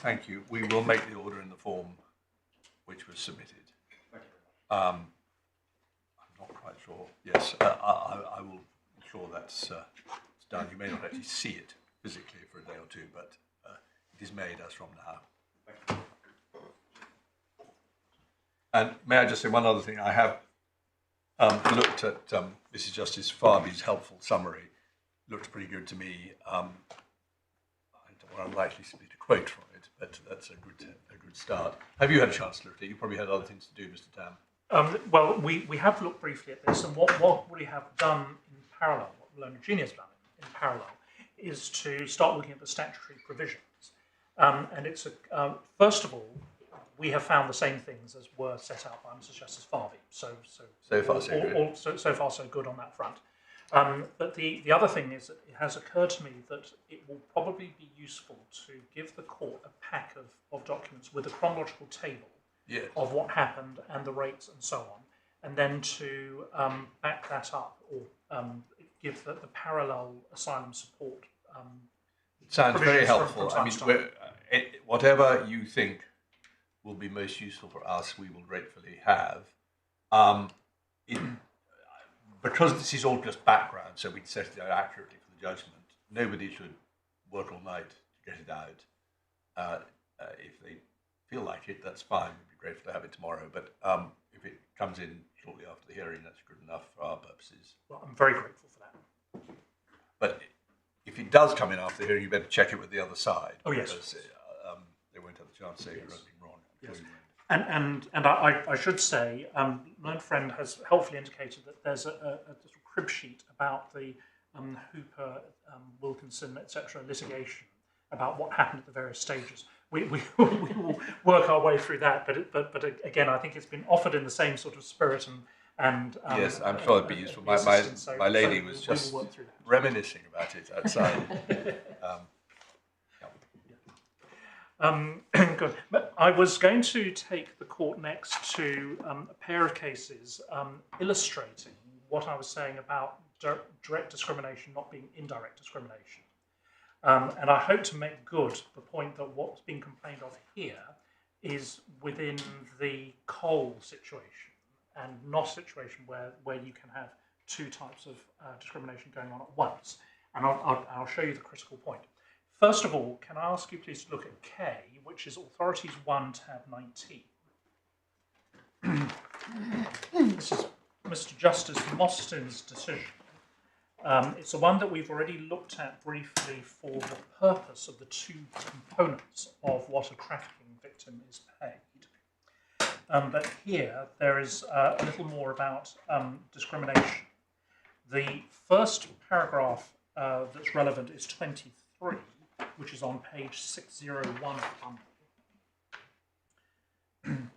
thank you. We will make the order in the form which was submitted. Thank you. I'm not quite sure. Yes, I will ensure that's it's done. You may not actually see it physically for a day or two, but it is made as from now. Thank you. And may I just say one other thing? I have looked at Mrs. Justice Farby's helpful summary. Looked pretty good to me. I don't want unlikely simply to quote from it, but that's a good start. Have you had a chance to look at it? You probably had other things to do, Mr. Tam. Well, we have looked briefly at this, and what we have done in parallel, what Learned Genius has done in parallel, is to start looking at the statutory provisions. And it's first of all, we have found the same things as were set out by Mrs. Justice Farby. So far so good. So far so good on that front. But the other thing is that it has occurred to me that it will probably be useful to give the court a pack of documents with a chronological table of what happened and the rates and so on, and then to back that up or give the parallel asylum support. It sounds very helpful. From I mean, whatever you think will be most useful for us, we will gratefully have. Because this is all just background, so we'd set it out accurately for the judgment. Nobody should work all night to get it out. If they feel like it, that's fine. We'd be grateful to have it tomorrow. But if it comes in shortly after the hearing, that's good enough for our purposes. Well, I'm very grateful for that. But if it does come in after the hearing, you better check it with the other side. Oh, yes. Because they won't have the chance to say you're anything wrong. Yes. And I should say, Learned Friend has helpfully indicated that there's a crib sheet about the Hooper, Wilkinson, etc. litigation about what happened at the various stages. We will work our way through that, but again, I think it's been offered in the same sort of spirit and yes, I'm sure it'd be useful. My lady was just reminiscing about it outside. Good. But I was going to take the court next to a pair of cases illustrating what I was saying about direct discrimination not being indirect discrimination. And I hope to make good the point that what's being complained of here is within the Cole situation and not a situation where you can have two types of discrimination going on at once. And I'll show you the critical point. First of all, can I ask you please to look at K, which is Authorities 1, tab 19. This is Mr. Justice Mostyn's decision. It's the one that we've already looked at briefly for the purpose of the two components of what a trafficking victim is paid. But here there is a little more about discrimination. The first paragraph that's relevant is 23. Which is on page 601 of Underhill.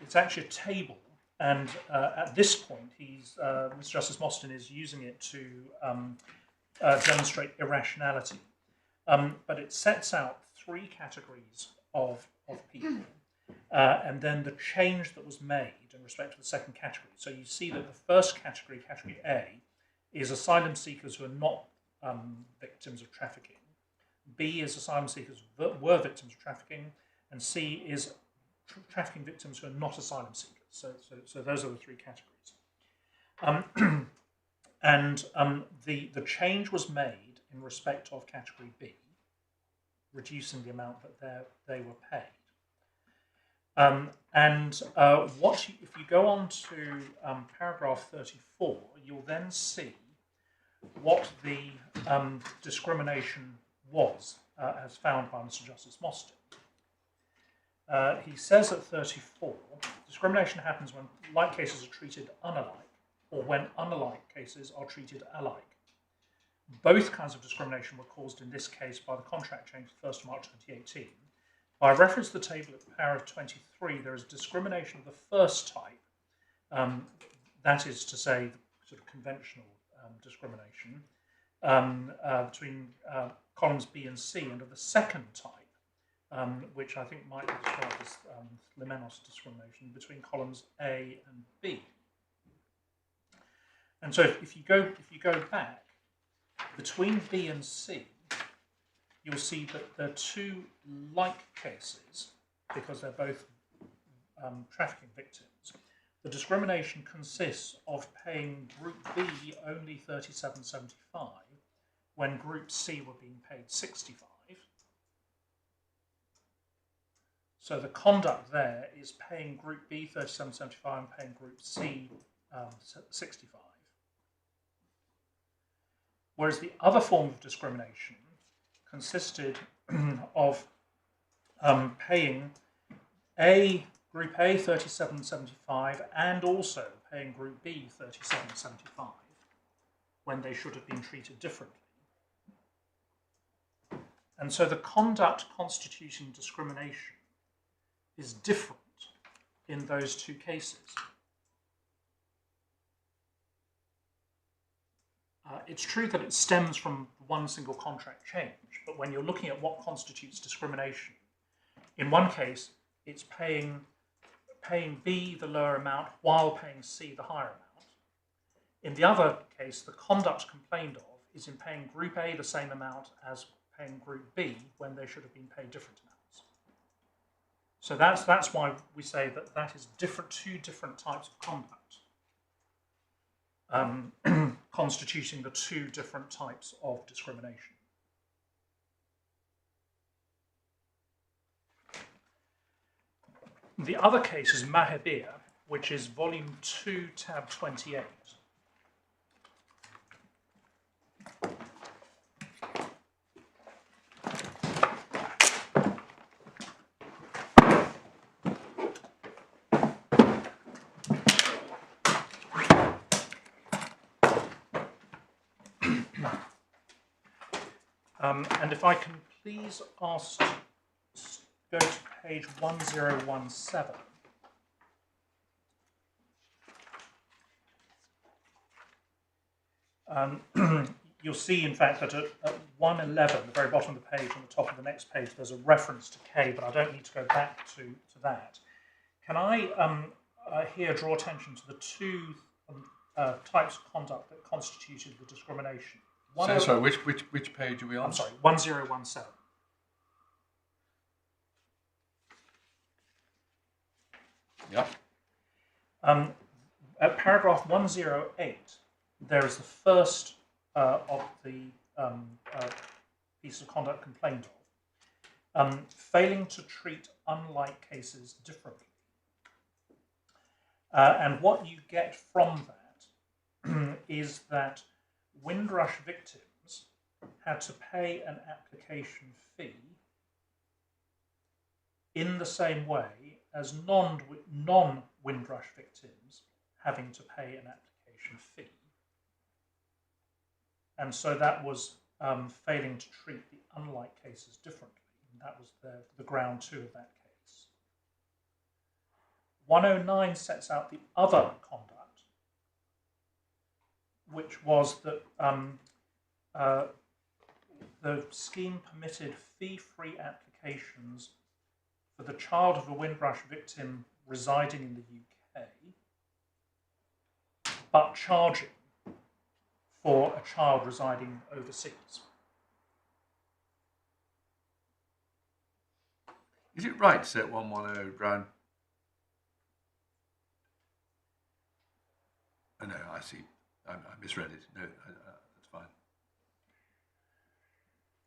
It's actually a table, and at this point, Mr. Justice Mostyn is using it to demonstrate irrationality. But it sets out three categories of people, and then the change that was made in respect to the second category. So you see that the first category, category A, is asylum seekers who are not victims of trafficking. B is asylum seekers who were victims of trafficking, and C is trafficking victims who are not asylum seekers. So those are the three categories. The change was made in respect of category B, reducing the amount that they were paid. If you go on to paragraph 34, you'll then see what the discrimination was, as found by Mr. Justice Mostyn. He says at 34, discrimination happens when like cases are treated unalike, or when unalike cases are treated alike. Both kinds of discrimination were caused in this case by the contract change of 1st March 2018. By reference to the table at paragraph 23, there is discrimination of the first type, that is to say, the sort of conventional discrimination, between columns B and C, and of the second type, which I think might be described as Limenos discrimination, between columns A and B. And so if you go back, between B and C, you'll see that there are two like cases, because they're both trafficking victims. The discrimination consists of paying Group B only $37.75 when Group C were being paid $65. So the conduct there is paying Group B $37.75 and paying Group C $65. Whereas the other form of discrimination consisted of paying Group A $37.75 and also paying Group B $37.75 when they should have been treated differently. And so the conduct constituting discrimination is different in those two cases. It's true that it stems from one single contract change, but when you're looking at what constitutes discrimination, in one case, it's paying B the lower amount while paying C the higher amount. In the other case, the conduct complained of is in paying Group A the same amount as paying Group B when they should have been paid different amounts. So that's why we say that is two different types of conduct, constituting the two different types of discrimination. The other case is Mahabir, which is volume 2, tab 28. And if I can please ask, go to page 1017. You'll see, in fact, that at 111, the very bottom of the page, on the top of the next page, there's a reference to K, but I don't need to go back to that. Can I here draw attention to the two types of conduct that constituted the discrimination? So, sorry, which page are we on? I'm sorry, 1017. Yeah. At paragraph 108, there is the first of the piece of conduct complained of, failing to treat unlike cases differently. And what you get from that is that Windrush victims had to pay an application fee in the same way as non-Windrush victims having to pay an application fee. And so that was failing to treat the unlike cases differently. And that was the ground two of that case. 109 sets out the other conduct, which was that the scheme permitted fee-free applications for the child of a Windrush victim residing in the UK, but charging for a child residing overseas. Is it right to say at 110 ground? Oh, no, I see. I misread it. No, that's fine.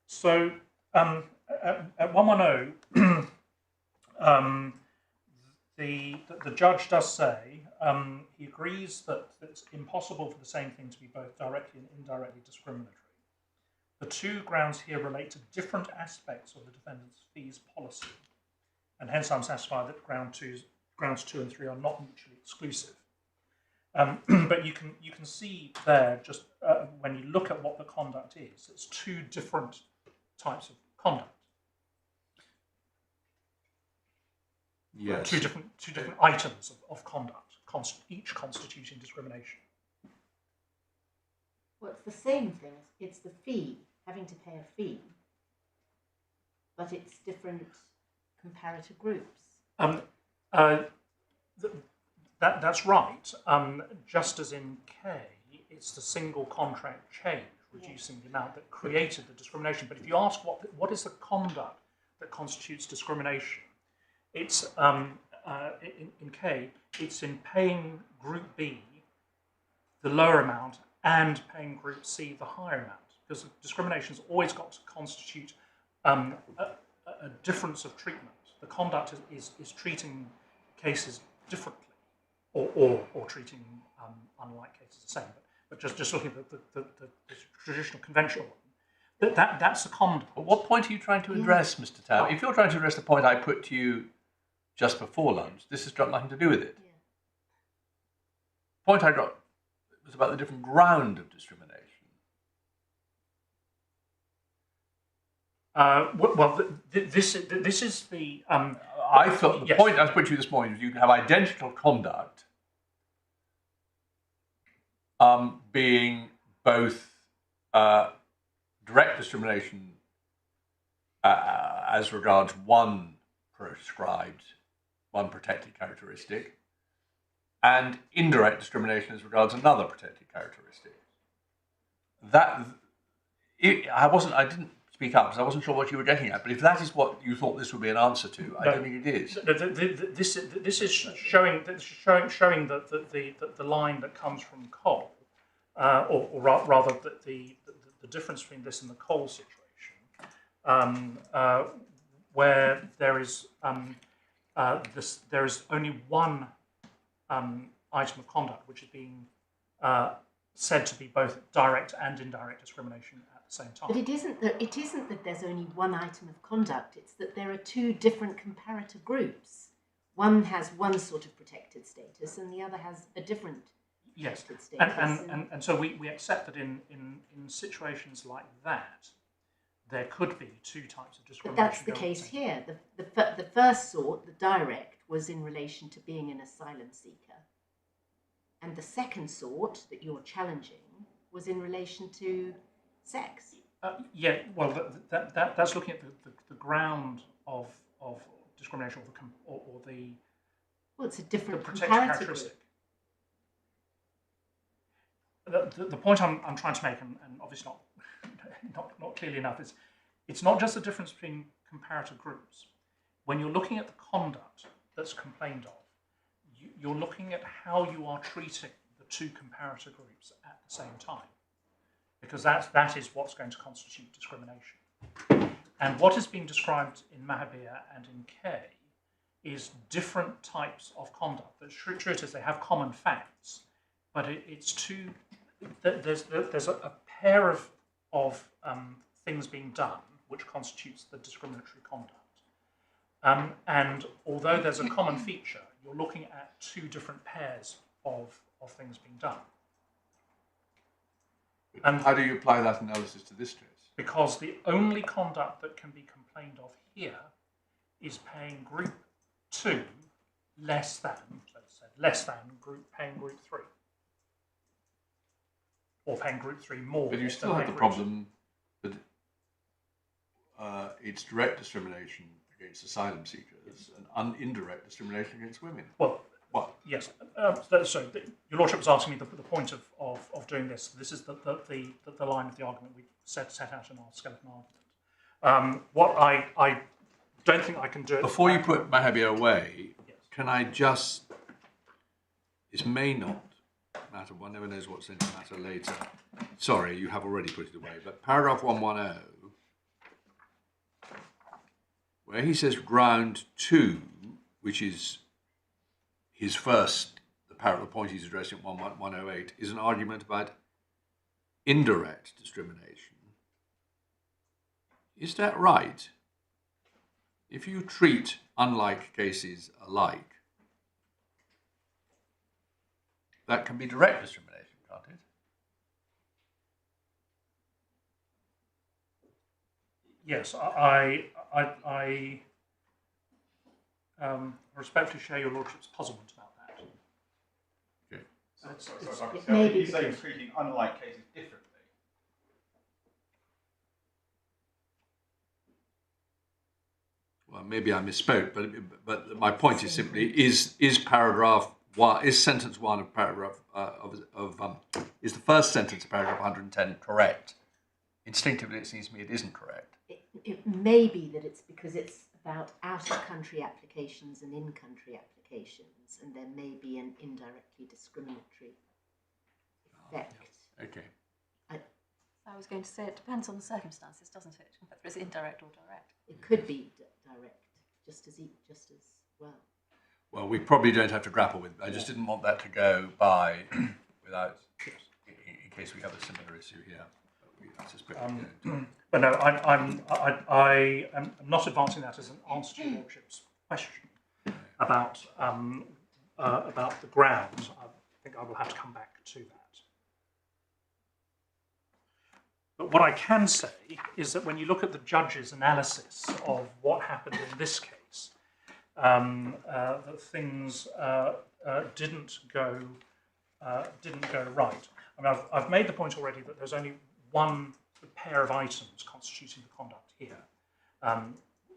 So at 110, the judge does say he agrees that it's impossible for the same thing to be both directly and indirectly discriminatory. The two grounds here relate to different aspects of the defendant's fees policy, and hence I'm satisfied that grounds 2 and 3 are not mutually exclusive. But you can see there, just when you look at what the conduct is, it's two different types of conduct. Yes. Two different items of conduct, each constituting discrimination. Well, it's the same thing. It's the fee, having to pay a fee, but it's different comparator groups. That's right. Just as in K, it's the single contract change reducing the amount that created the discrimination. But if you ask what is the conduct that constitutes discrimination, it's in K, it's in paying Group B the lower amount and paying Group C the higher amount, because discrimination has always got to constitute a difference of treatment. The conduct is treating cases differently, or treating unlike cases the same. But just looking at the traditional conventional one, that's the conduct. But what point are you trying to address, Mr. Tam? If you're trying to address the point I put to you just before lunch, this has got nothing to do with it. Yeah. The point I got was about the different ground of discrimination. This is the. I thought the point I put to you this morning was you can have identical conduct being both direct discrimination as regards one protected characteristic, and indirect discrimination as regards another protected characteristic. I didn't speak up because I wasn't sure what you were getting at, but if that is what you thought this would be an answer to, I don't think it is. This is showing the line that comes from Cole, or rather the difference between this and the Cole situation, where there is only one item of conduct which is being said to be both direct and indirect discrimination at the same time. But it isn't that there's only one item of conduct, it's that there are two different comparator groups. One has one sort of protected status and the other has a different protected status. And so we accept that in situations like that, there could be two types of discrimination. But that's the case here. The first sort, the direct, was in relation to being an asylum seeker. And the second sort that you're challenging was in relation to sex. That's looking at the ground of discrimination or the. Well, it's a different protected comparative characteristic. The point I'm trying to make, and obviously not clearly enough, is it's not just the difference between comparator groups. When you're looking at the conduct that's complained of, you're looking at how you are treating the two comparator groups at the same time, because that is what's going to constitute discrimination. And what is being described in Mahabir and in Kay is different types of conduct. The truth is they have common facts, but it's two. There's a pair of things being done which constitutes the discriminatory conduct. And although there's a common feature, you're looking at two different pairs of things being done. And how do you apply that analysis to this case? Because the only conduct that can be complained of here is paying Group 2 less than paying Group 3. Or paying Group 3 more. But you still have the problem that it's direct discrimination against asylum seekers and indirect discrimination against women. Well, what? Yes. So your Lordship was asking me the point of doing this. This is the line of the argument we set out in our skeleton argument. What I don't think I can do it. Before you put Mahabir away, yes. Can I just? This may not matter. One never knows what's going to matter later. Sorry, you have already put it away. But paragraph 110, where he says ground 2, which is his first, the point he's addressing at 108, is an argument about indirect discrimination. Is that right? If you treat unlike cases alike, that can be direct discrimination, can't it? Yes, I respectfully share your Lordship's puzzlement about that. Okay. So he's saying treating unlike cases differently. Well, maybe I misspoke, but my point is simply: is paragraph 1, is sentence 1 of paragraph is the first sentence of paragraph 110 correct? instinctively it seems to me it isn't correct. It may be that it's because it's about out-of-country applications and in-country applications, and there may be an indirectly discriminatory effect. Okay. I was going to say it depends on the circumstances, doesn't it? Whether it's indirect or direct. It could be direct, just as well. Well, we probably don't have to grapple with it. I just didn't want that to go by without, in case we have a similar issue here. I suspect we don't. But no, I am not advancing that as an answer to your lordship's question about the ground. I think I will have to come back to that. But what I can say is that when you look at the judge's analysis of what happened in this case, that things didn't go right. I mean, I've made the point already that there's only one pair of items constituting the conduct here,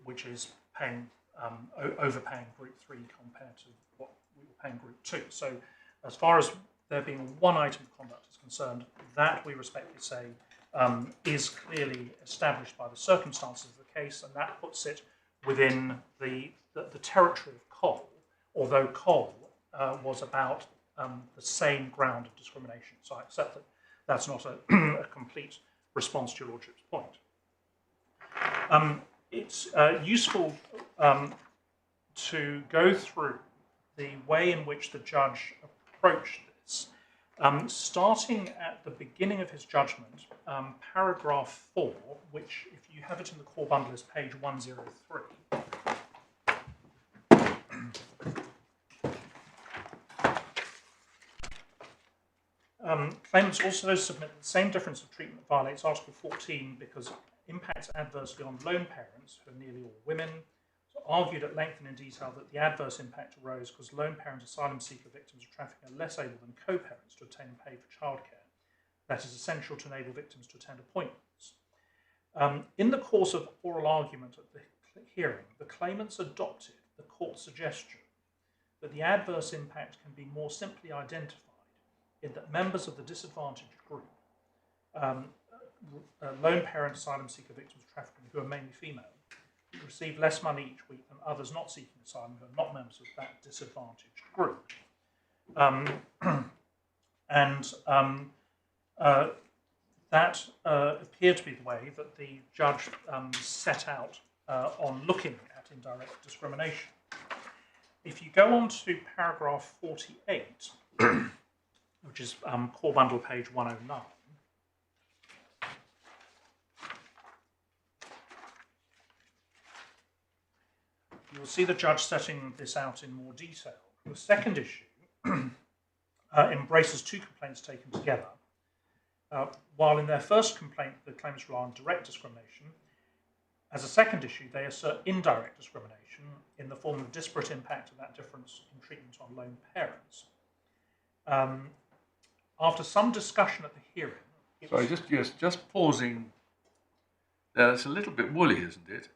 which is overpaying Group 3 compared to what we were paying Group 2. So as far as there being one item of conduct is concerned, that we respectfully say is clearly established by the circumstances of the case, and that puts it within the territory of Cole, although Cole was about the same ground of discrimination. So I accept that that's not a complete response to your lordship's point. It's useful to go through the way in which the judge approached this, starting at the beginning of his judgment, paragraph 4, which, if you have it in the core bundle, is page 103. Claimants also submit that the same difference of treatment violates Article 14 because it impacts adversely on lone parents, who are nearly all women. So argued at length and in detail that the adverse impact arose because lone parent asylum seeker victims of trafficking are less able than co-parents to obtain and pay for childcare. That is essential to enable victims to attend appointments. In the course of oral argument at the hearing, the claimants adopted the court's suggestion that the adverse impact can be more simply identified in that members of the disadvantaged group, lone parent asylum seeker victims of trafficking who are mainly female, receive less money each week than others not seeking asylum who are not members of that disadvantaged group. That appeared to be the way that the judge set out on looking at indirect discrimination. If you go on to paragraph 48, which is core bundle page 109, you'll see the judge setting this out in more detail. The second issue embraces two complaints taken together. While in their first complaint the claimants rely on direct discrimination, as a second issue they assert indirect discrimination in the form of disparate impact of that difference in treatment on lone parents. After some discussion at the hearing... Sorry, just pausing there. It's a little bit woolly, isn't it?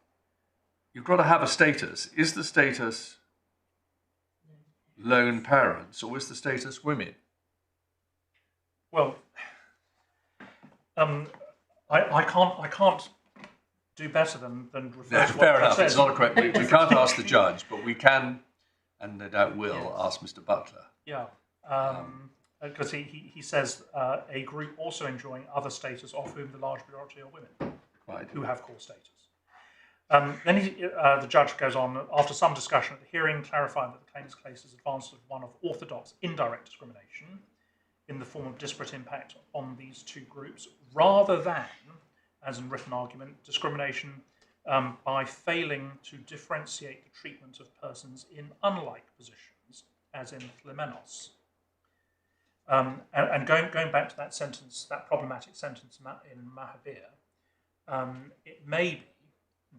You've got to have a status. Is the status lone parents or is the status women? Well, I can't do better than refer to what fair enough. says. It's not a correct. We can't ask the judge, but we can, and no doubt will, ask Mr. Butler. Yeah, because he says a group also enjoying other status, of whom the large majority are women, Right. who have core status. Then the judge goes on, after some discussion at the hearing, clarifying that the claimant's case is advanced as one of orthodox indirect discrimination in the form of disparate impact on these two groups, rather than, as in written argument, discrimination by failing to differentiate the treatment of persons in unlike positions, as in Flemenos. And going back to that sentence, that problematic sentence in Mahabir, it may be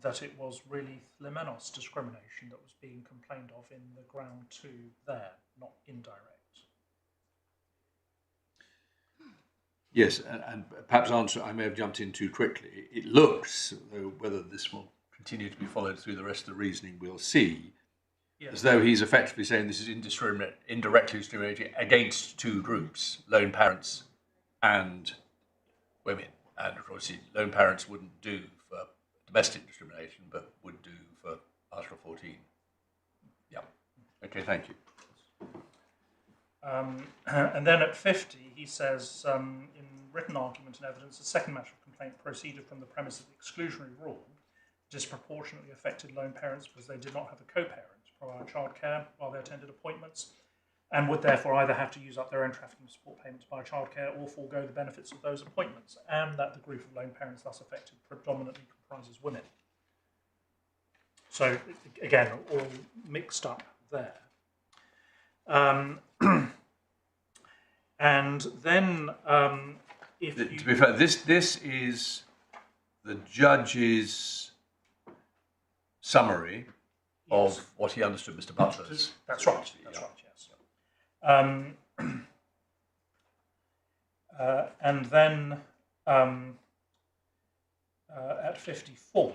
that it was really Flemenos discrimination that was being complained of in the ground 2 there, not indirect. Yes, and perhaps I may have jumped in too quickly. It looks, though whether this will continue to be followed through the rest of the reasoning, we'll see, as though he's effectively saying this is indirectly discriminating against two groups, lone parents and women. And of course, lone parents wouldn't do for domestic discrimination, but would do for Article 14. Yeah. Okay, thank you. And then at 50, he says, in written argument and evidence, the second matter of complaint proceeded from the premise that the exclusionary rule disproportionately affected lone parents because they did not have a co-parent provide childcare while they attended appointments, and would therefore either have to use up their own trafficking support payments by childcare or forego the benefits of those appointments, and that the group of lone parents thus affected predominantly comprises women. So, again, all mixed up there. And then, to be fair, this is the judge's summary of what he understood Mr. Butler's. That's right. That's right. Yes. And then at 54,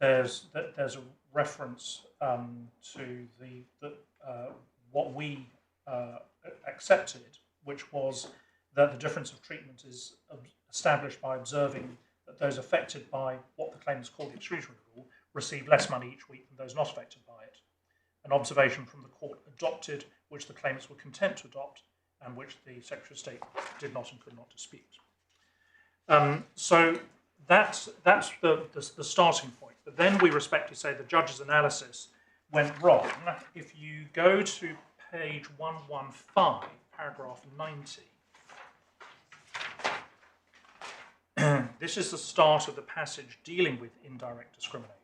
there's a reference to what we accepted, which was that the difference of treatment is established by observing that those affected by what the claimants call the exclusionary rule receive less money each week than those not affected by it. An observation from the court adopted, which the claimants were content to adopt, and which the Secretary of State did not and could not dispute. So that's the starting point. But then we respectfully say the judge's analysis went wrong. If you go to page 115, paragraph 90, this is the start of the passage dealing with indirect discrimination.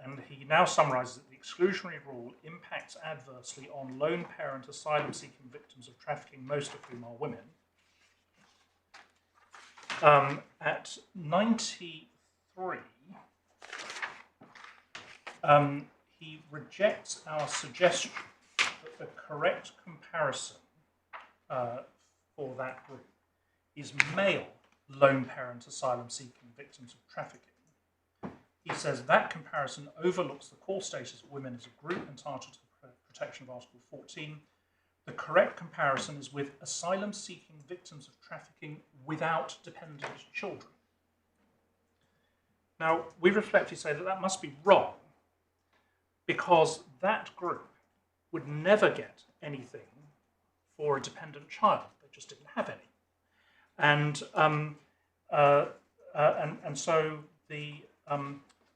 And he now summarises that the exclusionary rule impacts adversely on lone parent asylum-seeking victims of trafficking, most of whom are women. At 93, he rejects our suggestion that the correct comparison for that group is male lone parent asylum-seeking victims of trafficking. He says that comparison overlooks the core status of women as a group entitled to the protection of Article 14. The correct comparison is with asylum-seeking victims of trafficking without dependent children. Now, we reflectively say that that must be wrong, because that group would never get anything for a dependent child. They just didn't have any. And so the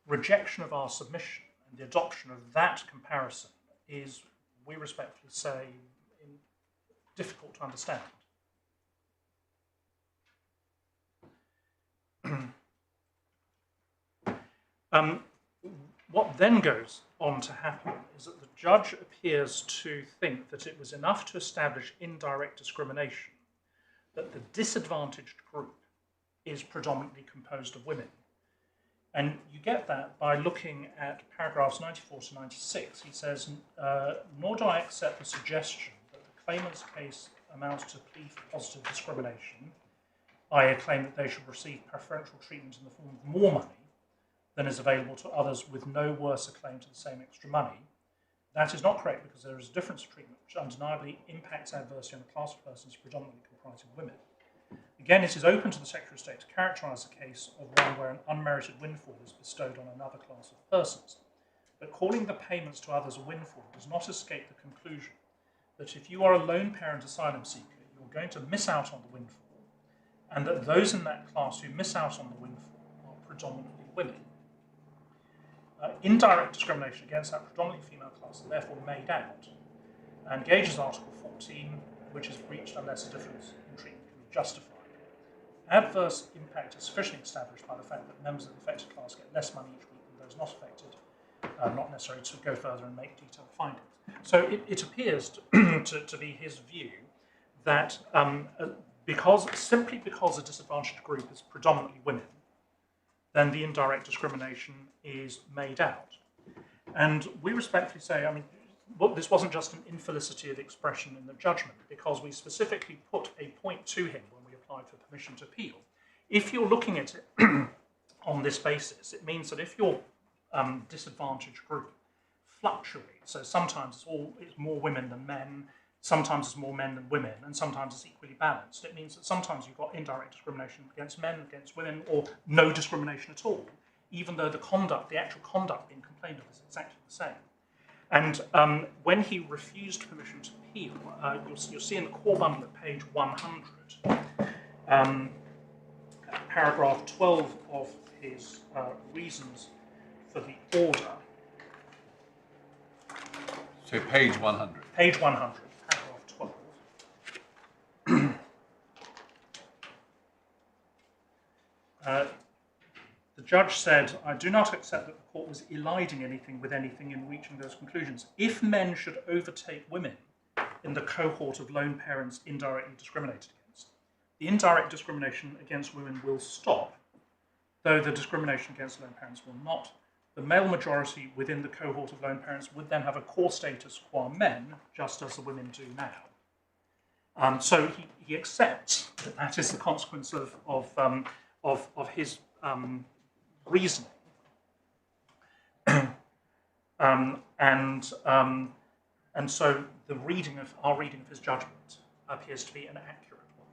rejection of our submission and the adoption of that comparison is, we respectfully say, difficult to understand. What then goes on to happen is that the judge appears to think that it was enough to establish indirect discrimination, that the disadvantaged group is predominantly composed of women. And you get that by looking at paragraphs 94 to 96. He says, nor do I accept the suggestion that the claimant's case amounts to plea for positive discrimination, i.e. a claim that they should receive preferential treatment in the form of more money than is available to others with no worse a claim to the same extra money. That is not correct, because there is a difference of treatment which undeniably impacts adversely on a class of persons predominantly comprising women. Again, it is open to the Secretary of State to characterise a case of one where an unmerited windfall is bestowed on another class of persons. But calling the payments to others a windfall does not escape the conclusion that if you are a lone parent asylum seeker, you're going to miss out on the windfall, and that those in that class who miss out on the windfall are predominantly women. Indirect discrimination against that predominantly female class is therefore made out, and engages Article 14, which is breached unless a difference in treatment can be justified. Adverse impact is sufficiently established by the fact that members of the affected class get less money each week than those not affected, not necessary to go further and make detailed findings. So it appears to be his view that simply because a disadvantaged group is predominantly women, then the indirect discrimination is made out. And we respectfully say, I mean, this wasn't just an infelicity of expression in the judgment, because we specifically put a point to him when we applied for permission to appeal. If you're looking at it on this basis, it means that if your disadvantaged group fluctuates, so sometimes it's more women than men, sometimes it's more men than women, and sometimes it's equally balanced. It means that sometimes you've got indirect discrimination against men, against women, or no discrimination at all, even though the actual conduct being complained of is exactly the same. And when he refused permission to appeal, you'll see in the core bundle at page 100, paragraph 12 of his reasons for the order. So page 100. Page 100, paragraph 12. The judge said, I do not accept that the court was eliding anything with anything in reaching those conclusions. If men should overtake women in the cohort of lone parents indirectly discriminated against, the indirect discrimination against women will stop, though the discrimination against lone parents will not. The male majority within the cohort of lone parents would then have a core status qua men, just as the women do now. So he accepts that that is the consequence of his reasoning, and so our reading of his judgment appears to be an accurate one.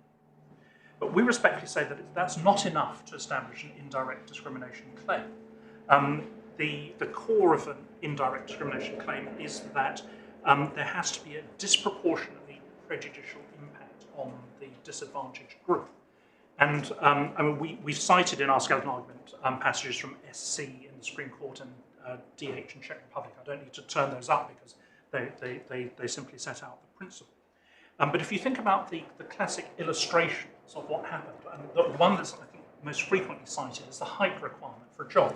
But we respectfully say that that's not enough to establish an indirect discrimination claim. The core of an indirect discrimination claim is that there has to be a disproportionately prejudicial impact on the disadvantaged group. And I mean, we've cited in our skeleton argument passages from SC in the Supreme Court and DH in Czech Republic. I don't need to turn those up because they simply set out the principle. But if you think about the classic illustrations of what happened, and the one that's I think most frequently cited is the height requirement for a job.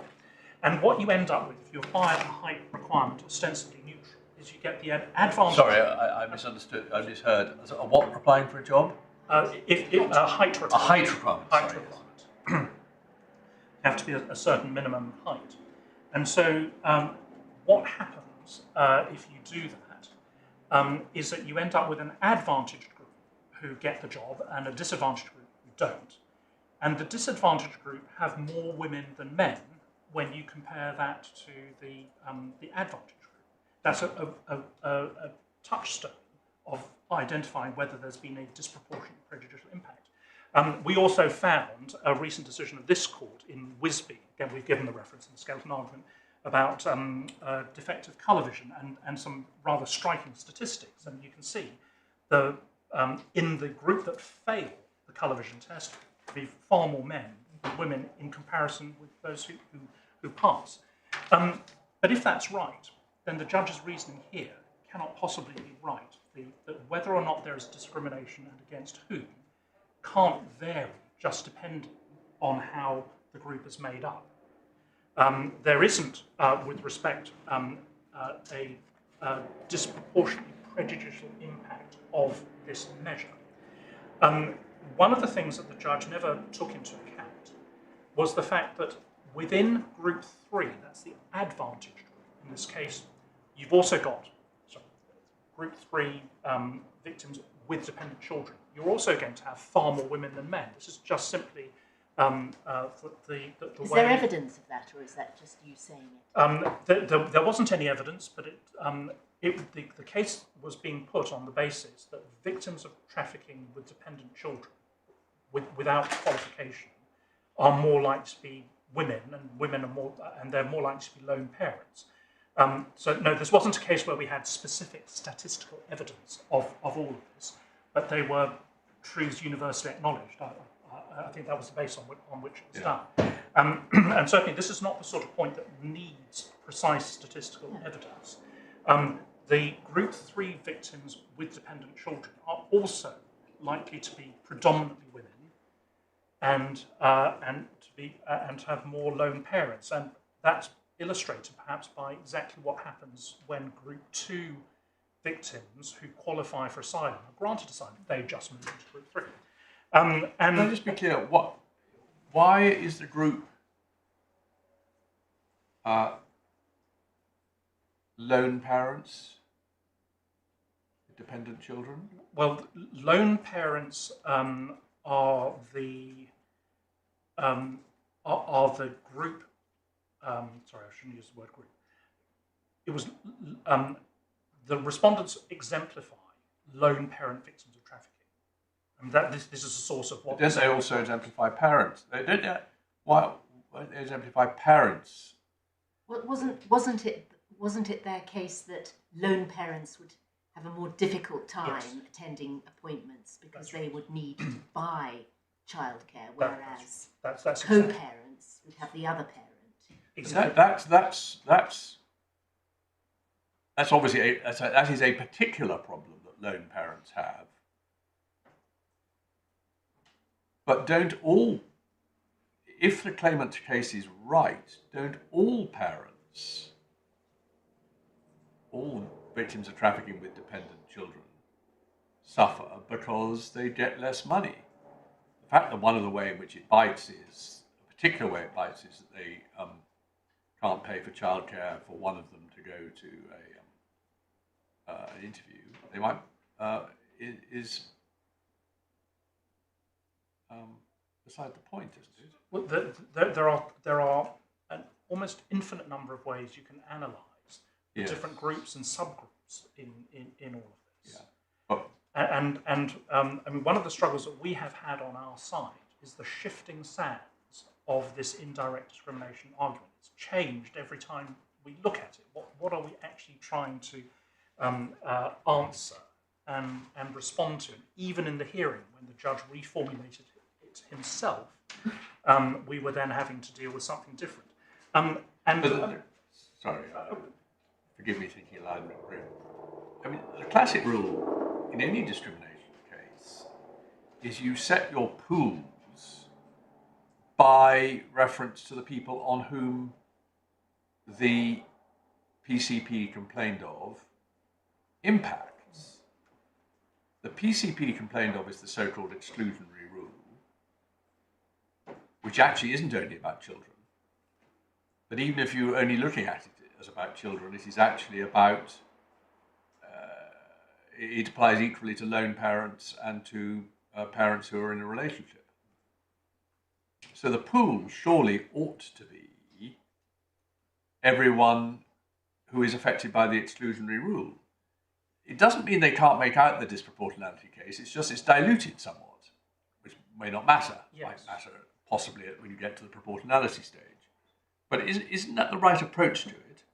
And what you end up with if you apply a height requirement ostensibly neutral is you get the advantage. Sorry, I misunderstood. I misheard. A what applying for a job? A height requirement. A height requirement. Height requirement. You have to be a certain minimum height. And so what happens if you do that is that you end up with an advantaged group who get the job and a disadvantaged group who don't. And the disadvantaged group have more women than men when you compare that to the advantaged group. That's a touchstone of identifying whether there's been a disproportionate prejudicial impact. We also found a recent decision of this court in Wisby, again we've given the reference in the skeleton argument, about defective colour vision and some rather striking statistics. And you can see in the group that fail the colour vision test, be far more men than women in comparison with those who pass. But if that's right, then the judge's reasoning here cannot possibly be right. That whether or not there is discrimination and against whom can't vary just depending on how the group is made up. There isn't, with respect, a disproportionately prejudicial impact of this measure. One of the things that the judge never took into account was the fact that within group 3, that's the advantaged group, in this case, you've also got group 3 victims with dependent children. You're also going to have far more women than men. This is just simply the Is way... there evidence of that, or is that just you saying it? There wasn't any evidence, but the case was being put on the basis that victims of trafficking with dependent children without qualification are more likely to be women, and they're more likely to be lone parents. So no, this wasn't a case where we had specific statistical evidence of all of this, but they were truths universally acknowledged. I think that was the base on which it was done. And certainly this is not the sort of point that needs precise statistical evidence. The group 3 victims with dependent children are also likely to be predominantly women and to have more lone parents, and that's illustrated perhaps by exactly what happens when group 2 victims who qualify for asylum are granted asylum. They just move into group 3. And can I just be clear? Why is the group lone parents, dependent children? Well, lone parents are the group. Sorry, I shouldn't use the word group. It was the respondents exemplify lone parent victims of trafficking. I mean, this is a source of what. Don't they also exemplify parents? They don't. Why they exemplify parents? Well, wasn't it their case that lone parents would have a more difficult time Yes. attending appointments because That's they right. would need to buy childcare, whereas That's co-parents would have the other parent. exactly. That's obviously that is a particular problem that lone parents have. But don't all, if the claimant's case is right, don't all parents, all victims of trafficking with dependent children, suffer because they get less money? The fact that one of the ways in which it bites is, a particular way it bites is that they can't pay for childcare for one of them to go to an interview. They might is beside the point, isn't it? Well, there are an almost infinite number of ways you can analyse the Yes. different groups and subgroups in all of this. Yeah. But And I mean, one of the struggles that we have had on our side is the shifting sands of this indirect discrimination argument. It's changed every time we look at it. What are we actually trying to answer and respond to? And even in the hearing, when the judge reformulated it himself, we were then having to deal with something different. sorry, forgive me thinking aloud. I mean, the classic rule in any discrimination case is you set your pools by reference to the people on whom the PCP complained of impacts. The PCP complained of is the so-called exclusionary rule, which actually isn't only about children. But even if you're only looking at it as about children, it is actually about, it applies equally to lone parents and to parents who are in a relationship. So the pool surely ought to be everyone who is affected by the exclusionary rule. It doesn't mean they can't make out the disproportionality case, it's just it's diluted somewhat, which may not matter. Yes. Might matter possibly when you get to the proportionality stage. But isn't that the right approach to it?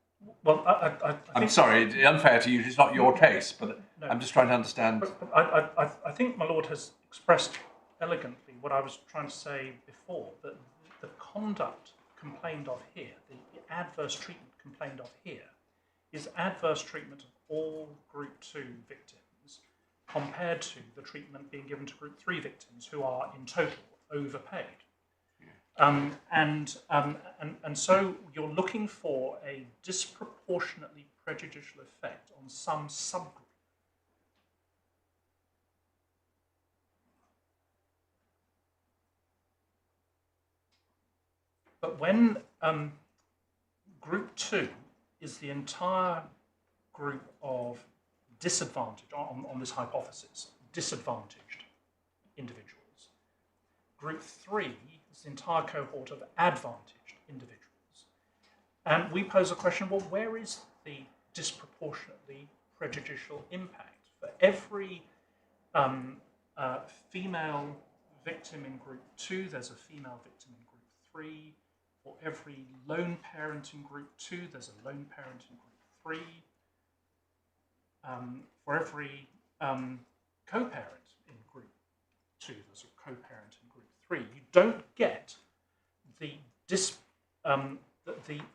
Well, I I'm think, sorry, it's unfair to you, it's not your case, but No. I'm just trying to understand. but I think my lord has expressed elegantly what I was trying to say before, that the conduct complained of here, the adverse treatment complained of here, is adverse treatment of all Group 2 victims compared to the treatment being given to Group 3 victims who are in total overpaid. And so you're looking for a disproportionately prejudicial effect on some subgroup. But when Group 2 is the entire group of disadvantaged, on this hypothesis, disadvantaged individuals, Group 3 is the entire cohort of advantaged individuals. And we pose a question, well, where is the disproportionately prejudicial impact? For every female victim in Group 2, there's a female victim in Group 3. For every lone parent in Group 2, there's a lone parent in Group 3. For every co-parent in Group 2, there's a co-parent in Group 3. You don't get the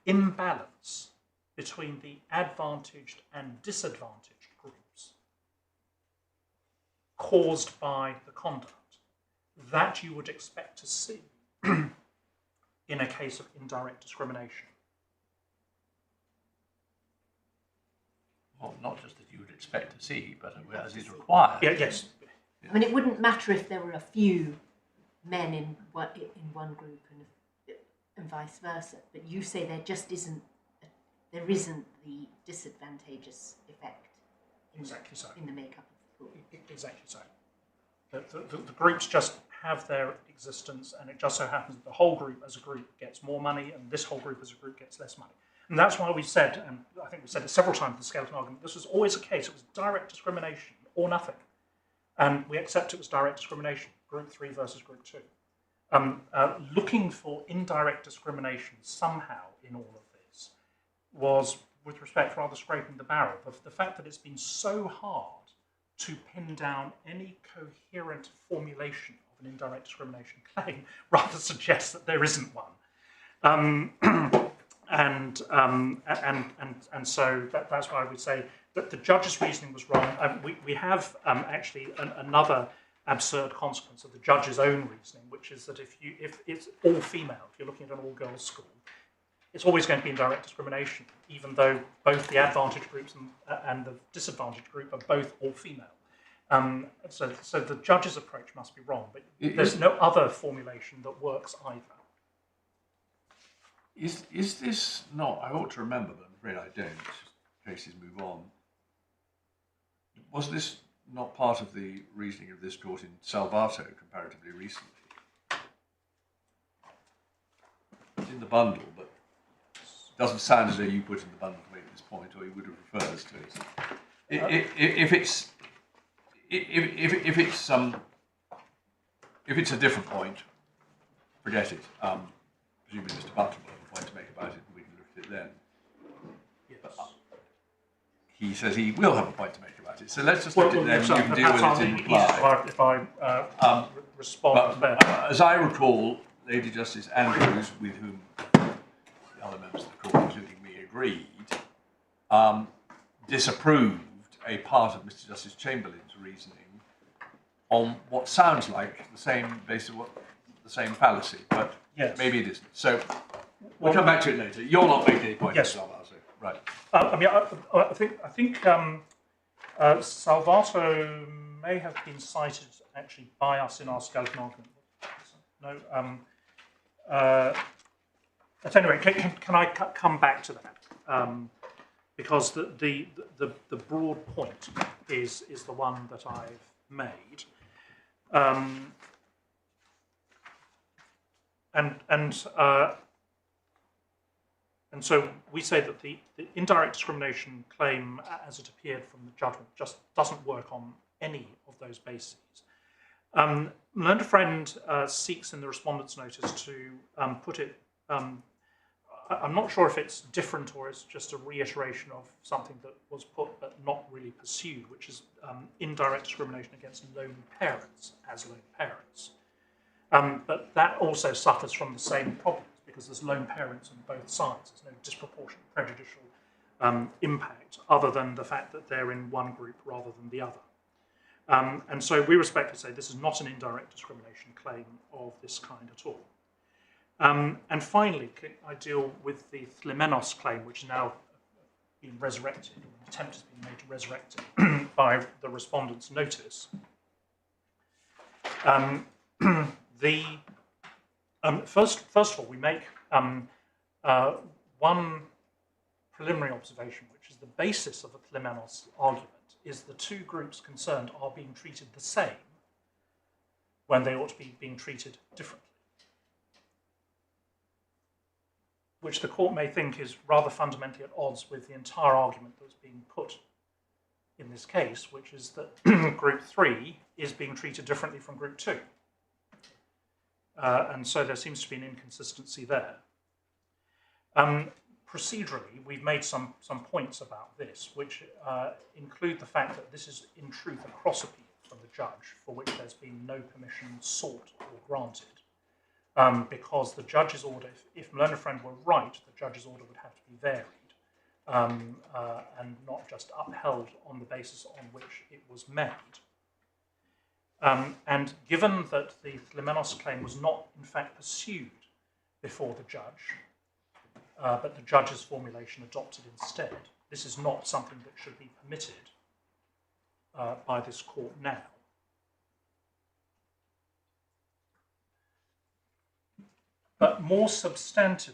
imbalance between the advantaged and disadvantaged groups caused by the conduct that you would expect to see in a case of indirect discrimination. Well, not just that you would expect to see, but as is required. Yeah, yes. I mean, it wouldn't matter if there were a few men in one group and vice versa, but you say there just isn't the disadvantageous effect Exactly so. in the makeup of the pool. Exactly so. The groups just have their existence, and it just so happens that the whole group as a group gets more money, and this whole group as a group gets less money. And that's why we said, and I think we said it several times in the skeleton argument, this was always a case, it was direct discrimination or nothing. And we accept it was direct discrimination, group 3 versus group 2. Looking for indirect discrimination somehow in all of this was, with respect, rather scraping the barrel of the fact that it's been so hard to pin down any coherent formulation of an indirect discrimination claim rather suggests that there isn't one. And so that's why I would say that the judge's reasoning was wrong. We have actually another absurd consequence of the judge's own reasoning, which is that if it's all female, if you're looking at an all-girls school, it's always going to be indirect discrimination, even though both the advantaged groups and the disadvantaged group are both all female. So the judge's approach must be wrong, but there's no other formulation that works either. Is this not, I ought to remember, but I'm afraid I don't, cases move on. Was this not part of the reasoning of this court in Salvato comparatively recently? It's in the bundle, but it doesn't sound as though you put in the bundle to make this point, or you would have referred us to it. If it's a different point, forget it. Presumably Mr. Butler will have a point to make about it, and we can look at it then. Yes. He says he will have a point to make about it. So let's just look at it then, and you can deal with it in reply. If I respond But as I recall, Lady Justice Andrews, with whom the other members of the court, including me, agreed, disapproved a part of Mr. Justice Chamberlain's reasoning on what sounds like the same basis, the same fallacy, but yes. maybe it isn't. So we'll come back to it later. You're not making any point. Yes. Right. I think Salvato may have been cited actually by us in our skeleton argument. No. At any rate, can I come back to that? Because the broad point is the one that I've made. And so we say that the indirect discrimination claim, as it appeared from the judgment, just doesn't work on any of those bases. Learned Friend seeks in the respondent's notice to put it. I'm not sure if it's different or it's just a reiteration of something that was put but not really pursued, which is indirect discrimination against lone parents as lone parents. But that also suffers from the same problems because there's lone parents on both sides. There's no disproportionate prejudicial impact other than the fact that they're in one group rather than the other. And so we respectfully say this is not an indirect discrimination claim of this kind at all. And finally, I deal with the Thlimenos claim, which has now been resurrected, or an attempt has been made to resurrect it by the respondent's notice. First of all, we make one preliminary observation, which is the basis of the Thlimenos argument, is the two groups concerned are being treated the same when they ought to be being treated differently, which the court may think is rather fundamentally at odds with the entire argument that was being put in this case, which is that Group 3 is being treated differently from Group 2. And so there seems to be an inconsistency there. Procedurally, we've made some points about this, which include the fact that this is in truth a cross appeal from the judge for which there's been no permission sought or granted. Because the judge's order, if Learned Friend were right, the judge's order would have to be varied and not just upheld on the basis on which it was made. And given that the Thlimenos claim was not, in fact, pursued before the judge, but the judge's formulation adopted instead, this is not something that should be permitted by this court now. But more substantively,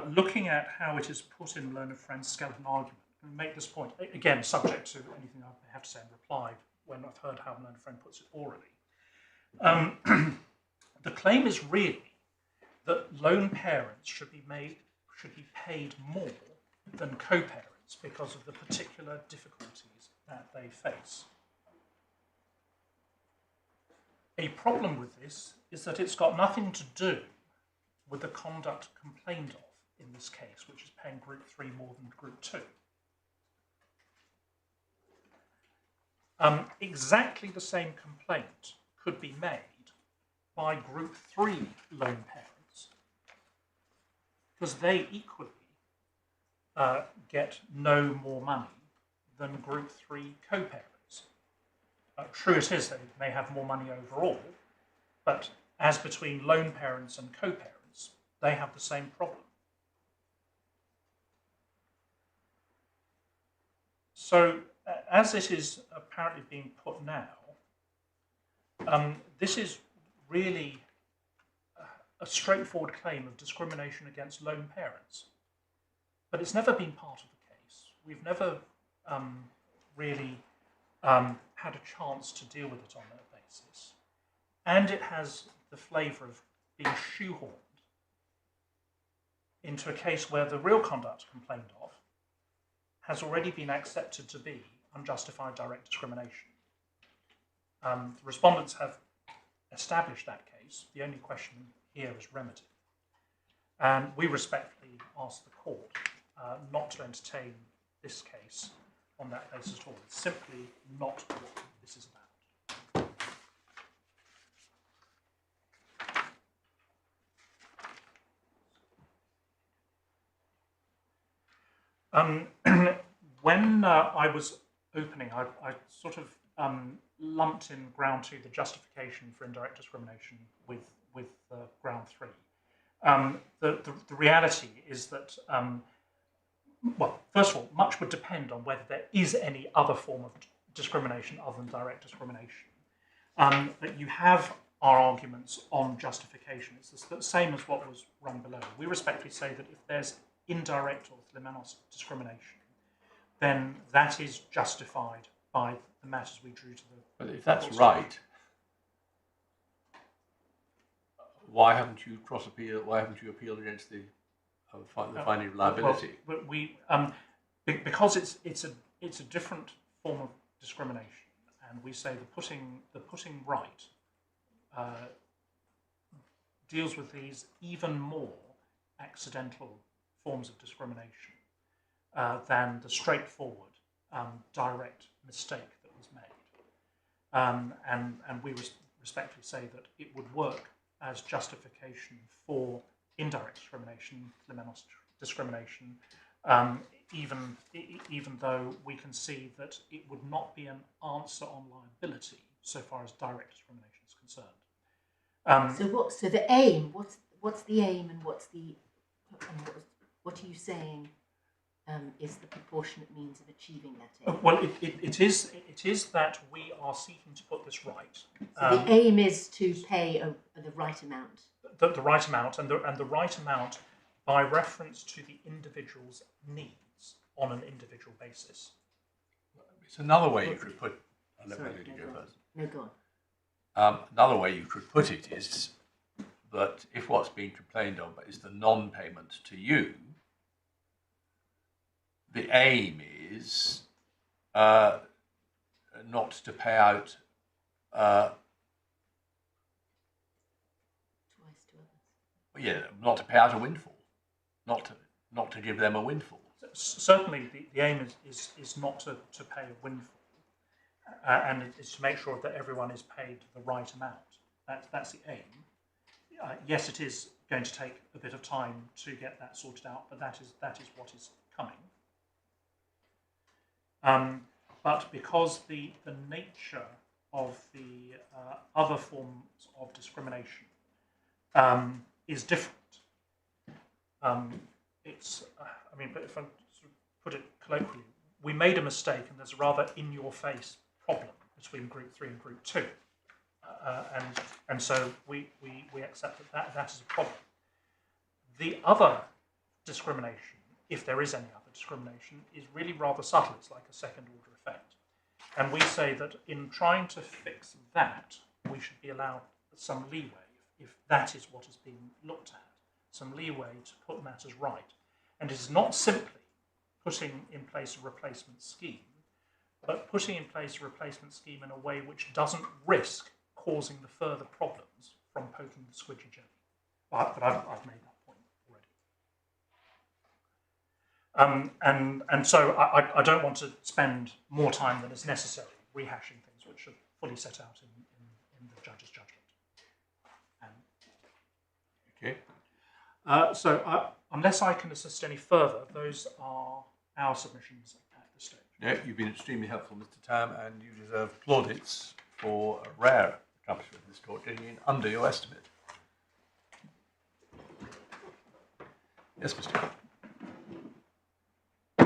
looking at how it is put in Learned Friend's skeleton argument, and make this point, again, subject to anything I have to say in reply when I've heard how Learned Friend puts it orally. The claim is really that lone parents should be should be paid more than co-parents because of the particular difficulties that they face. A problem with this is that it's got nothing to do with the conduct complained of in this case, which is paying Group 3 more than Group 2. Exactly the same complaint could be made by Group 3 loan parents, because they equally get no more money than Group 3 co-parents. True it is they may have more money overall, but as between loan parents and co-parents, they have the same problem. So, as it is apparently being put now, this is really a straightforward claim of discrimination against loan parents. But it's never been part of the case. We've never really had a chance to deal with it on that basis. And it has the flavour of being shoehorned into a case where the real conduct complained of has already been accepted to be unjustified direct discrimination. The respondents have established that case. The only question here is remedy. And we respectfully ask the court not to entertain this case on that basis at all. It's simply not what this is about. When I was opening, I sort of lumped in ground 2 the justification for indirect discrimination with ground 3. The reality is that, well, first of all, much would depend on whether there is any other form of discrimination other than direct discrimination. But you have our arguments on justification. It's the same as what was run below. We respectfully say that if there's indirect or limenos discrimination, then that is justified by the matters we drew to the... But if that's right, why haven't you cross-appealed? Why haven't you appealed against the finding of liability? Well, because it's a different form of discrimination, and we say the putting right deals with these even more accidental forms of discrimination than the straightforward direct mistake that was made. And we respectfully say that it would work as justification for indirect discrimination, limenos discrimination, even though we can see that it would not be an answer on liability so far as direct discrimination is concerned. So the aim? What's the aim, and what are you saying is the proportionate means of achieving that aim? Well, it is that we are seeking to put this right. So the aim is to pay the right amount. The right amount, and the right amount by reference to the individual's needs on an individual basis. It's another way you could put. Go first. No, go on. Another way you could put it is that if what's being complained of is the non-payment to you, the aim is not to pay out not to pay out a windfall, not to give them a windfall. Certainly, the aim is not to pay a windfall, and it's to make sure that everyone is paid the right amount. That's the aim. Yes, it is going to take a bit of time to get that sorted out, but that is what is coming. But because the nature of the other forms of discrimination is different, but if I sort of put it colloquially, we made a mistake, and there's a rather in-your-face problem between Group 3 and Group 2, and so we accept that is a problem. The other discrimination, if there is any other discrimination, is really rather subtle. It's like a second-order effect, and we say that in trying to fix that, we should be allowed some leeway if that is what is being looked at, some leeway to put matters right. And it is not simply putting in place a replacement scheme, but putting in place a replacement scheme in a way which doesn't risk causing the further problems from poking the squidgy jelly. But I've made that point already. And so I don't want to spend more time than is necessary rehashing things which are fully set out in the judge's judgment. Okay. So unless I can assist any further, those are our submissions at this stage. Yeah, you've been extremely helpful, Mr. Tam, and you deserve plaudits for a rare accomplishment in this court, getting in under your estimate. Yes, Mr. Tam. I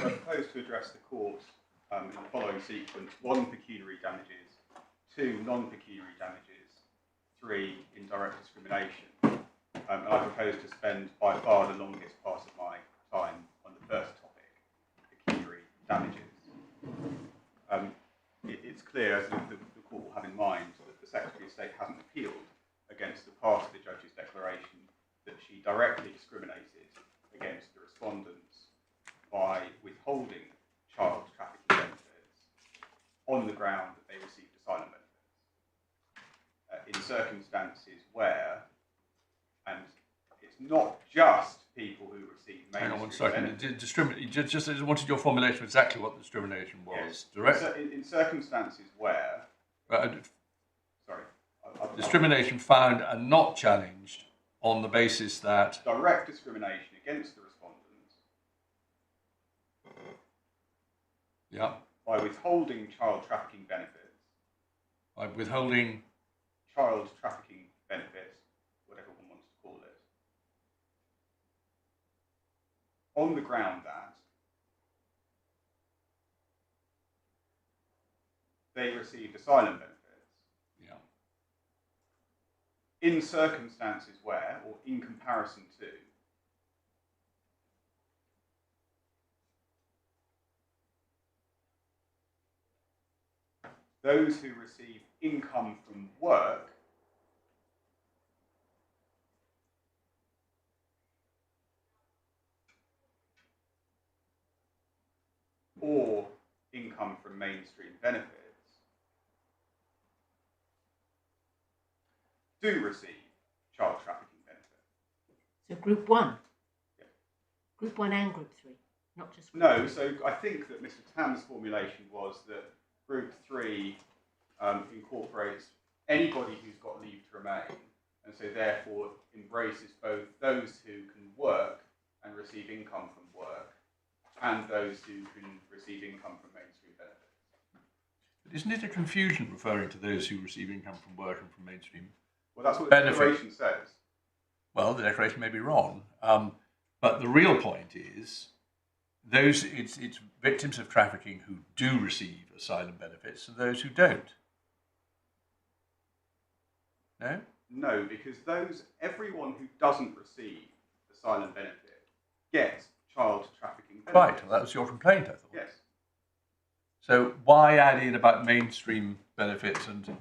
propose to address the court in the following sequence: 1, pecuniary damages; 2, non-pecuniary damages; 3, indirect discrimination. And I propose to spend by far the longest part of my time on the first topic, pecuniary damages. It's clear, as the court will have in mind, that the Secretary of State hasn't appealed against the part of the judge's declaration that she directly discriminated against the respondents by withholding child trafficking benefits on the ground that they received asylum benefits. In circumstances where, and it's not just people who receive mainstream. Hang on 1 second. Just wanted your formulation of exactly what the discrimination was. Yes. Direct. In circumstances where, sorry, discrimination found and not challenged on the basis that direct discrimination against the respondents, yeah, by withholding child trafficking benefits, by withholding child trafficking benefits, whatever one wants to call it, on the ground that they received asylum benefits, yeah, in circumstances where, or in comparison to, those who receive income from work or income from mainstream benefits do receive child trafficking benefits. So group 1? Yeah. Group 1 and group 3, not just group No, 2. so I think that Mr. Tam's formulation was that group 3 incorporates anybody who's got leave to remain, and so therefore embraces both those who can work and receive income from work and those who can receive income from mainstream benefits. But isn't it a confusion referring to those who receive income from work and from mainstream? Well, that's what the Benefit. declaration says. Well, the declaration may be wrong, but the real point is those it's victims of trafficking who do receive asylum benefits and those who don't. No? No, because everyone who doesn't receive asylum benefit gets child trafficking benefits. Right, well, that was your complaint, I thought. Yes. So why add in about mainstream benefits and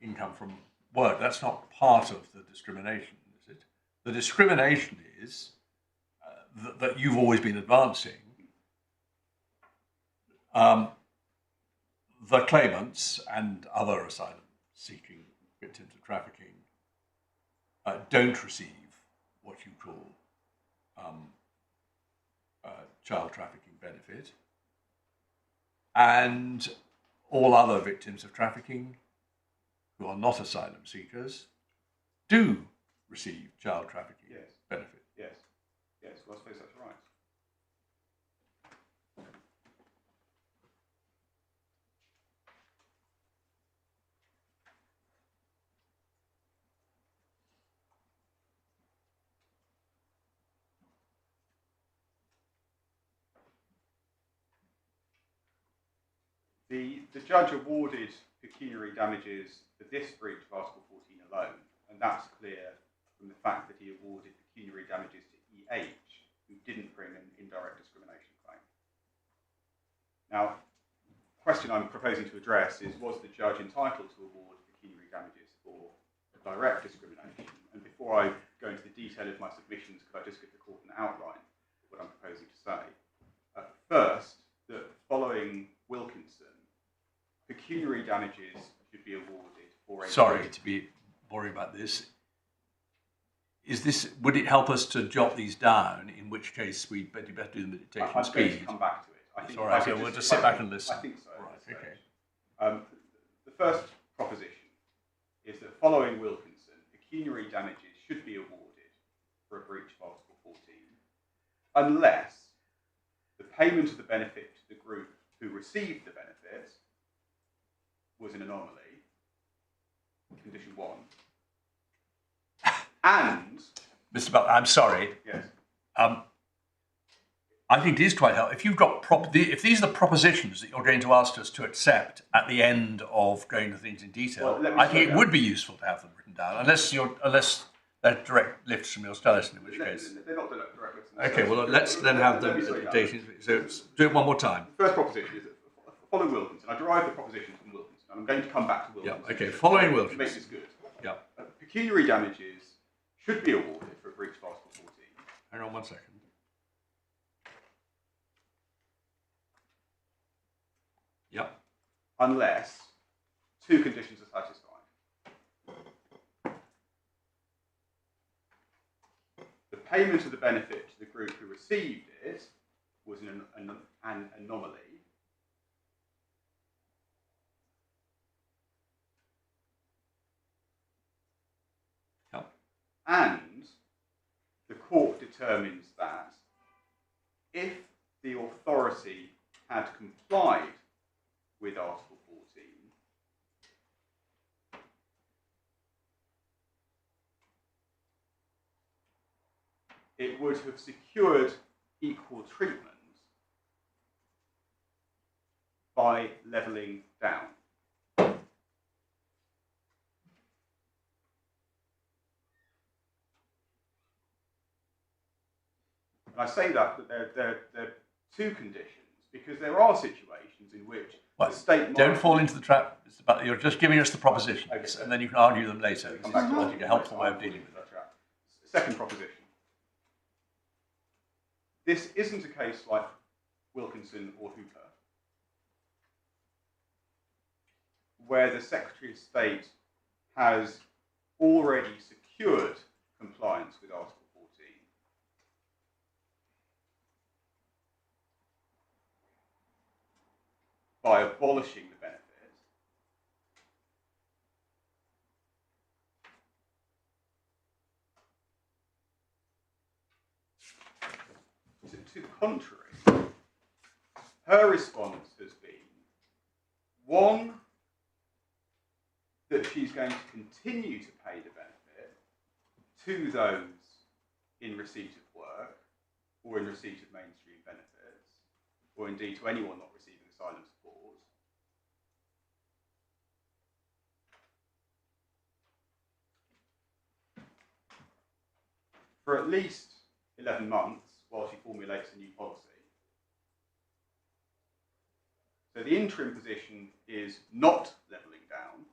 income from work? That's not part of the discrimination, is it? The discrimination is that you've always been advancing. The claimants and other asylum-seeking victims of trafficking don't receive what you call child trafficking benefit, and all other victims of trafficking who are not asylum seekers do receive child trafficking Yes. benefit. Yes. Yes. Well, I suppose that's right. The judge awarded pecuniary damages for this breach of Article 14 alone, and that's clear from the fact that he awarded pecuniary damages to EH, who didn't bring an indirect discrimination claim. Now, the question I'm proposing to address is, was the judge entitled to award pecuniary damages for direct discrimination? And before I go into the detail of my submissions, could I just give the court an outline of what First, that following Wilkinson, pecuniary damages should be awarded for a... Sorry to be boring about this. Would it help us to jot these down, in which case we'd better do them at taking I'm speed? going to come back to it. I think all right, so we'll just sit back and listen. I think so. Right, okay. The first proposition is that following Wilkinson, pecuniary damages should be awarded for a breach of Article 14, unless the payment of the benefit to the group who received the benefit was an anomaly, condition 1, and... Mr. Butler, I'm sorry. Yes. I think it is quite helpful. If you've got if these are the propositions that you're going to ask us to accept at the end of going to things in detail, Well, I think it would be useful to have them written down, unless they're direct lifts from your stylus, in which case. They're not direct lifts. Okay, well, let's then have them dated. So do it one more time. The first proposition is that following Wilkinson, I derived the proposition from Wilkinson, and I'm going to come back to Wilkinson. Yeah, okay, following To Wilkinson. make this good. Yeah. Pecuniary damages should be awarded for a breach of Article 14. Hang on 1 second. Yep. Unless 2 conditions are satisfied. The payment of the benefit to the group who received it was an anomaly. Yep. And the court determines that if the authority had complied with Article 14, it would have secured equal treatment by levelling down. And I say that there are 2 conditions, because there are situations in which the state... Don't fall into the trap, Mr. Butler. You're just giving us the propositions, Okay. and then you can argue them later. This is, Come back to I think, a helpful way of dealing with it. Second proposition. This isn't a case like Wilkinson or Hooper, where the Secretary of State has already secured compliance with Article 14. By abolishing the benefit. To the contrary, her response has been, 1, that she's going to continue to pay the benefit to those in receipt of work or in receipt of mainstream benefits, or indeed to anyone not receiving asylum support. For at least 11 months while she formulates a new policy. So the interim position is not levelling down.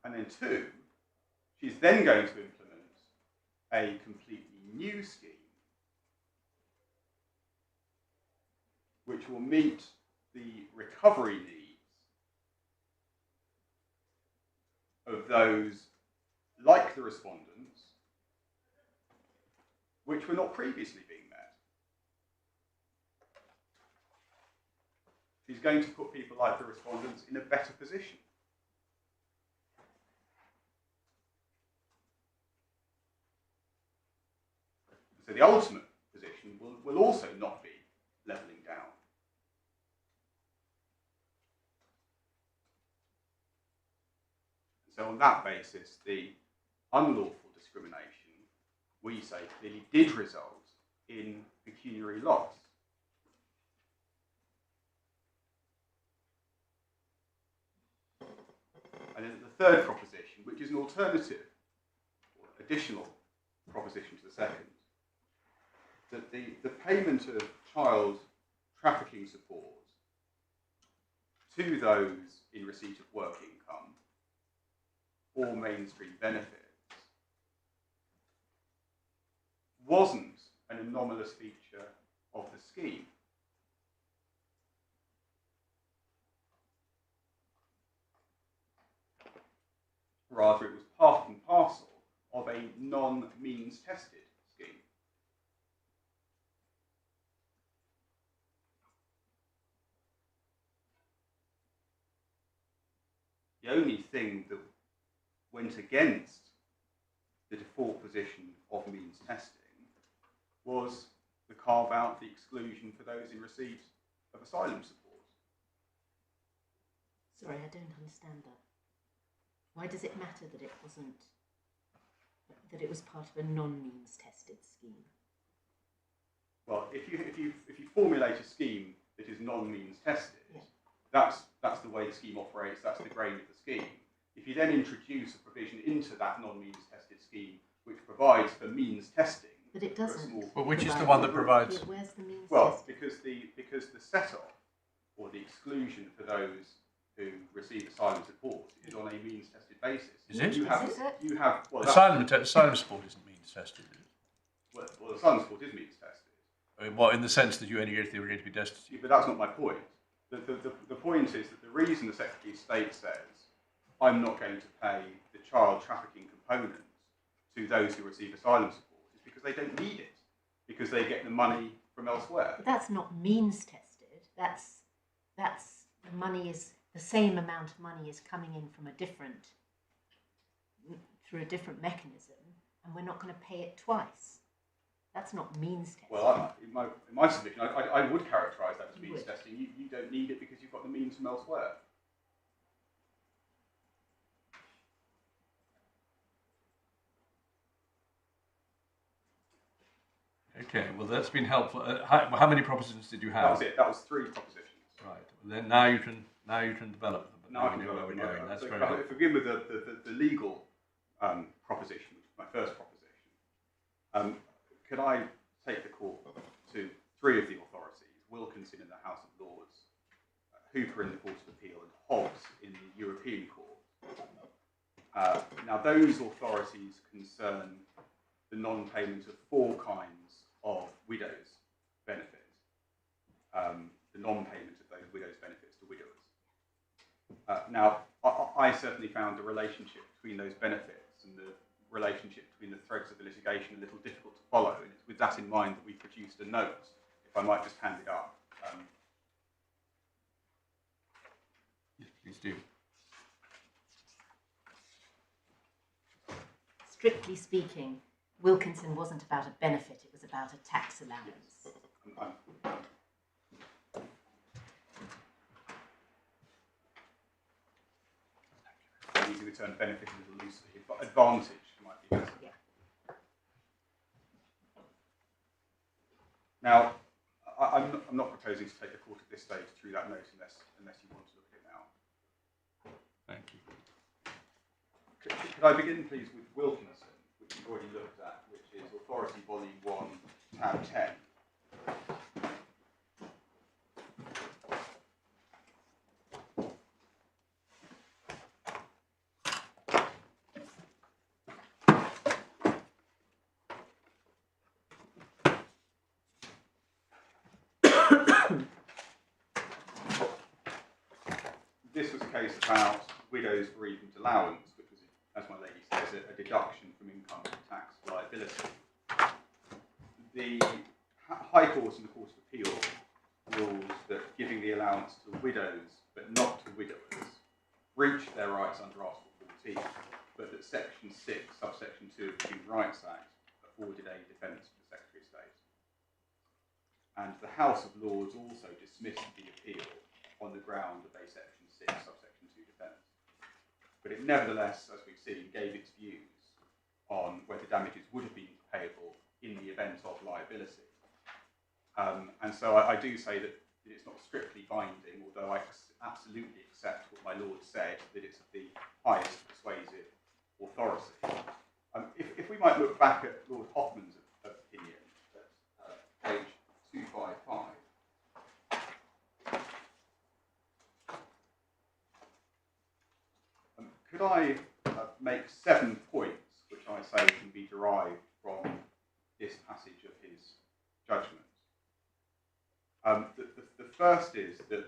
And then 2, she's then going to implement a completely new scheme which will meet the recovery needs of those, like the respondents, which were not previously being met. She's going to put people like the respondents in a better position. So the ultimate position will also not be levelling down. So on that basis, the unlawful discrimination, we say, clearly did result in pecuniary loss. And then the third proposition, which is an alternative, or additional proposition to the second, that the payment of child trafficking support to those in receipt of work income or mainstream benefits wasn't an anomalous feature of the scheme. Rather, it was part and parcel of a non-means tested scheme. The only thing that went against the default position of means testing was the carve out, the exclusion for those in receipt of asylum support. Sorry, I don't understand that. Why does it matter that it wasn't, that it was part of a non-means tested scheme? Well, if you formulate a scheme that is non-means tested, Yeah. that's the way the scheme operates. That's the grain of the scheme. If you then introduce a provision into that non-means tested scheme which provides for means testing, But it doesn't. Well, which is the one that provides? Where's the means well, tested? because the set-off or the exclusion for those who receive asylum support is on a means tested basis. Is it? You have Is it? you have well, Asylum support isn't means tested. Is it? well, asylum support is means tested. I mean, well, in the sense that you only get if they were going to be destitute. But that's not my point. The point is that the reason the Secretary of State says, I'm not going to pay the child trafficking component to those who receive asylum support is because they don't need it, because they get the money from elsewhere. But that's not means tested. That's the money is the same amount of money is coming in from through a different mechanism, and we're not going to pay it twice. That's not means tested. Well, in my submission, I would characterise that as You means would. testing. You don't need it because you've got the means from elsewhere. Okay, well that's been helpful. How many propositions did you That have? was it. That was 3 propositions. Right. Well, then now you can develop them. But Now I can we go know where over we're going. my- That's so very if I helpful. begin with the legal proposition, which is my first proposition. Can I take the court to 3 of the authorities, Wilkinson in the House of Lords, Hooper in the Court of Appeal, and Hobbs in the European Court? Now, those authorities concern the non-payment of 4 kinds of widows' benefit, the non-payment of those widows' benefits to widowers. Now, I certainly found the relationship between those benefits and the relationship between the threads of the litigation a little difficult to follow, and it's with that in mind that we produced a note, if I might just hand it up. Yes, please do. Strictly speaking, Wilkinson wasn't about a benefit, it was about a tax allowance. I'm using the term benefit a little loosely, but advantage might be better. Yeah. Now, I'm not proposing to take the court at this stage through that note unless you want to look at it now. Thank you. Could I begin, please, with Wilkinson, which you've already looked at, which is Authority Volume 1, Tab 10. This was a case about widows' bereavement allowance, which was, as my lady says, a deduction from income tax liability. The High Court and the Court of Appeal rules that giving the allowance to widows but not to widowers breached their rights under Article 14, but that Section 6, subsection 2 of the Human Rights Act afforded a defence to the Secretary of State. And the House of Lords also dismissed the appeal on the ground of a Section 6, subsection 2 defence. But it nevertheless, as we've seen, gave its views on whether damages would have been payable in the event of liability. And so I do say that it's not strictly binding, although I absolutely accept what my Lord said, that it's of the highest persuasive authority. If we might look back at Lord Hoffman's opinion at page 255. Could I makes 7 points, which I say can be derived from this passage of his judgment. The first is that,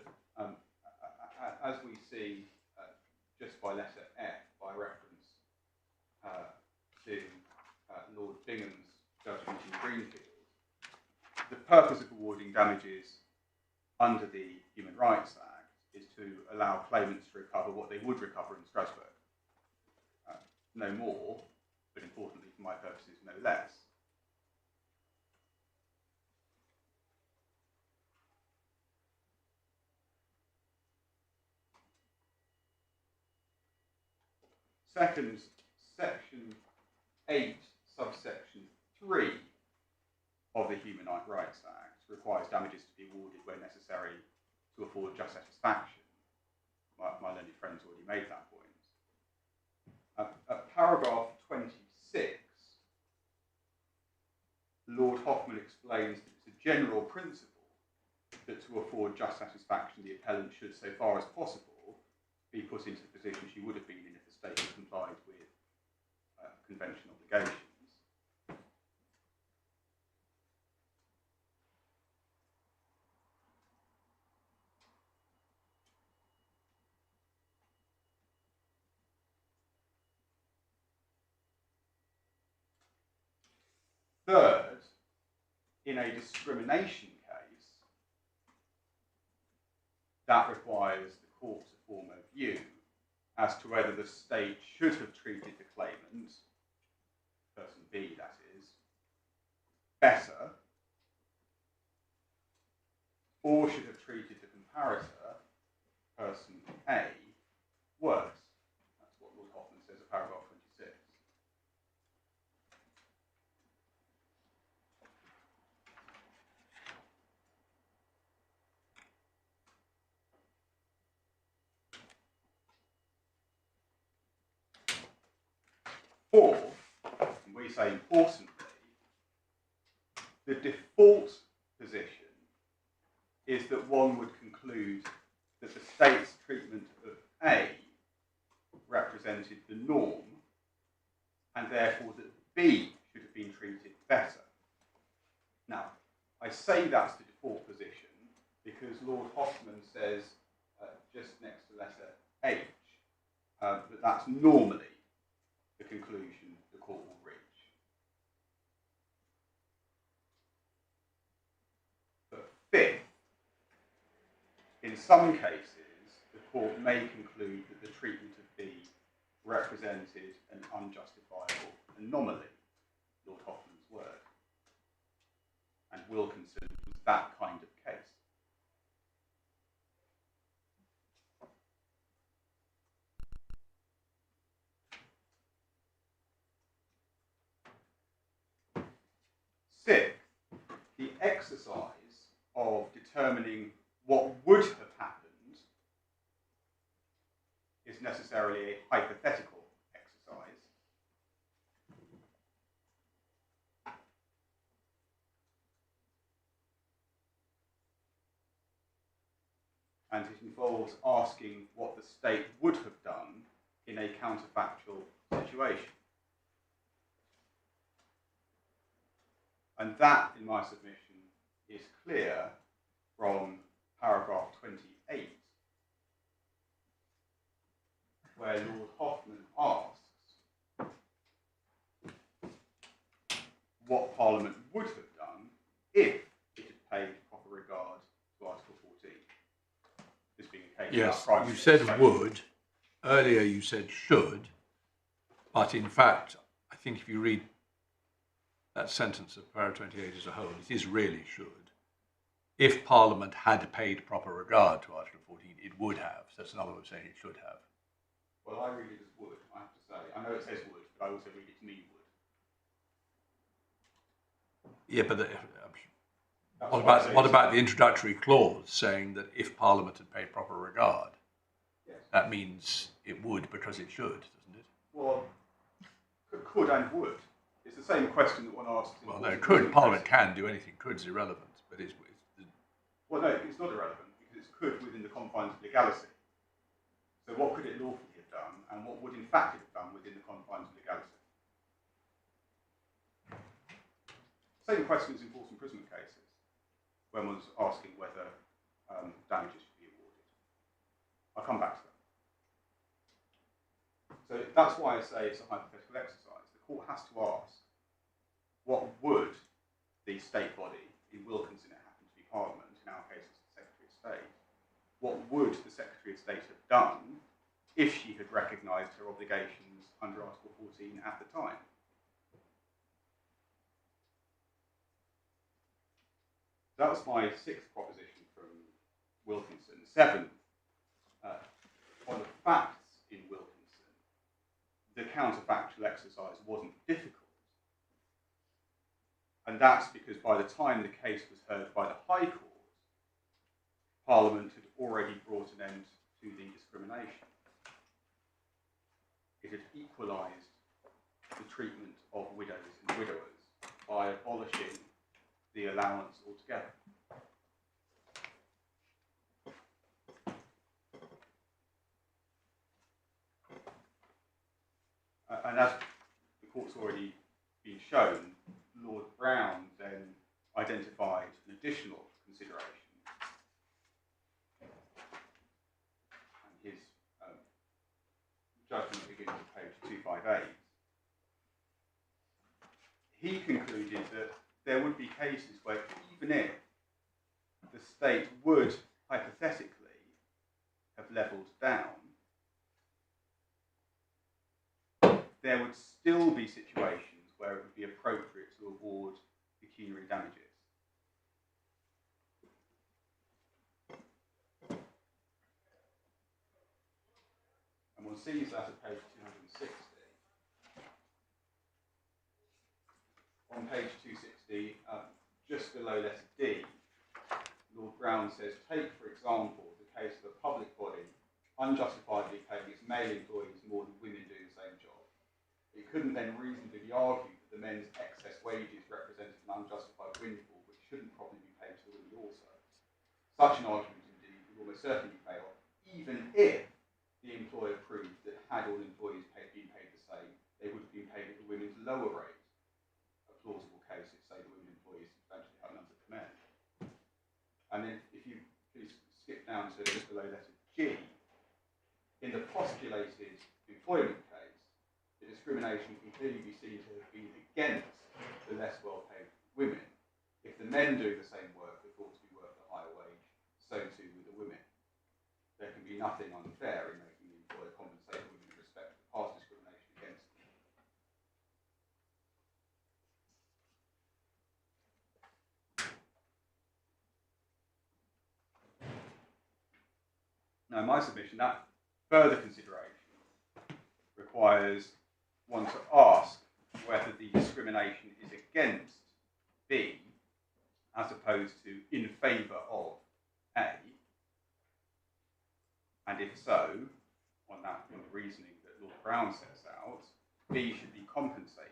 as we see just by letter F, by reference to Lord Bingham's judgment in Greenfield, the purpose of awarding damages under the Human Rights Act is to allow claimants to recover what they would recover in Strasbourg. No more, but importantly for my purposes, no less. Second, section 8, subsection 3 of the Human Rights Act requires damages to be awarded where necessary to afford just satisfaction. My learned friend's already made that point. At paragraph 26, Lord Hoffman explains that it's a general principle that to afford just satisfaction, the appellant should, so far as possible, be put into the position she would have been in if the state had complied with convention obligations. Third, in a discrimination case, that requires the court to form a view as to whether the state should have treated the claimant, person B that is, better, or should have treated the comparator, person A, worse. That's what Lord Hoffman says in paragraph 26. Fourth, and we say importantly, the default position is that one would conclude that the state's treatment of A represented the norm, and therefore that B should have been treated better. Now, I say that's the default position because Lord Hoffman says, just next to letter H, that that's normally the conclusion the court will reach. But fifth, in some cases, the court may conclude that the treatment of B represented an unjustifiable anomaly, Lord Hoffman's word, and will consider it as that kind of case. Sixth, the exercise of determining what would have happened is necessarily a hypothetical exercise. And it involves asking what the state would have done in a counterfactual situation. And that, in my submission, is clear from paragraph 28, where Lord Hoffman asks what Parliament would have done if it had paid proper regard to Article 14. This being a case Yes, about you said would. Earlier you said should. But in fact, I think if you read that sentence of paragraph 28 as a whole, it is really should. If Parliament had paid proper regard to Article 14, it would have. So that's another way of saying it should have. Well, I read it as would, I have to say. I know it says would, but I also read it to mean would. Yeah, but what about the introductory clause saying that if Parliament had paid proper regard? Yes. That means it would because it should, doesn't it? Well, could and would. It's the same question that one asks. Well, no, could. Parliament can do anything. Could's irrelevant, but it's well, no, it's not irrelevant because it's could within the confines of legality. So what could it lawfully have done and what would in fact it have done within the confines of legality. Same question is in false imprisonment cases, when one was asking whether damages should be awarded. I'll come back to that. So that's why I say it's a hypothetical exercise. The court has to ask, what would the state body, in Wilkinson it happened to be Parliament, in our case it's the Secretary of State, what would the Secretary of State have done if she had recognised her obligations under Article 14 at the time? That was my sixth proposition from Wilkinson. Seventh, on the facts in Wilkinson, the counterfactual exercise wasn't difficult. And that's because by the time the case was heard by the High Court, Parliament had already brought an end to the discrimination. It had equalised the treatment of widows and widowers by abolishing the allowance altogether. And as the court's already been shown, Lord Brown then identified an additional consideration. And his judgment begins at page 258. He concluded that there would be cases where even if the state would hypothetically have levelled down, there would still be situations where it would be appropriate to award pecuniary damages. And one sees that at page 260. On page 260, just below letter D, Lord Brown says, take, for example, the case of a public body unjustifiably paying its male employees more than women doing the same job. It couldn't then reasonably be argued that the men's excess wages represented an unjustified windfall which shouldn't probably be paid to the women also. Such an argument, indeed, would almost certainly fail, even if the employer proved that had all employees been paid the same, they would have been paid at the women's lower rate. A plausible case if, say, the women employees substantially outnumbered the men. And then, if you please skip down to just below letter G, in the postulated employment case, the discrimination can clearly be seen to have been against the less well-paid women. If the men doing the same work are thought to be worth a higher wage, so too with the women. There can be nothing unfair in making the employer compensate the women in respect to past discrimination against them. Now, in my submission, that further consideration requires one to ask whether the discrimination is against B as opposed to in favour of A, and if so, on the reasoning that Lord Brown sets out, B should be compensated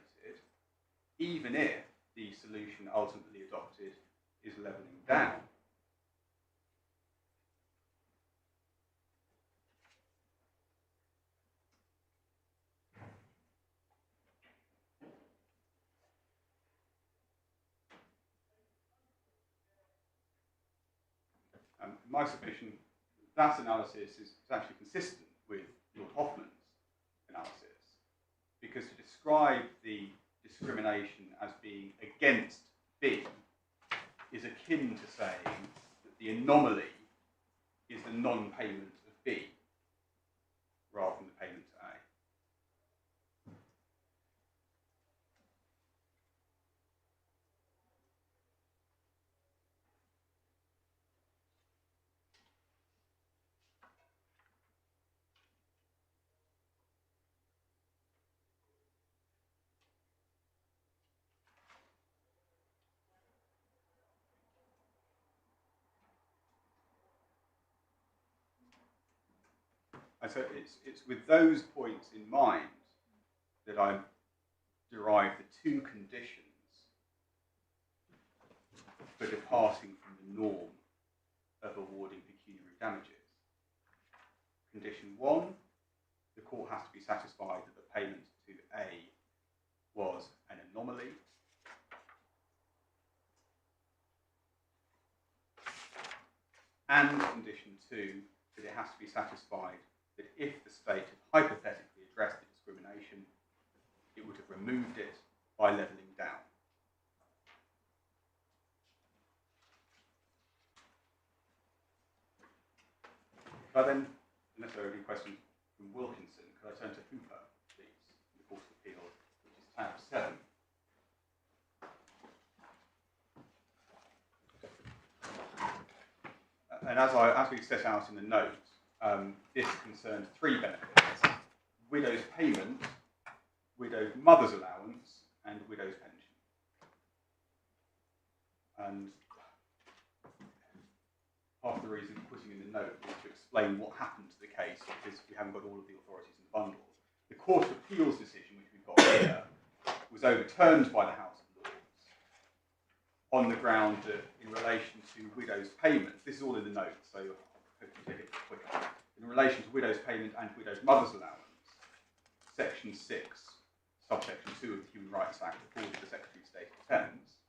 even if the solution ultimately adopted is levelling down. In my submission, that analysis is actually consistent with Lord Hoffman's analysis, because to describe the discrimination as being against B is akin to saying that the anomaly is the non-payment of B rather than the payment to A. And so it's with those points in mind that I derive the two conditions for departing from the norm of awarding pecuniary damages. Condition one, the court has to be satisfied that the payment to A was an anomaly. And condition 2, that it has to be satisfied that if the state had hypothetically addressed the discrimination, it would have removed it by levelling down. Could I then, unless there are any questions from Wilkinson, could I turn to Hooper, please, in the Court of Appeal, which is tab 7. And as we set out in the note, this concerned 3 benefits: widow's payment, widowed mother's allowance, and widow's pension. And half the reason for putting in the note is to explain what happened to the case, because we haven't got all of the authorities in the bundle. The Court of Appeal's decision, which we've got here, was overturned by the House of Lords on the ground that in relation to widow's payment, this is all in the note, so you'll hopefully take it quicker. In relation to widow's payment and widow's mother's allowance, Section 6, subsection 2 of the Human Rights Act afforded the Secretary of State of Defence,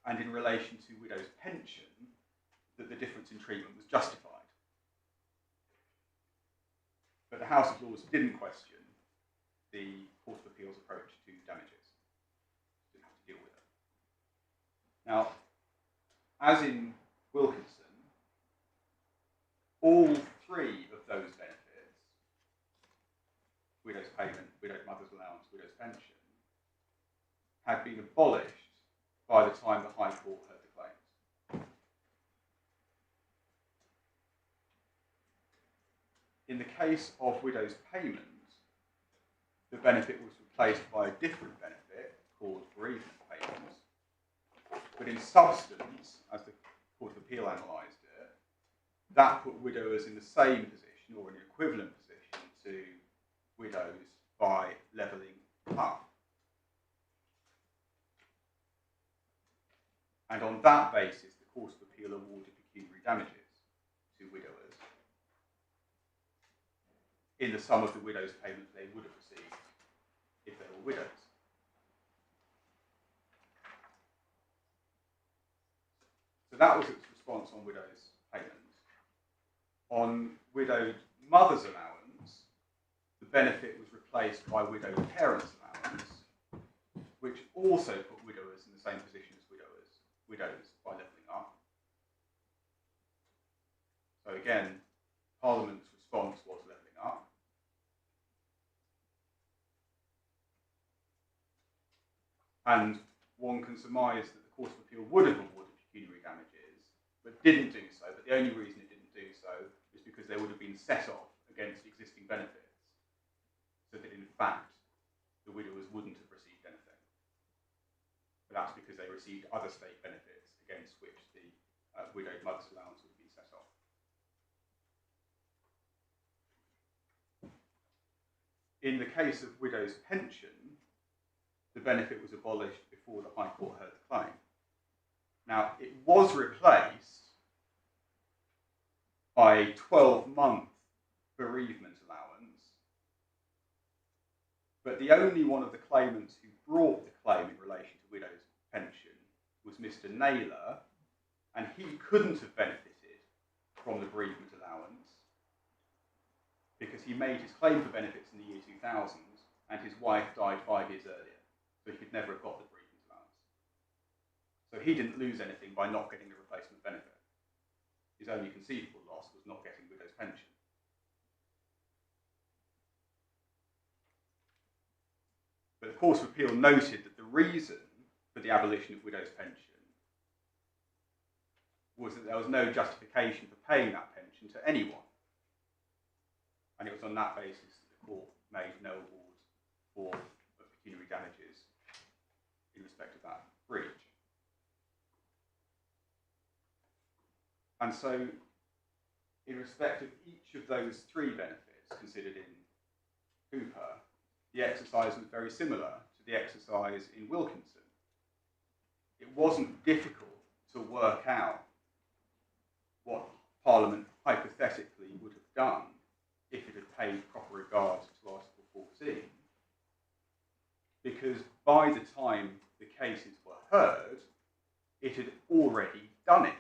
and in relation to widow's pension, that the difference in treatment was justified. But the House of Lords didn't question the Court of Appeal's approach to damages. Didn't have to deal with it. Now, as in Wilkinson, all 3 of those benefits, widow's payment, widowed mother's allowance, widow's pension, had been abolished by the time the High Court heard the claims. In the case of widow's payment, the benefit was replaced by a different benefit called bereavement payment. But in substance, as the Court of Appeal analysed it, that put widowers in the same position, or an equivalent position, to widows by levelling up. And on that basis, the Court of Appeal awarded pecuniary damages to widowers in the sum of the widow's payment they would have received if they were widows. So that was its response on widow's payment. On widowed mother's allowance, the benefit was replaced by widowed parents' allowance, which also put widowers in the same position as widows by levelling up. So again, Parliament's response was levelling up. And one can surmise that the Court of Appeal would have awarded pecuniary damages, but didn't do so. But the only reason it didn't do so is because they would have been set off against existing benefits, so that in fact the widowers wouldn't have received anything. But that's because they received other state benefits against which the widowed mother's allowance would have been set off. In the case of widow's pension, the benefit was abolished before the High Court heard the claim. Now, it was replaced by a 12-month bereavement allowance, but the only one of the claimants who brought the claim in relation to widow's pension was Mr. Naylor, and he couldn't have benefited from the bereavement allowance because he made his claim for benefits in the year 2000 and his wife died 5 years earlier, so he could never have got the bereavement allowance. So he didn't lose anything by not getting the replacement benefit. His only conceivable loss was not getting widow's pension. But the Court of Appeal noted that the reason for the abolition of widow's pension was that there was no justification for paying that pension to anyone. And it was on that basis that the court made no award for pecuniary damages in respect of that breach. And so, in respect of each of those 3 benefits considered in Hooper, the exercise was very similar to the exercise in Wilkinson. It wasn't difficult to work out what Parliament hypothetically would have done if it had paid proper regard to Article 14, because by the time the cases were heard, it had already done it.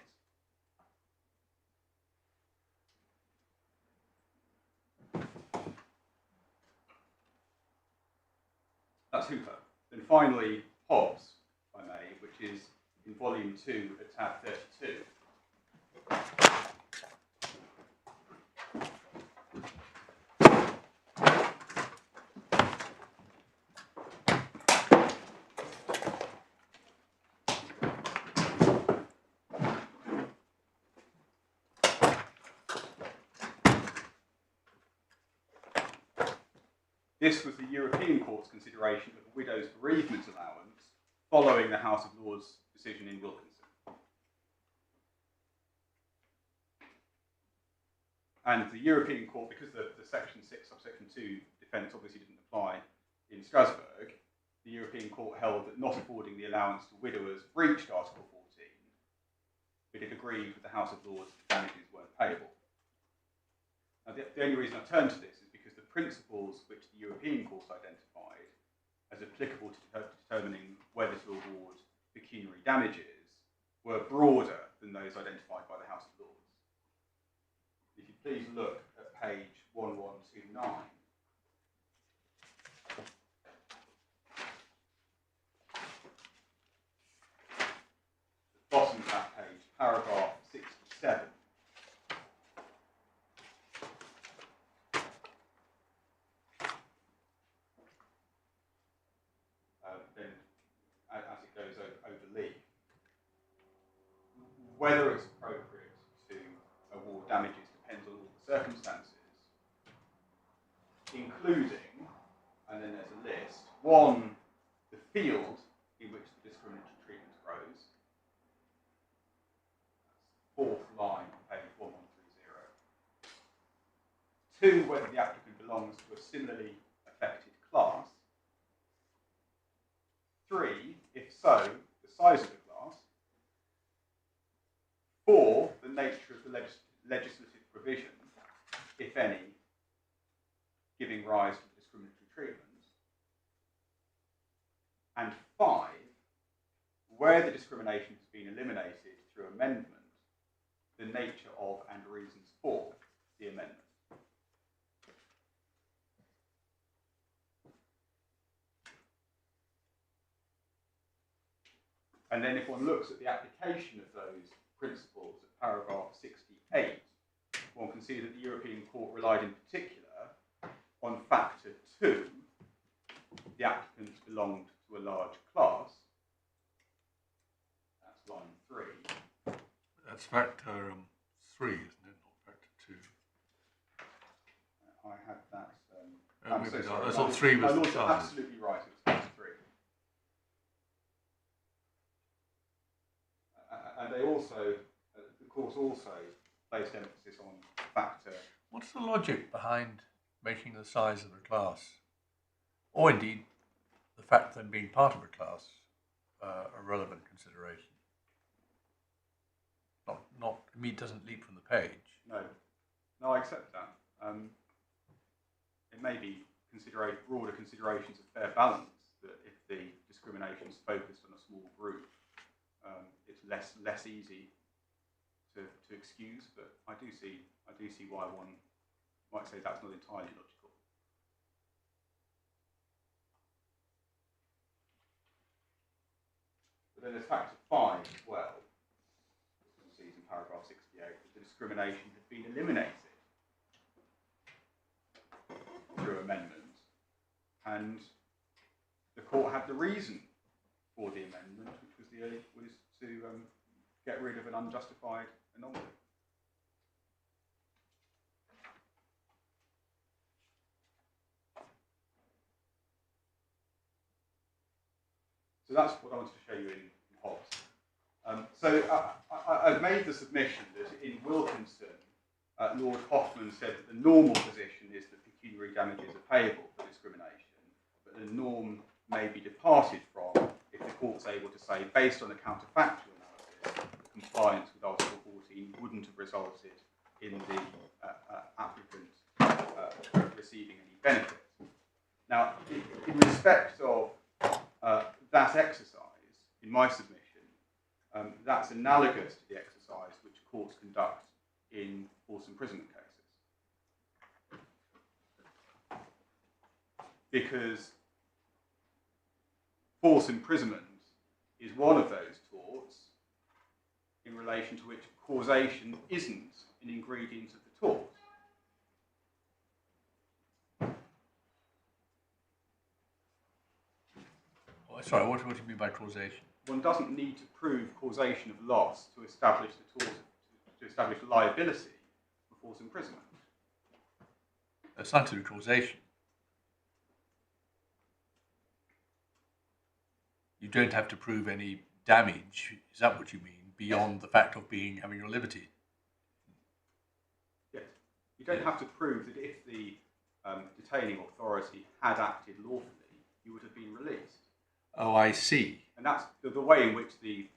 That's Hooper. Then finally, Hobbes, if I may, which is in Volume 2 at tab 32. This was the European Court's consideration of a widow's bereavement allowance following the House of Lords' decision in Wilkinson. And the European Court, because the Section 6 subsection 2 defence obviously didn't apply in Strasbourg, the European Court held that not affording the allowance to widowers breached Article 14, but it agreed with the House of Lords that damages weren't payable. Now, the only reason I turn to this is because the principles which the European Court identified as applicable to determining whether to award pecuniary damages were broader than those identified by the House of Lords. If you please look at page 1129. The bottom of that page, paragraph 67. Then, as it goes over leave, whether it's appropriate to award damages depends on all the circumstances, including, and then there's a list, 1, the field in which the discriminatory treatment arose. That's 4th line on page 1130. 2, whether the applicant belongs to a similarly affected class. 3, if so, the size of the class. 4, the nature of the legislative provision, if any, giving rise to discriminatory treatment. And 5, where the discrimination has been eliminated through amendment, the nature of and reasons for the amendment. And then if one looks at the application of those principles at paragraph 68, one can see that the European Court relied in particular on factor 2, the applicants belonged to a large class. That's line 3. That's factor 3, isn't it? Not factor 2. I had that. I'm so sorry. I thought 3 was the size. Absolutely right. It was factor 3. And they also, the court also placed emphasis on factor. What's the logic behind making the size of the class, or indeed the fact of them being part of a class, a relevant consideration? Not, I mean, it doesn't leap from the page. No, I accept that. It may be broader considerations of fair balance, that if the discrimination is focused on a small group, it's less easy to excuse. But I do see why one might say that's not entirely logical. But then there's factor 5 as well. One sees in paragraph 68 that the discrimination had been eliminated through amendment, and the court had the reason for the amendment, which was to get rid of an unjustified anomaly. So that's what I wanted to show you in Hobbes. So I've made the submission that in Wilkinson, Lord Hoffman said that the normal position is that pecuniary damages are payable for discrimination, but the norm may be departed from if the court's able to say, based on a counterfactual analysis, compliance with Article 14 wouldn't have resulted in the applicant benefit. Now, in respect of that exercise, in my submission, that's analogous to the exercise which courts conduct in forced imprisonment cases. Because forced imprisonment is one of those torts in relation to which causation isn't an ingredient of the tort. Oh, sorry, what do you mean by causation? One doesn't need to prove causation of loss to establish the tort, to establish liability for forced imprisonment. That's not to do with causation. You don't have to prove any damage, is that what you mean, beyond the fact of having your liberty? Yes. You don't have to prove that if the detaining authority had acted lawfully, you would have been released. Oh, I see. And that's the way in which the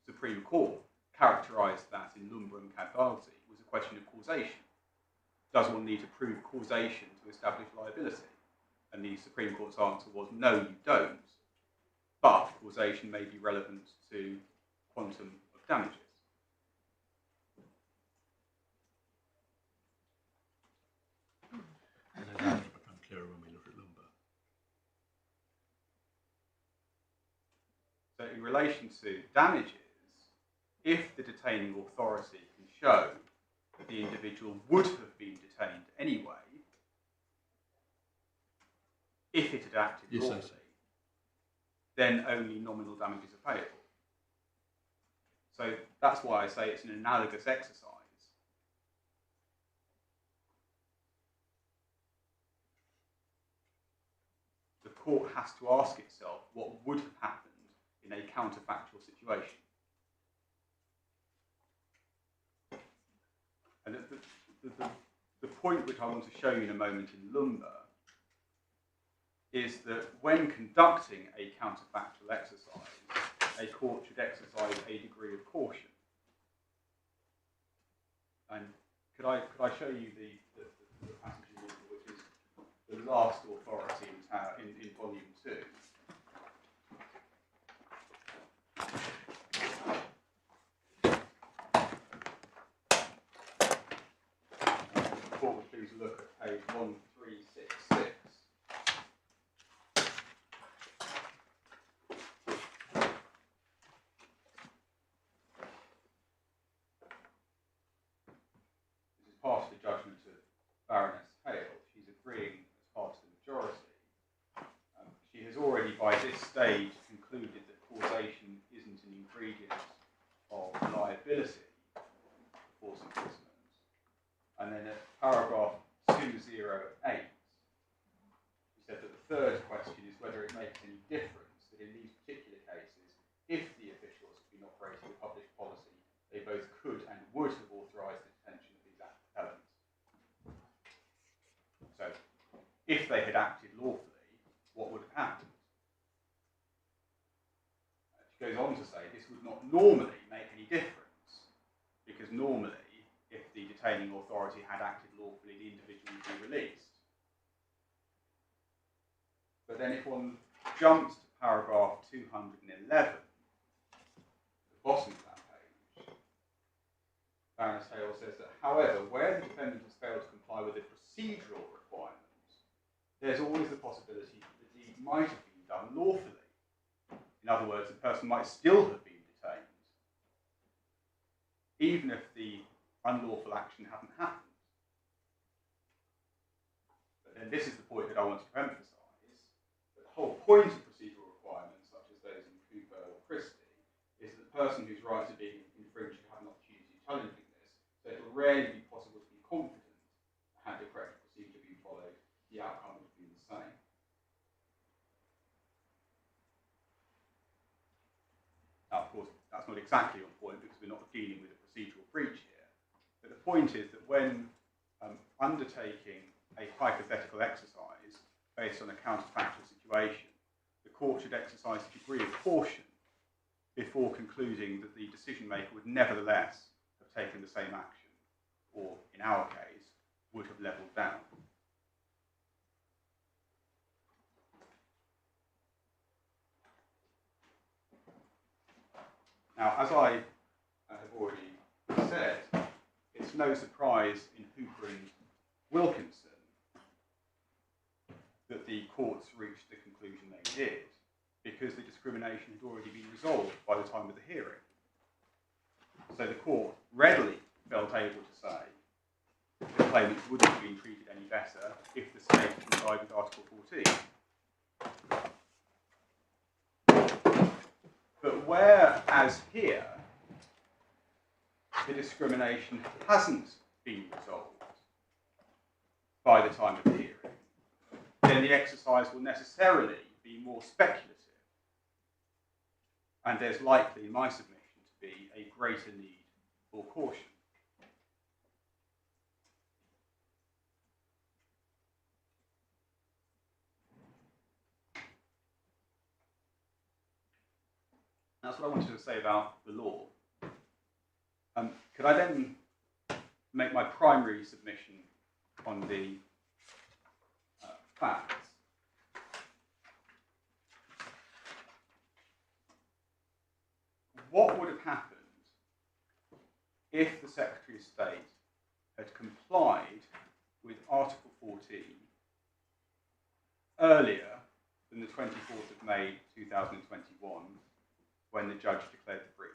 Supreme Court characterised that in Lumber and Causation was a question of causation. Does one need to prove causation to establish liability? And the Supreme Court's answer was, no, you don't. But causation may be relevant to quantum of damages. And that will become clearer when we look at Lumber. So in relation to damages, if the detaining authority can show that the individual would have been detained anyway, if it had acted Yes, I lawfully, see. then only nominal damages are payable. So that's why I say it's an analogous exercise. The court has to ask itself what would have happened in a counterfactual situation. And the point which I want to show you in a moment in Lumber is that when conducting a counterfactual exercise, a court should exercise a degree of caution. And could I show you the passage in Lumber, which is the last authority in volume 2. The court would please look at page 1366. This is part of the judgment of Baroness Hale. She's agreeing as part of the majority. She has already by this stage concluded that causation isn't an ingredient of liability for forced imprisonment. And then at paragraph 208, she said that the third question is whether it makes any difference that in these particular cases, if the officials have been operating with published policy, they both could and would have authorised the detention of these appellants. So, if they had acted lawfully, what would have happened? She goes on to say this would not normally make any difference, because normally, if the detaining authority had acted lawfully, the individual would be released. But then if one jumps to paragraph 211, the bottom of that page, Baroness Hale says that, however, where the defendant has failed to comply with a procedural requirement, there's always the possibility that the deed might have been done lawfully. In other words, the person might still have been detained, even if the unlawful action hadn't happened. But then this is the point that I want to emphasise. The whole point of procedural requirements, such as those in Cooper or Christie, is that the person whose rights are being infringed should have an opportunity of challenging this, so it will rarely be possible to be confident that had the correct procedure been followed, the outcome would have been the same. Now, of course, that's not exactly on point because we're not dealing with a procedural breach here. But the point is that when undertaking a hypothetical exercise based on a counterfactual situation, the court should exercise a degree of caution before concluding that the decision maker would nevertheless have taken the same action, or in our case, would have levelled down. Now, as I have already said, it's no surprise in Hooper and Wilkinson that the courts reached the conclusion they did, because the discrimination had already been resolved by the time of the hearing. So the court readily felt able to say the claimant wouldn't have been treated any better if the state complied with Article 14. But whereas here, the discrimination hasn't been resolved by the time of the hearing, then the exercise will necessarily be more speculative. And there's likely, in my submission, to be a greater need for caution. That's what I wanted to say about the law. Could I then make my primary submission on the facts? What would have happened if the Secretary of State had complied with Article 14 earlier than the 24th of May 2021, when the judge declared the breach?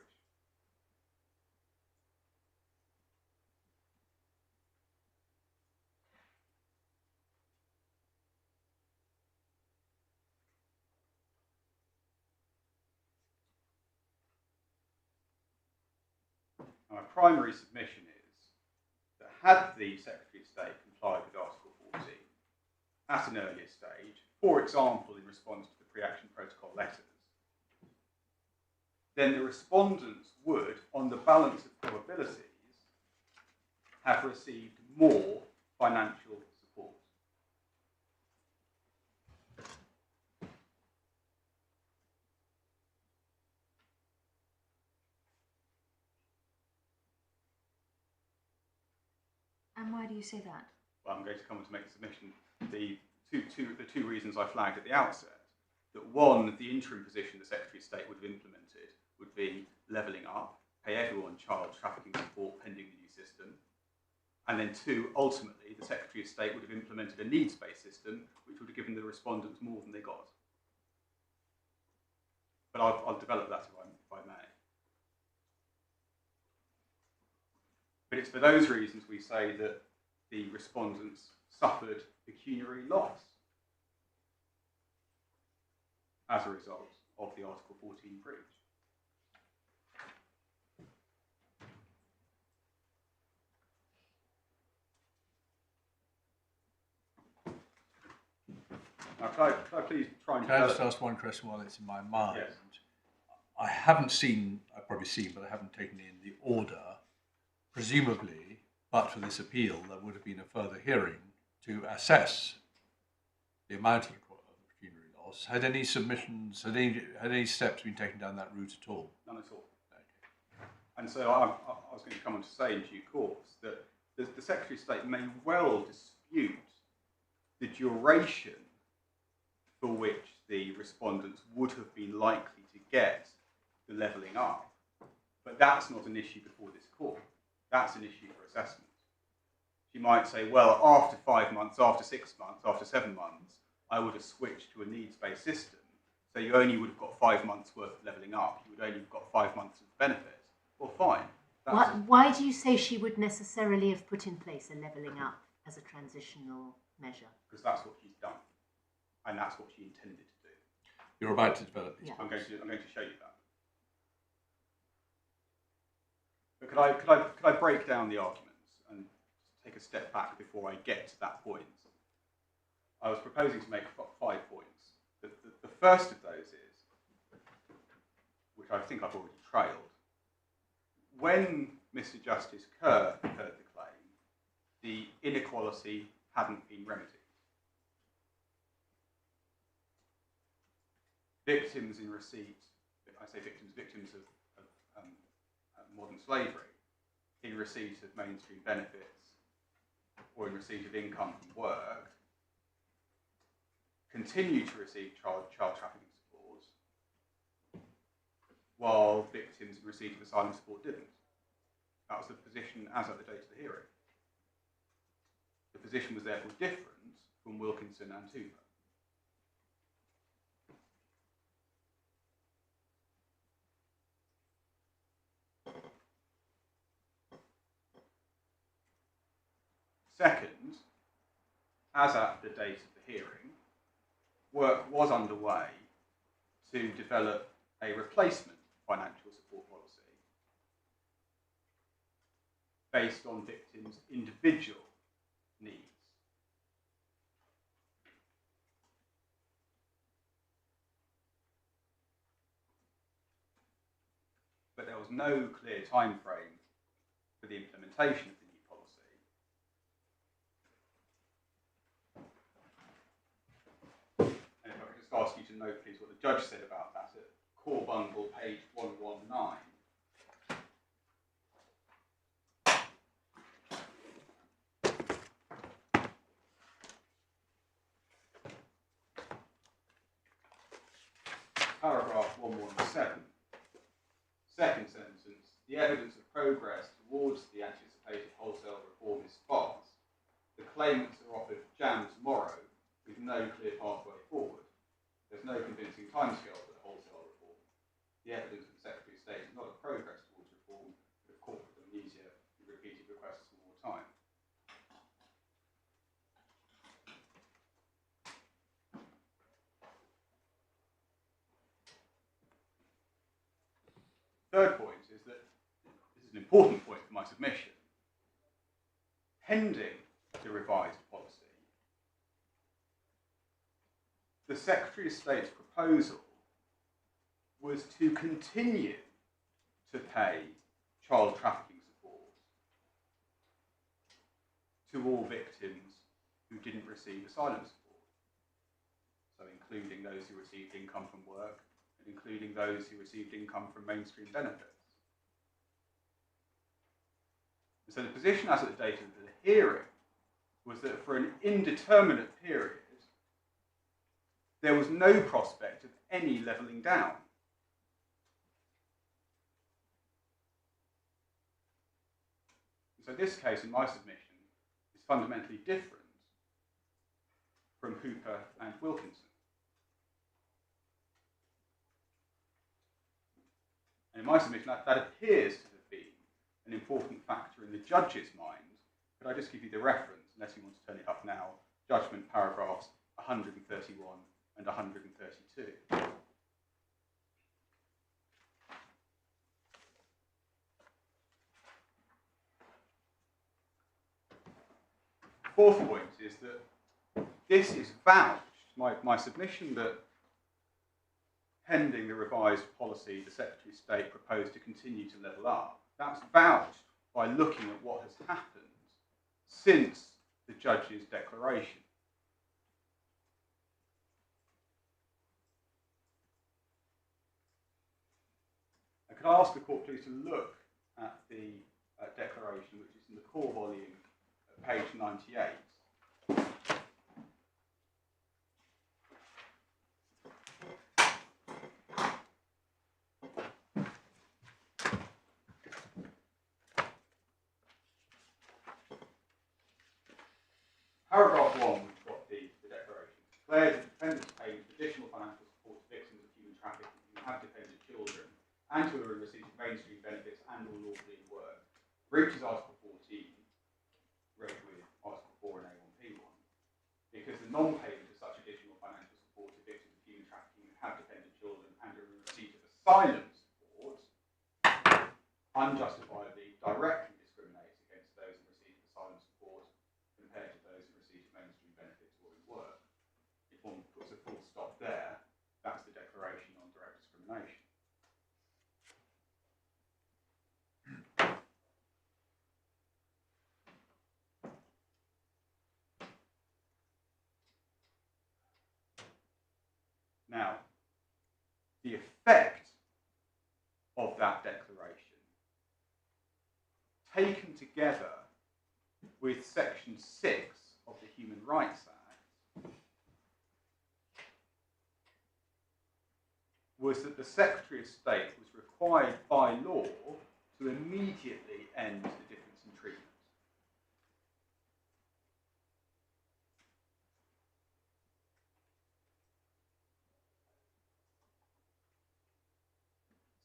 My primary submission is that had the Secretary of State complied with Article 14 at an earlier stage, for example in response to the pre-action protocol letters, then the respondents would, on the balance of probabilities, have received more financial support. And why do you say that? Well, I'm going to come on to make a submission. The two reasons I flagged at the outset, that one, the interim position the Secretary of State would have implemented would be levelling up, pay everyone child trafficking support pending the new system. And then two, ultimately, the Secretary of State would have implemented a needs-based system which would have given the respondents more than they got. But I'll develop that if I may. But it's for those reasons we say that the respondents suffered pecuniary loss as a result of the Article 14 breach. Now, could I please try and Can I develop... just ask one question while it's in my mind? Yes. I haven't seen, I've probably seen, but I haven't taken in the order. Presumably, but for this appeal, there would have been a further hearing to assess the amount of pecuniary loss. Had any submissions, had any steps been taken down that route at all? None at all. Okay. And so I was going to come on to say in due course that the Secretary of State may well dispute the duration for which the respondents would have been likely to get the levelling up. But that's not an issue before this court. That's an issue for assessment. She might say, well, after 5 months, after 6 months, after 7 months, I would have switched to a needs-based system. So you only would have got 5 months worth of levelling up. You would only have got 5 months of benefit. Well, fine. Why do you say she would necessarily have put in place a levelling up as a transitional measure? Because that's what she's done. And that's what she intended to do. You're about to develop these. Yeah. I'm going to show you that. But could I break down the arguments and take a step back before I get to that point? I was proposing to make 5 points. The first of those is, which I think I've already trailed, when Mr. Justice Kerr heard the claim, the inequality hadn't been remedied. Victims in receipt, I say victims of modern slavery, in receipt of mainstream benefits or in receipt of income from work, continue to receive child trafficking support while victims in receipt of asylum support didn't. That was the position as at the date of the hearing. The position was therefore different from Wilkinson and Hooper. Second, as at the date of the hearing, work was underway to develop a replacement financial support policy based on victims' individual needs. But there was no clear time frame for the implementation of the new policy. And if I could just ask you to note, please, what the judge said about that at Core Bundle, page 119. Paragraph 117. Second sentence, the evidence of progress towards the anticipated wholesale reform is sparse. The claimants are offered jam tomorrow with no clear pathway forward. There's no convincing timescale for the wholesale reform. The evidence of the Secretary of State is not a progress towards reform, but of corporate amnesia and repeated requests for more time. Third point is that this is an important point for my submission. Pending the revised policy, the Secretary of State's proposal was to continue to pay child trafficking support to all victims who didn't receive asylum support, so including those who received income from work, including those who received income from mainstream benefits. And so the position as at the date of the hearing was that for an indeterminate period, there was no prospect of any levelling down. And so this case, in my submission, is fundamentally different from Hooper and Wilkinson. And in my submission, that appears to have been an important factor in the judge's mind. Could I just give you the reference, unless you want to turn it up now, judgment paragraphs 131 and 132. Fourth point is that this is vouched, my submission that pending the revised policy, the Secretary of State proposed to continue to level up. That's vouched by looking at what has happened since the judge's declaration. And could I ask the court please to look at the declaration, which is in the core volume at page 98. Paragraph 1, we've got the declaration. Declares that defendants pay additional financial support to victims of human trafficking who have dependent children and who are in receipt of mainstream benefits and or lawfully in work. Breaches Article 14, read with Article 4 and A1P1, because the non-payment of such additional financial support to victims of human trafficking who have dependent children and are in receipt of asylum support unjustifiably directly discriminates against those in receipt of asylum support compared to those in receipt of mainstream benefits or in work. If one puts a full stop there, that's the declaration on direct discrimination. Now, the effect of that declaration, taken together with Section 6 of the Human Rights Act, was that the Secretary of State was required by law to immediately end the difference in treatment.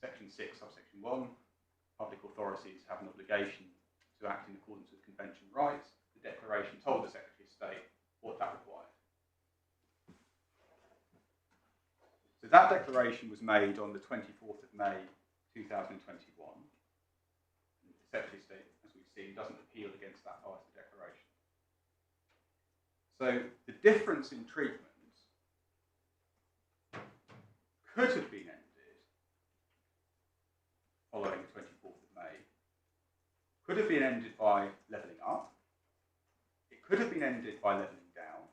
Section 6, subsection 1, public authorities have an obligation to act in accordance with convention rights. The declaration told the Secretary of State what that required. So that declaration was made on the 24th of May 2021. The Secretary of State, as we've seen, doesn't appeal against that part of the declaration. So the difference in treatment could have been ended following the 24th of May, could have been ended by levelling up, it could have been ended by levelling down,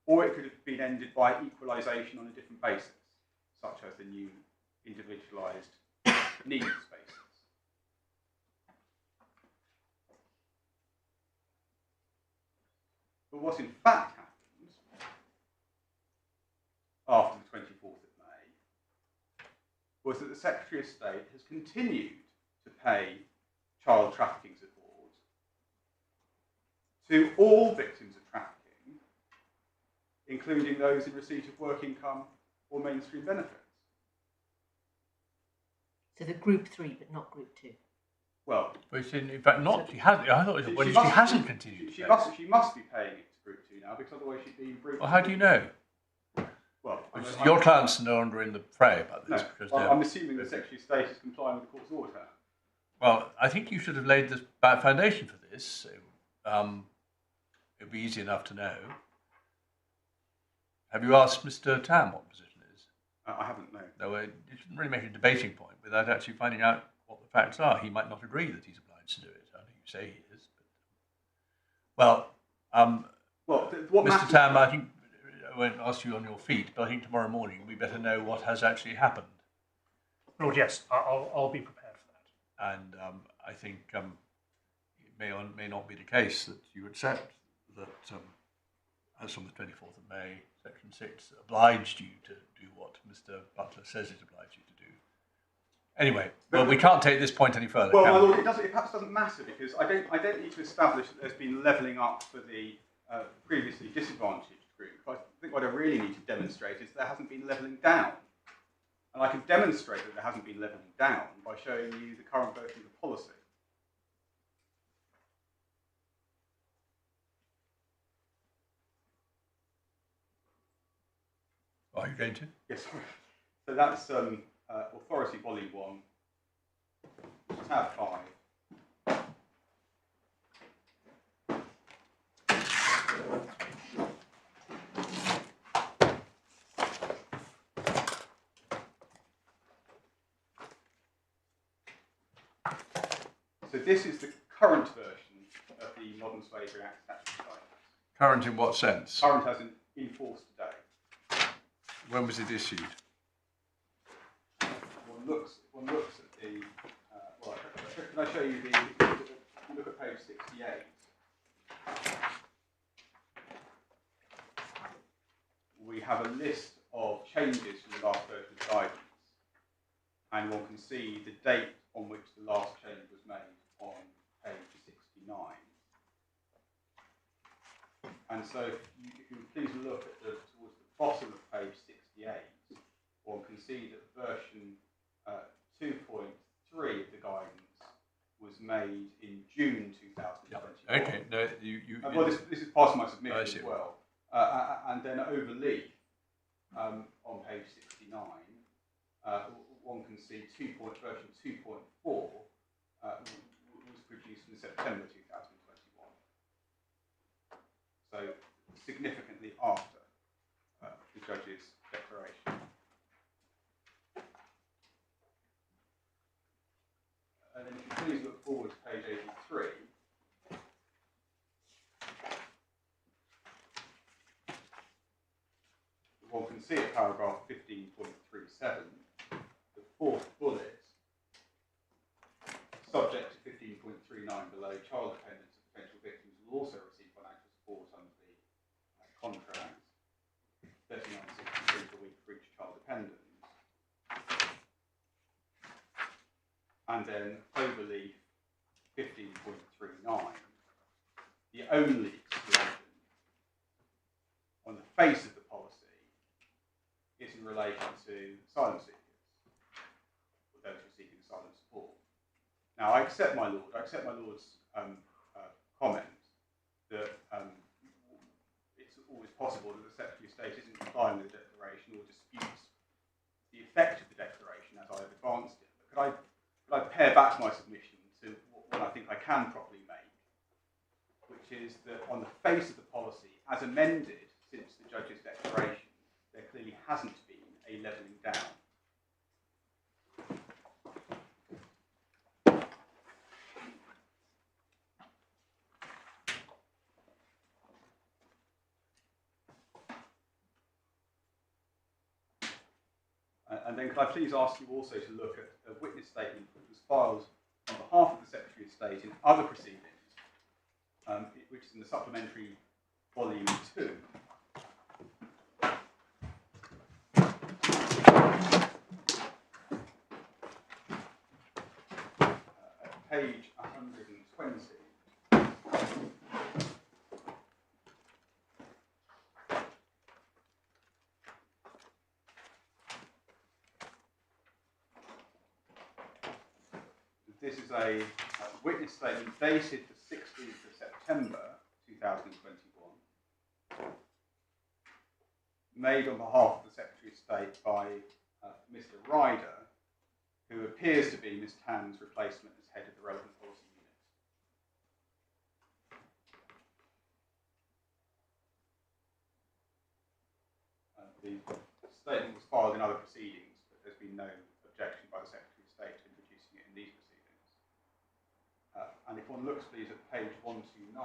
or it could have been ended by equalisation on a different basis, such as the new individualised needs basis. But what in fact happened after the 24th of May was that the Secretary of State has continued to pay child trafficking support to all victims of trafficking, including those in receipt of work income or mainstream benefits. So the group 3, but not group 2. Well, in fact, not. She hasn't. I thought it was she hasn't continued. She must be paying it to group 2 now, because otherwise she'd be in group. Well, how do you know? Well, Your clients are no longer in the fray about this because I'm assuming the Secretary of State is complying with the court's order. Well, I think you should have laid the foundation for this. So, it would be easy enough to know. Have you asked Mr. Tam what position is? I haven't, no. No, it shouldn't really make a debating point without actually finding out what the facts are. He might not agree that he's obliged to do it. I think you say he is. But, what Mr. matters, Tam, I think I won't ask you on your feet, but I think tomorrow morning we better know what has actually happened. Lord, yes, I'll be prepared for that. And I think it may or may not be the case that you accept that, as from the 24th of May, Section 6 obliged you to do what Mr. Butler says it obliged you to do. Anyway, well, we can't take this point any further. Well, my lord, it perhaps doesn't matter, because I don't need to establish that there's been levelling up for the previously disadvantaged group. I think what I really need to demonstrate is there hasn't been levelling down. And I can demonstrate that there hasn't been levelling down by showing you the current version of the policy. Are you going to? Yes, sorry. So that's Authority Volume 1, tab 5. So this is the current version of the Modern Slavery Act statutory guidance. Current in what sense? Current as in force today. When was it issued? One looks at the, can I show you the, if you look at page 68. We have a list of changes from the last version of guidance, and one can see the date on which the last change was made on page 69. And so if you please look at towards the bottom of page 68, one can see that version 2.3 of the guidance was made in June 2021. Okay, no, well, this is part of my submission as well. And then overleaf on page 69, one can see version 2.4 was produced in September 2021. So significantly after the judge's declaration. And then if you please look forward to page 83. One can see at paragraph 15.37, the fourth bullet, subject to 15.39 below, child dependents of potential victims will also receive financial support under the contract, 39.63 per week for each child dependent. and then overleaf 15.39, the only exclusion on the face of the policy is in relation to asylum seekers, or those who are seeking asylum support. Now, I accept my Lord's comment that it's always possible that the Secretary of State isn't complying with the declaration or disputes the effect of the declaration as I have advanced it. But could I pare back my submission to what I think I can properly make, which is that on the face of the policy, as amended since the judge's declaration, there clearly hasn't been a levelling down. And then could I please ask you also to look at a witness statement which was filed on behalf of the Secretary of State in other proceedings, which is in the supplementary volume 2. At page 120. This is a witness statement dated the 16th of September 2021, made on behalf of the Secretary of State by Mr. Ryder, who appears to be Ms. Tan's replacement as head of the relevant policy unit. The statement was filed in other proceedings, but there's been no objection by the Secretary of State to introducing it in these proceedings. And if one looks, please, at page 129,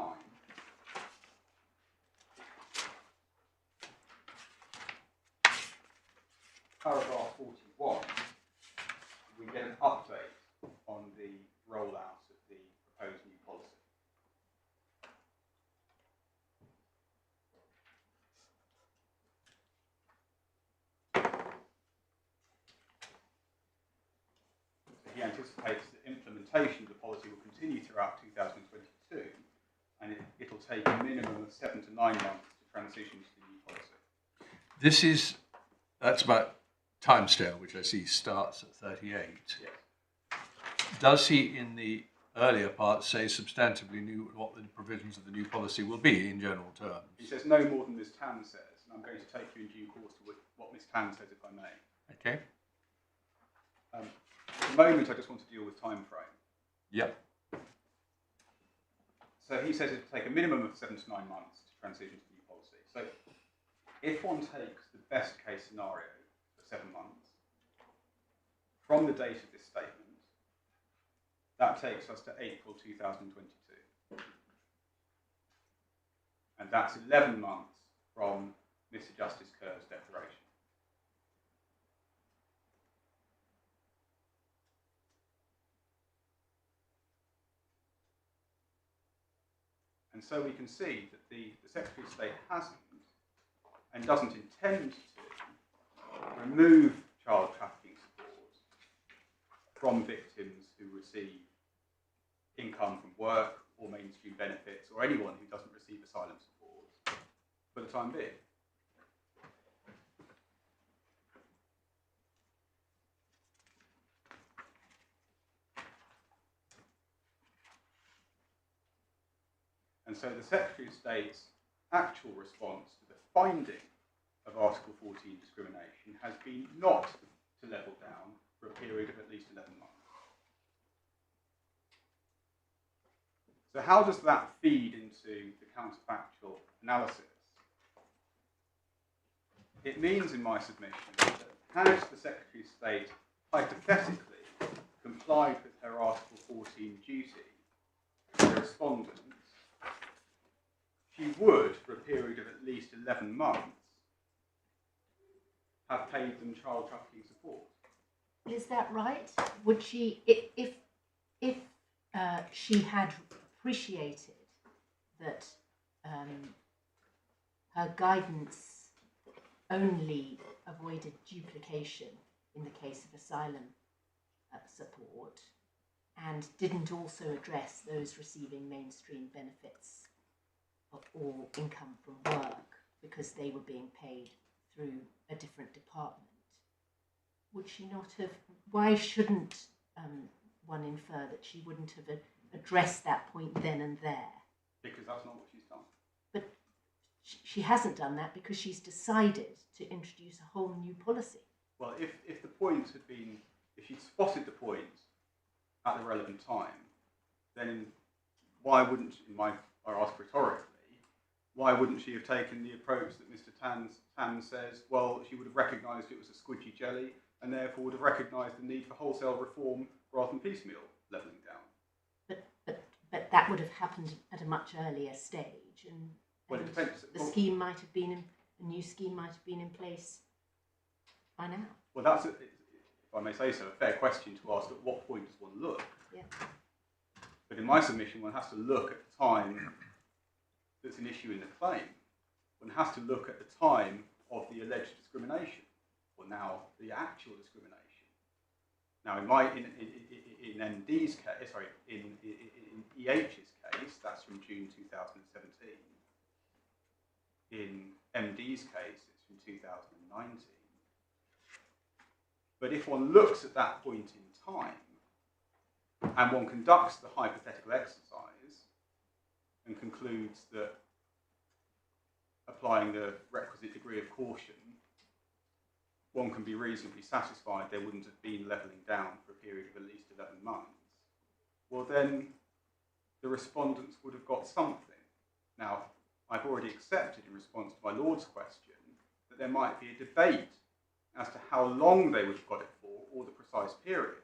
paragraph 41, we get an update on the rollout of the proposed new policy. He anticipates that implementation of the policy will continue throughout 2022, and it'll take a minimum of 7 to 9 months to transition to the new policy. That's about timescale, which I see starts at 38. Yes. Does he, in the earlier part, say substantively what the provisions of the new policy will be in general terms? He says no more than Ms. Tan says, and I'm going to take you in due course to what Ms. Tan says, if I may. Okay. At the moment, I just want to deal with time frame. Yep. So he says it will take a minimum of 7 to 9 months to transition to the new policy. So if one takes the best case scenario for 7 months, from the date of this statement, that takes us to April 2022. And that's 11 months from Mr. Justice Kerr's declaration. And so we can see that the Secretary of State hasn't and doesn't intend to remove child trafficking support from victims who receive income from work or mainstream benefits, or anyone who doesn't receive asylum support for the time being. And so the Secretary of State's actual response to the finding of Article 14 discrimination has been not to level down for a period of at least 11 months. So how does that feed into the counterfactual analysis? It means, in my submission, that had the Secretary of State hypothetically complied with her Article 14 duty to the respondents, she would, for a period of at least 11 months, have paid them child trafficking support. Is that right? Would she, if she had appreciated that her guidance only avoided duplication in the case of asylum support, and didn't also address those receiving mainstream benefits or income from work because they were being paid through a different department, would she not have, why shouldn't one infer that she wouldn't have addressed that point then and there? Because that's not what she's done. But she hasn't done that because she's decided to introduce a whole new policy. Well, if the point had been, if she'd spotted the point at the relevant time, then why wouldn't, I ask rhetorically, why wouldn't she have taken the approach that Mr. Tan says, well, she would have recognised it was a squidgy jelly and therefore would have recognised the need for wholesale reform rather than piecemeal levelling down? But that would have happened at a much earlier stage, and Well, it depends. the scheme might have been a new scheme might have been in place by now. Well, that's, if I may say so, a fair question to ask. At what point does one look? Yeah. But in my submission, one has to look at the time that's an issue in the claim. One has to look at the time of the alleged discrimination, or now the actual discrimination. Now, in MD's case, sorry, in EH's case, that's from June 2017. In MD's case, it's from 2019. But if one looks at that point in time, and one conducts the hypothetical exercise, and concludes that applying the requisite degree of caution, one can be reasonably satisfied there wouldn't have been levelling down for a period of at least 11 months, well then the respondents would have got something. Now, I've already accepted in response to my Lord's question that there might be a debate as to how long they would have got it for, or the precise period.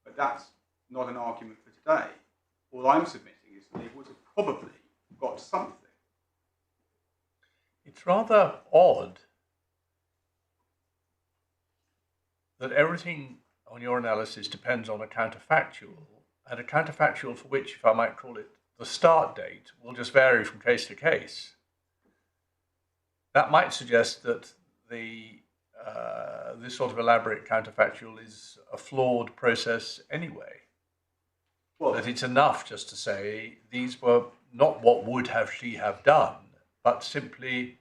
But that's not an argument for today. All I'm submitting is that they would have probably got something. It's rather odd that everything on your analysis depends on a counterfactual, and a counterfactual for which, if I might call it, the start date will just vary from case to case. That might suggest that this sort of elaborate counterfactual is a flawed process anyway. Well, That it's enough just to say these were not what would have she have done, but simply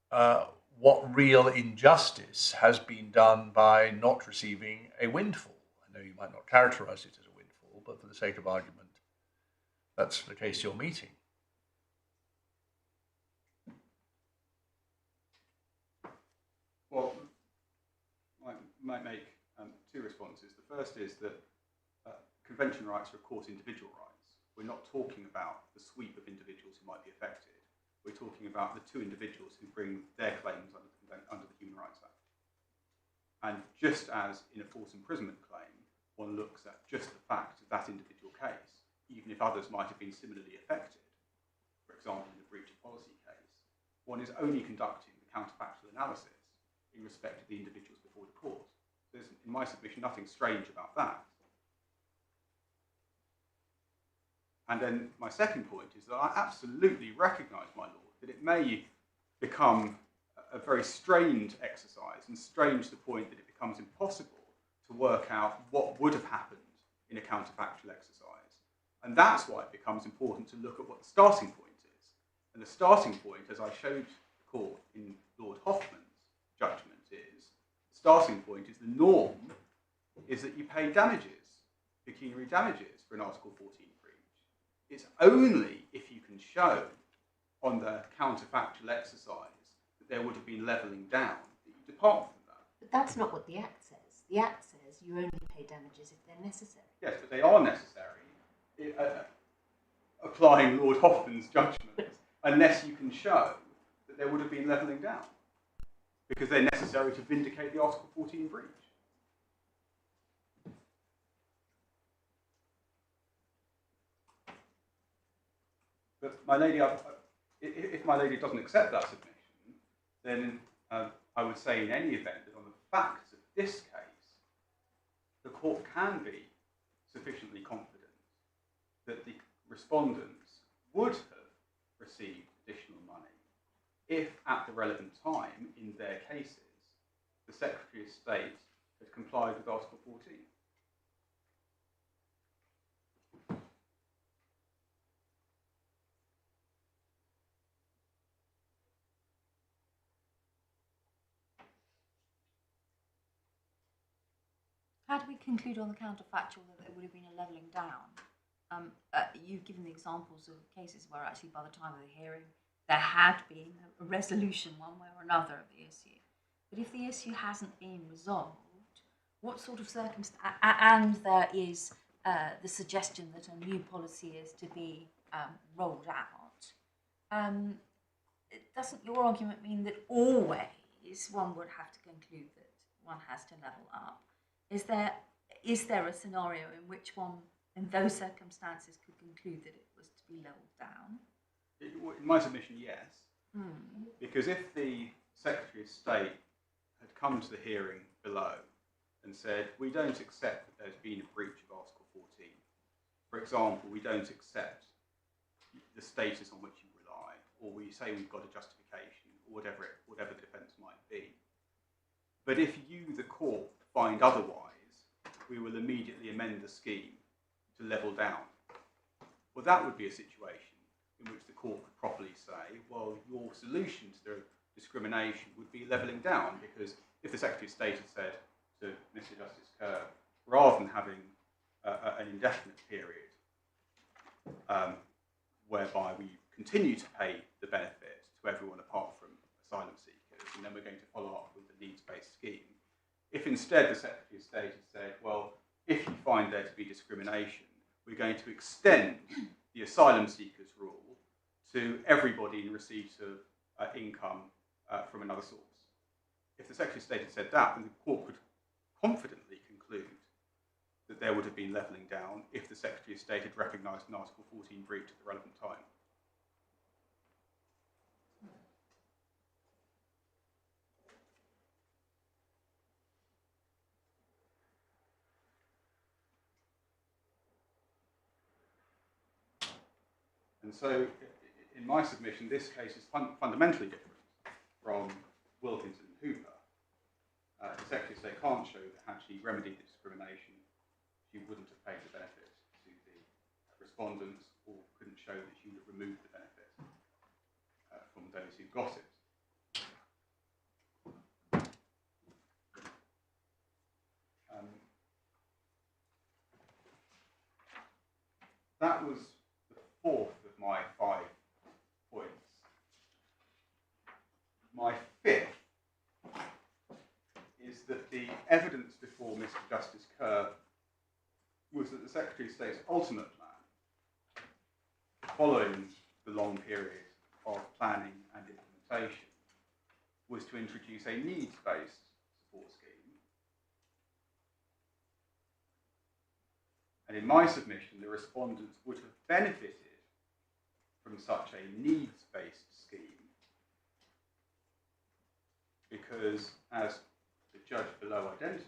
what real injustice has been done by not receiving a windfall. I know you might not characterize it as a windfall, but for the sake of argument, that's the case you're meeting. well, I might make two responses. The first is that convention rights are, of course, individual rights. We're not talking about the sweep of individuals who might be affected. We're talking about the two individuals who bring their claims under the Human Rights Act. And just as in a false imprisonment claim, one looks at just the fact of that individual case, even if others might have been similarly affected, for example, in the breach of policy case, one is only conducting the counterfactual analysis in respect of the individuals before the court. There's, in my submission, nothing strange about that. And then my second point is that I absolutely recognise, my Lord, that it may become a very strained exercise, and strange to the point that it becomes impossible to work out what would have happened in a counterfactual exercise. And that's why it becomes important to look at what the starting point is. And the starting point, as I showed the court in Lord Hoffman's judgment, is the starting point is the norm is that you pay damages, pecuniary damages, for an Article 14 breach. It's only if you can show on the counterfactual exercise that there would have been levelling down that you depart from that. But that's not what the Act says. The Act says you only pay damages if they're necessary. Yes, but they are necessary, applying Lord Hoffman's judgment, unless you can show that there would have been levelling down, because they're necessary to vindicate the Article 14 breach. But my lady, if my lady doesn't accept that submission, then I would say in any event that on the facts of this case, the court can be sufficiently confident that the respondents would have received additional money if at the relevant time in their cases the Secretary of State had complied with Article 14. Had we concluded on the counterfactual that there would have been a levelling down, you've given the examples of cases where actually by the time of the hearing there had been a resolution one way or another of the issue. But if the issue hasn't been resolved, what sort of circumstance, and there is the suggestion that a new policy is to be rolled out, doesn't your argument mean that always one would have to conclude that one has to level up? Is there a scenario in which one, in those circumstances, could conclude that it was to be levelled down? In my submission, yes. Because if the Secretary of State had come to the hearing below and said, we don't accept that there's been a breach of Article 14. For example, we don't accept the status on which you rely, or we say we've got a justification, or whatever the defence might be. But if you, the court, find otherwise, we will immediately amend the scheme to level down. Well, that would be a situation in which the court could properly say, well, your solution to the discrimination would be levelling down, because if the Secretary of State had said to Mr. Justice Kerr, rather than having an indefinite period whereby we continue to pay the benefit to everyone apart from asylum seekers, and then we're going to follow up with the needs-based scheme, if instead the Secretary of State had said, well, if you find there to be discrimination, we're going to extend the asylum seekers rule to everybody in receipt of income from another source. If the Secretary of State had said that, then the court could confidently conclude that there would have been levelling down if the Secretary of State had recognised an Article 14 breach at the relevant time. And so, in my submission, this case is fundamentally different from Wilkinson and Hooper. The Secretary of State can't show that had she remedied the discrimination, she wouldn't have paid the benefit to the respondents, or couldn't show that she would have removed the benefit from those who got it. That was the fourth of my 5 points. My fifth is that the evidence before Mr. Justice Kerr was that the Secretary of State's ultimate plan, following the long period of planning and implementation, was to introduce a needs-based support scheme. And in my submission, the respondents would have benefited from such a needs-based scheme because, as the judge below identified,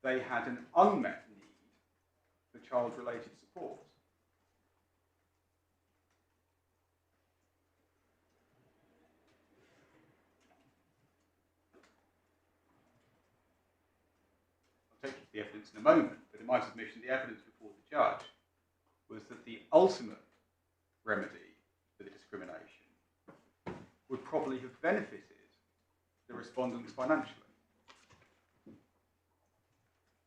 they had an unmet need for child-related support. I'll take you to the evidence in a moment, but in my submission, the evidence before the judge was that the ultimate remedy for the discrimination would probably have benefited the respondents financially.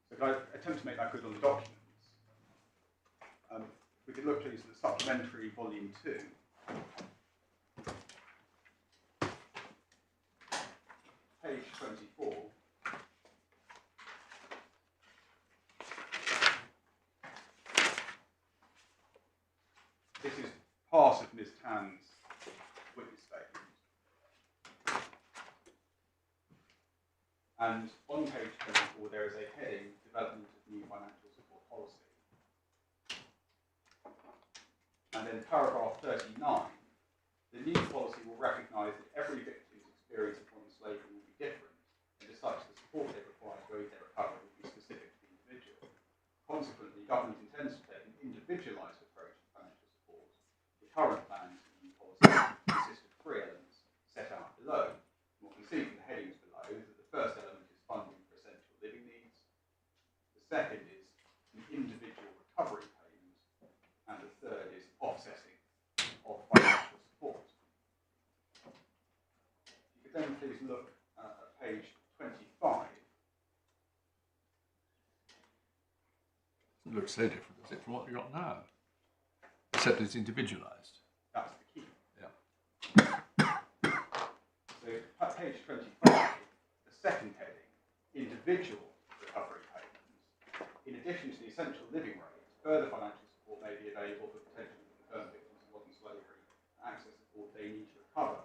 So if I attempt to make that good on the documents, we could look please at the supplementary volume 2. Page 24. This is part of Ms. Tan's witness statement. And on page 24, there is a heading, Development of New Financial Support Policy. And then paragraph 39, the new policy will recognise that every victim's experience of modern slavery will be different, and as such, the support they require to aid their recovery will be specific to the individual. Consequently, government intends to take an individualised approach to financial support. The current plans for the new policy consist of 3 elements set out below. And what we can see from the headings below is that the first element is funding for essential living needs. The second is an individual recovery payment. And the third is offsetting of financial support. If you could then please look at page 25. Doesn't look so different, does it, from what you've got now? Except it's individualised. That's the key. Yeah. So at page 25, the second heading, individual recovery payments, in addition to the essential living rate, further financial support may be available for potentially confirmed victims of modern slavery and access support they need to recover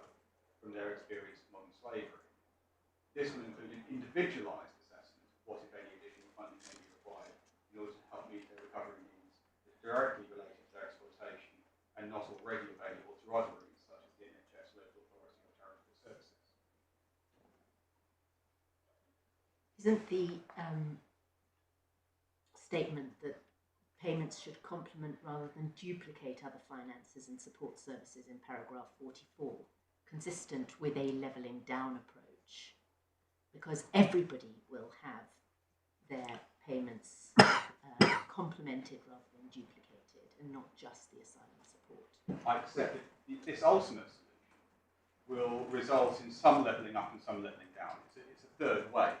from their experience of modern slavery. This will include an individualised assessment of what, if any, additional funding may be required in order to help meet their recovery needs that are directly related to their exploitation and not already available through other routes such as the NHS, local authority or charitable services. Isn't the statement that payments should complement rather than duplicate other finances and support services in paragraph 44 consistent with a levelling down approach? Because everybody will have their payments complemented rather than duplicated, and not just the asylum support. I accept that this ultimate solution will result in some levelling up and some levelling down. It's a third way.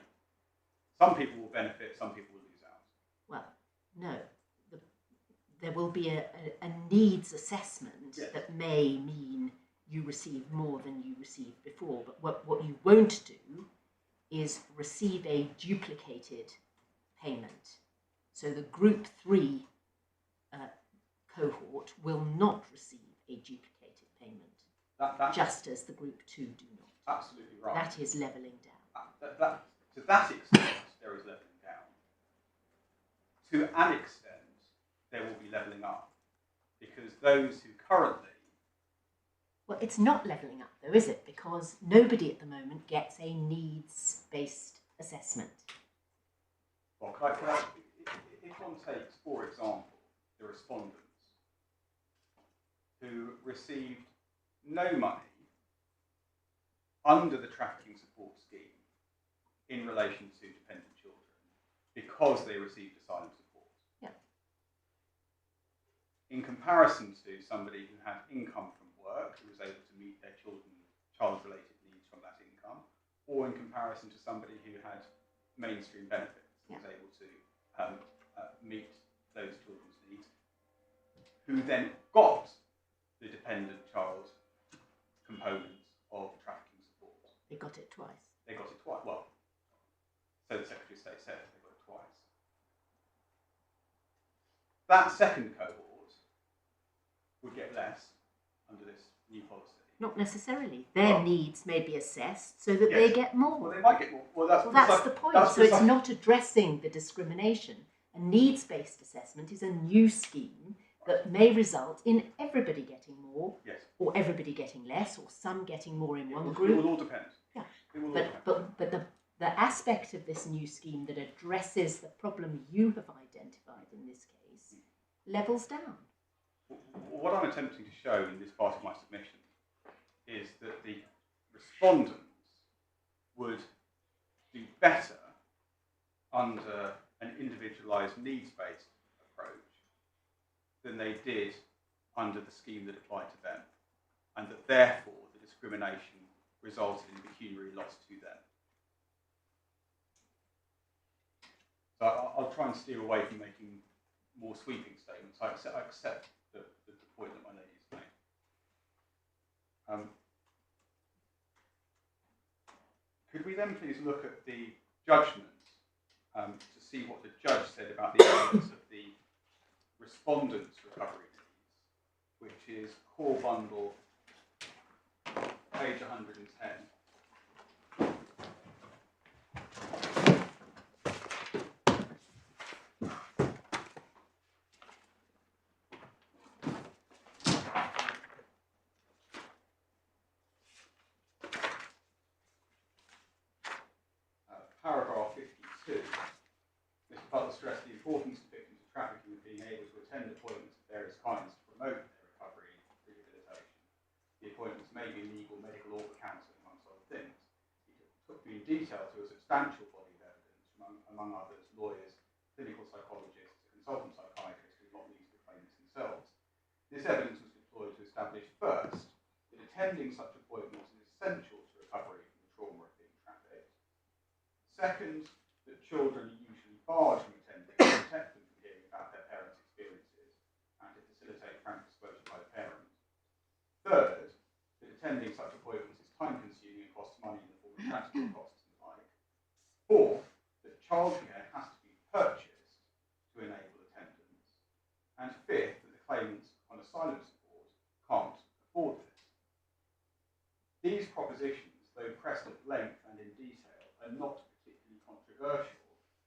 Some people will benefit, some people will lose out. Well, no. There will be a needs assessment Yes. that may mean you receive more than you received before, but what you won't do is receive a duplicated payment. So the group 3 cohort will not receive a duplicated payment, That's just as the group 2 do not. absolutely right. That is levelling down. To that extent, there is levelling down. To an extent, there will be levelling up, because those who currently... Well, it's not levelling up though, is it? Because nobody at the moment gets a needs-based assessment. Well, if one takes, for example, the respondents who received no money under the trafficking support scheme in relation to dependent children because they received asylum support. Yeah. In comparison to somebody who had income from work, who was able to meet their child-related needs from that income, or in comparison to somebody who had mainstream benefits, who was able to meet those children's needs, who then got the dependent child component of trafficking support. They got it twice. They got it twice. Well, so the Secretary of State said they got it twice. That second cohort would get less under this new policy. Not necessarily. Their Well, needs may be assessed so that yes. they get more. Well, they might get more. Well, that's the point. So it's not addressing the discrimination. A needs-based assessment is a new scheme that may result in everybody getting more, Yes. or everybody getting less, or some getting more in one It group. will all depend. Yeah. It will all depend. But the aspect of this new scheme that addresses the problem you have identified in this case levels down. What I'm attempting to show in this part of my submission is that the respondents would do better under an individualised needs-based approach than they did under the scheme that applied to them, and that therefore the discrimination resulted in pecuniary loss to them. So I'll try and steer away from making more sweeping statements. I accept the point that my lady has made. Could we then please look at the judgment to see what the judge said about the evidence of the respondents' recovery needs, which is core bundle, page 110. Paragraph 52, Mr. Butler stressed the importance to victims of trafficking of being able to attend appointments of various kinds to promote their recovery and rehabilitation. The appointments may be legal, medical, or counselling, amongst other things. He took me in detail to a substantial body of evidence, among others, lawyers, clinical psychologists, consultant psychiatrists, who not least the claimants themselves. This evidence was deployed to establish first that attending such appointments is essential to recovery from the trauma of being trafficked. Second, that children are usually barred from attending to protect them from hearing about propositions, though pressed at length and in detail, are not particularly controversial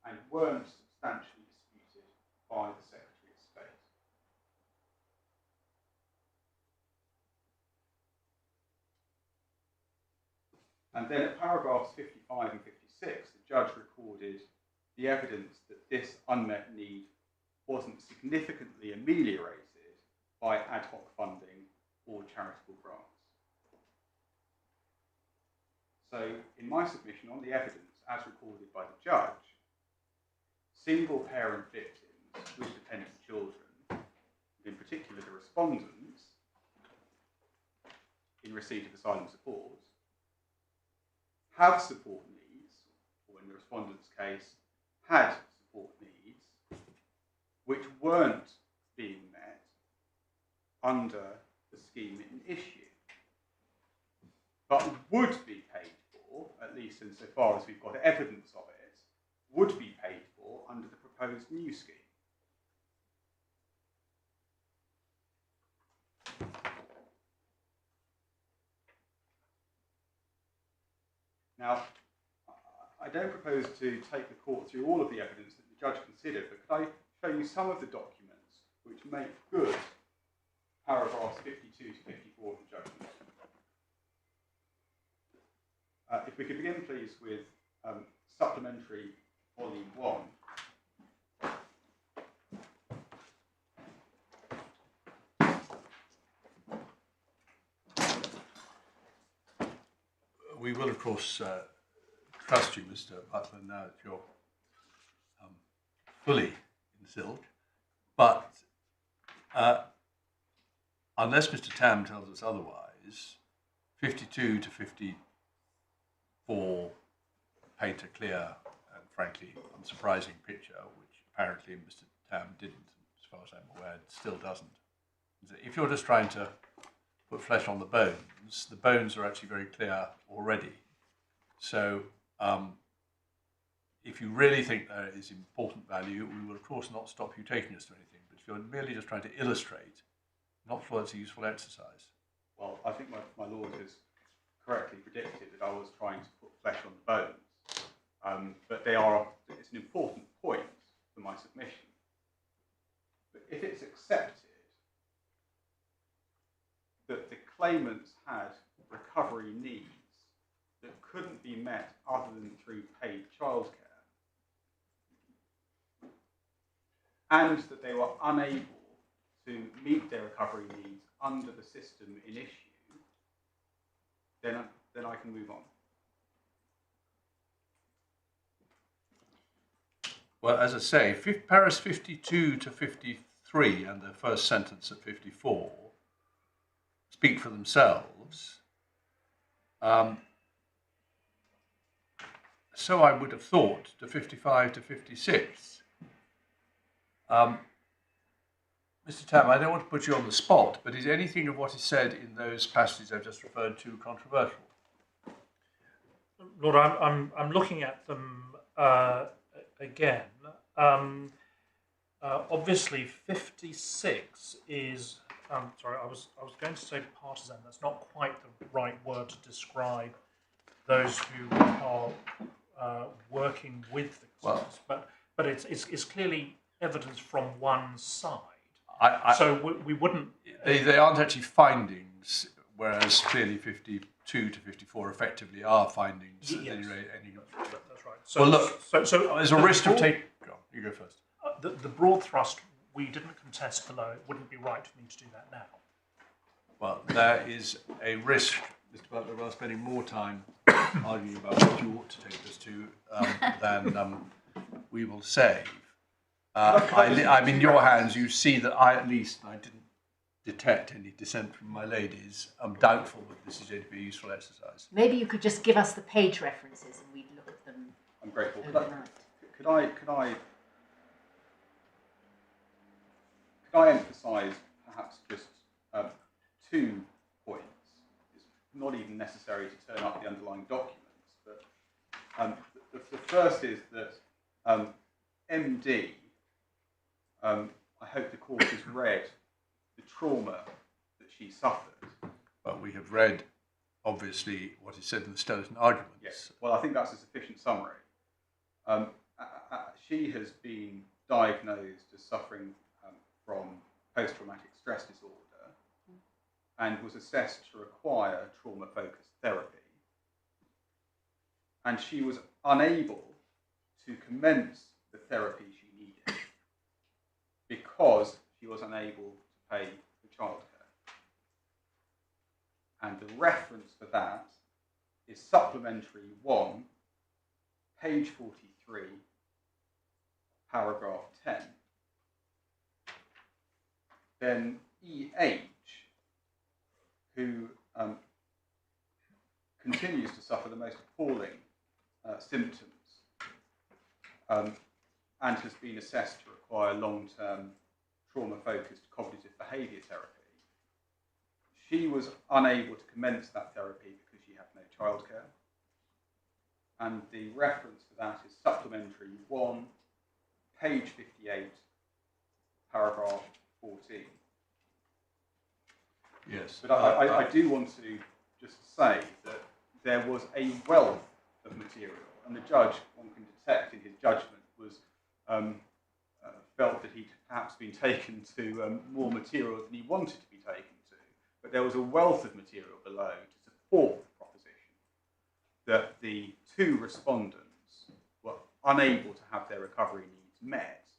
and weren't substantially disputed by the Secretary of State. And then at paragraphs 55 and 56, the judge recorded the evidence that this unmet need wasn't significantly ameliorated by ad hoc funding or charitable grants. So, in my submission on the evidence as recorded by the judge, single-parent victims with dependent children, in particular the respondents in receipt of asylum support, have support needs, or in the respondent's case, had support needs, which weren't being met under the scheme in issue, but would be paid for, at least insofar as we've got evidence of it, would be paid for under the proposed new scheme. Now, I don't propose to take the court through all of the evidence that the judge considered, but could I show you some of the documents which make good paragraphs 52 to 54 of the judgment? If we could begin, please, with Supplementary Volume 1. We will, of course, trust you, Mr. Butler, now that you're fully in silk. But unless Mr. Tam tells us otherwise, 52 to 54 paint a clear and, frankly, unsurprising picture, which apparently Mr. Tam didn't, as far as I'm aware, still doesn't. If you're just trying to put flesh on the bones are actually very clear already. So if you really think there is important value, we will of course not stop you taking us to anything, but if you're merely just trying to illustrate, not sure it's a useful exercise. Well, I think my lord has correctly predicted that I was trying to put flesh on the bones, but it's an important point for my submission. But if it's accepted that the claimants had recovery needs that couldn't be met other than through paid childcare, and that they were unable to meet their recovery needs under the system in issue, then I can move on. Well, as I say, paras 52 to 53 and the first sentence at 54 speak for themselves. So I would have thought to 55 to 56. Mr. Tam, I don't want to put you on the spot, but is anything of what is said in those passages I've just referred to controversial? Lord, I'm looking at them again. Obviously, 56 is. Sorry, I was going to say partisan. That's not quite the right word to describe those who are working with the claimants. But it's clearly evidence from one side. So we wouldn't. They aren't actually findings, whereas clearly 52 to 54 effectively are findings. Yes. At any rate, That's right. So, well, look, so there's a risk of taking. Go on, you go first. The broad thrust we didn't contest below. It wouldn't be right for me to do that now. Well, there is a risk, Mr. Butler, of us spending more time arguing about what you ought to take us to than we will save. I'm in your hands. You see that I didn't detect any dissent from my ladies. I'm doubtful that this is going to be a useful exercise. Maybe you could just give us the page references and we'd look at them. I'm grateful. Overnight. Could I emphasise perhaps just 2 points? It's not even necessary to turn up the underlying documents, but the first is that MD, I hope the court has read the trauma that she suffered. But we have read obviously what is said in the skeleton arguments. Yes. Well, I think that's a sufficient summary. She has been diagnosed as suffering from post-traumatic stress disorder and was assessed to require trauma-focused therapy. And she was unable to commence the therapy she needed because she was unable to pay for childcare. And the reference for that is Supplementary 1, page 43, paragraph 10. Then EH, who continues to suffer the most appalling symptoms and has been assessed to require long-term trauma-focused cognitive behaviour therapy. She was unable to commence that therapy because she had no childcare. And the reference for that is Supplementary 1, page 58, paragraph 14. Yes. But I do want to just say that there was a wealth of material, and the judge, one can detect in his judgment, was felt that he'd perhaps been taken to more material than he wanted to be taken to. But there was a wealth of material below to support the proposition that the two respondents were unable to have their recovery needs met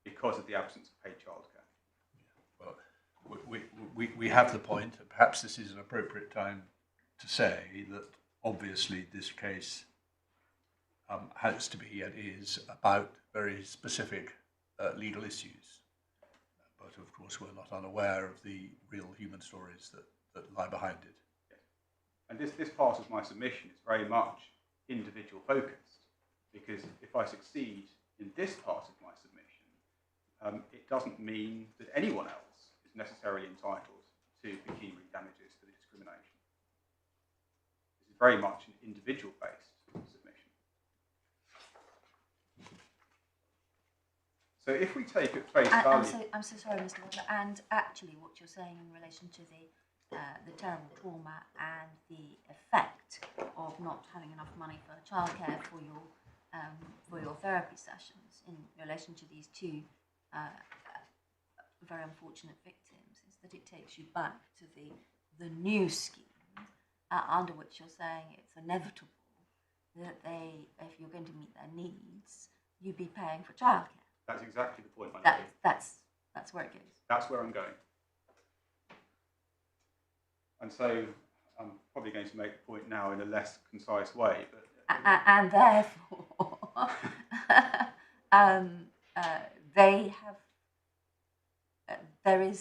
because of the absence of paid childcare. Well, we have the point. Perhaps this is an appropriate time to say that obviously this case has to be and is about very specific legal issues. But of course, we're not unaware of the real human stories that lie behind it. Yes. And this part of my submission is very much individual focused, because if I succeed in this part of my submission, it doesn't mean that anyone else is necessarily entitled to pecuniary damages for the discrimination. This is very much an individual-based submission. So if we take at face value... I'm so sorry, Mr. Walker. And actually what you're saying in relation to the terrible trauma and the effect of not having enough money for childcare for your therapy sessions in relation to these two very unfortunate victims is that it takes you back to the new scheme under which you're saying it's inevitable that if you're going to meet their needs, you'd be paying for childcare. That's exactly the point. That's where it goes. That's where I'm going. And so I'm probably going to make the point now in a less concise way. But and therefore, they have. They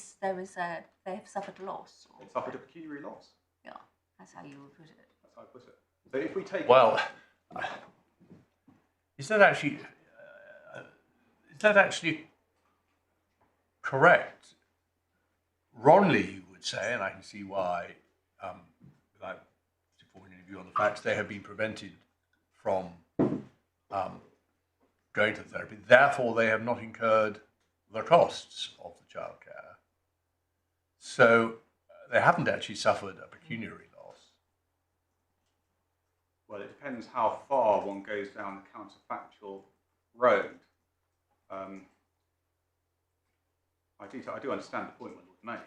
have suffered loss. They suffered a pecuniary loss. Yeah, that's how you would put it. That's how I put it. So if we take... Well, is that actually correct? Wrongly, you would say, and I can see why, without forming any view on the facts, they have been prevented from going to therapy. Therefore, they have not incurred the costs of the childcare. So they haven't actually suffered a pecuniary loss. Well, it depends how far one goes down the counterfactual road. I do understand the point one would make.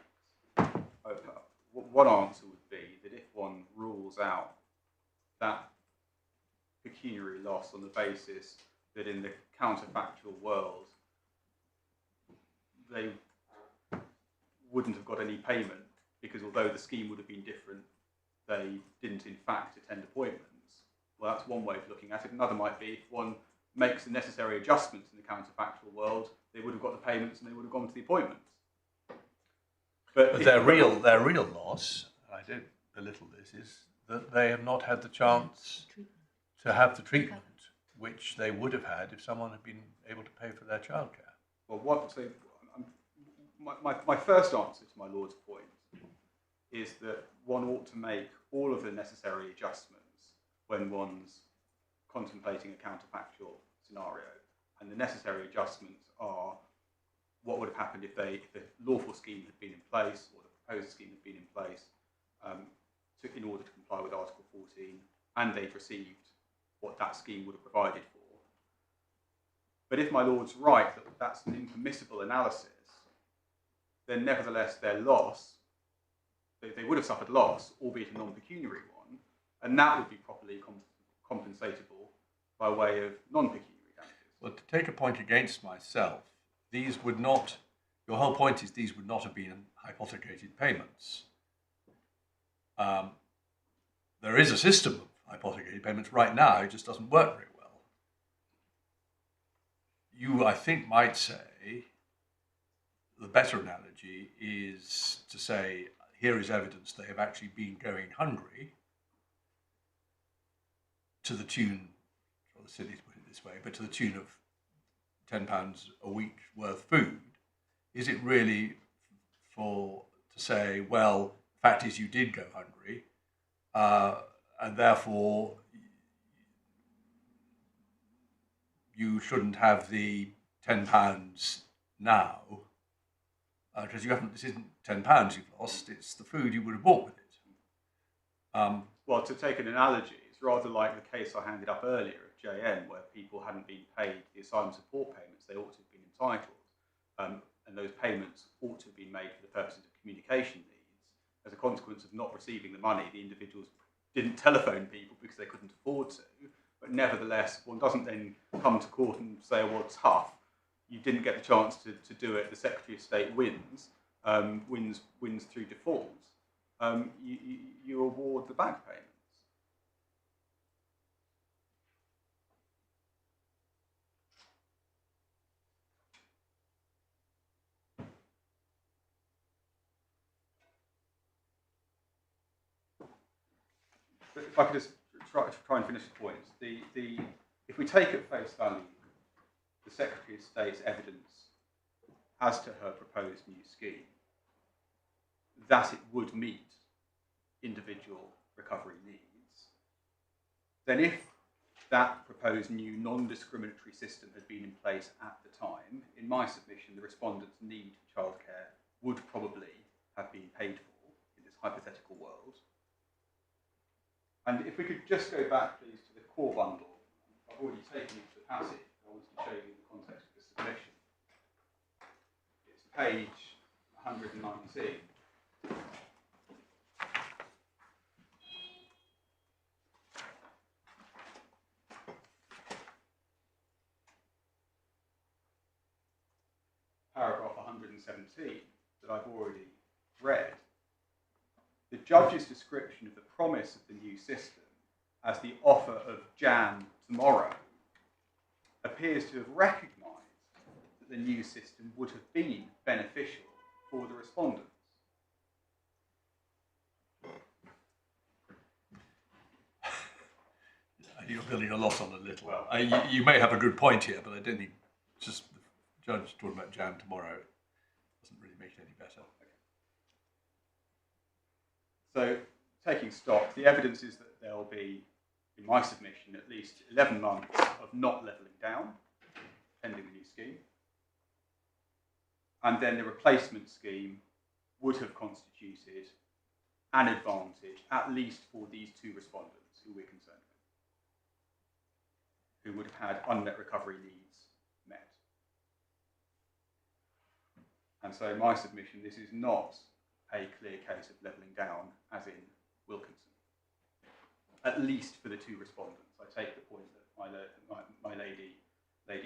One answer would be that if one rules out that pecuniary loss on the basis that in the counterfactual world they wouldn't have got any payment because although the scheme would have been different, they didn't in fact attend appointments. Well, that's one way of looking at it. Another might be if one makes the necessary adjustments in the counterfactual world, they would have got the payments and they would have gone to the appointments. But their real loss, I don't belittle this, is that they have not had the chance to have the treatment which they would have had if someone had been able to pay for their childcare. Well, my first answer to my Lord's point is that one ought to make all of the necessary adjustments when one's contemplating a counterfactual scenario. And the necessary adjustments are what would have happened if the lawful scheme had been in place or the proposed scheme had been in place in order to comply with Article 14, and they'd received what that scheme would have provided for. But if my lord's right that that's an impermissible analysis, then nevertheless their loss, they would have suffered loss, albeit a non-pecuniary one, and that would be properly compensatable by way of non-pecuniary damages. Well, to take a point against myself, these would not, your whole point is these would not have been hypothecated payments. There is a system of hypothecated payments right now, it just doesn't work very well. You, I think, might say the better analogy is to say, here is evidence they have actually been going hungry to the tune, or the city's put it this way, but to the tune of £10 a week worth food. Is it really to say, well, the fact is you did go hungry, and therefore you shouldn't have the £10 now, because you haven't. This isn't £10 you've lost; it's the food you would have bought with it. Well, to take an analogy, it's rather like the case I handed up earlier of JN, where people hadn't been paid the asylum support payments they ought to have been entitled, and those payments ought to have been made for the purposes of communication needs. As a consequence of not receiving the money, the individuals didn't telephone people because they couldn't afford to. But nevertheless, one doesn't then come to court and say, well, tough, you didn't get the chance to do it, the Secretary of State wins through default. You award the back payments. But if I could just try and finish the points. If we take at face value the Secretary of State's evidence as to her proposed new scheme, that it would meet individual recovery needs, then if that proposed new non-discriminatory system had been in place at the time, in my submission, the respondent's need for childcare would probably have been paid for in this hypothetical world. And if we could just go back, please, to the core bundle. I've already taken you to the passage. I wanted to show you the context of the submission. It's page 119. Paragraph 117 that I've already read. The judge's description of the promise of the new system as the offer of jam tomorrow appears to have recognised that the new system would have been beneficial for the respondents. You're building a lot on a little. Well, you may have a good point here, but I don't think just the judge talking about jam tomorrow doesn't really make it any better. So, taking stock, the evidence is that there will be, in my submission, at least 11 months of not levelling down, pending the new scheme. And then the replacement scheme would have constituted an advantage, at least for these two respondents who we're concerned with, who would have had unmet recovery needs met. And so, in my submission, this is not a clear case of levelling down, as in Wilkinson, at least for the two respondents. I take the point that my Lady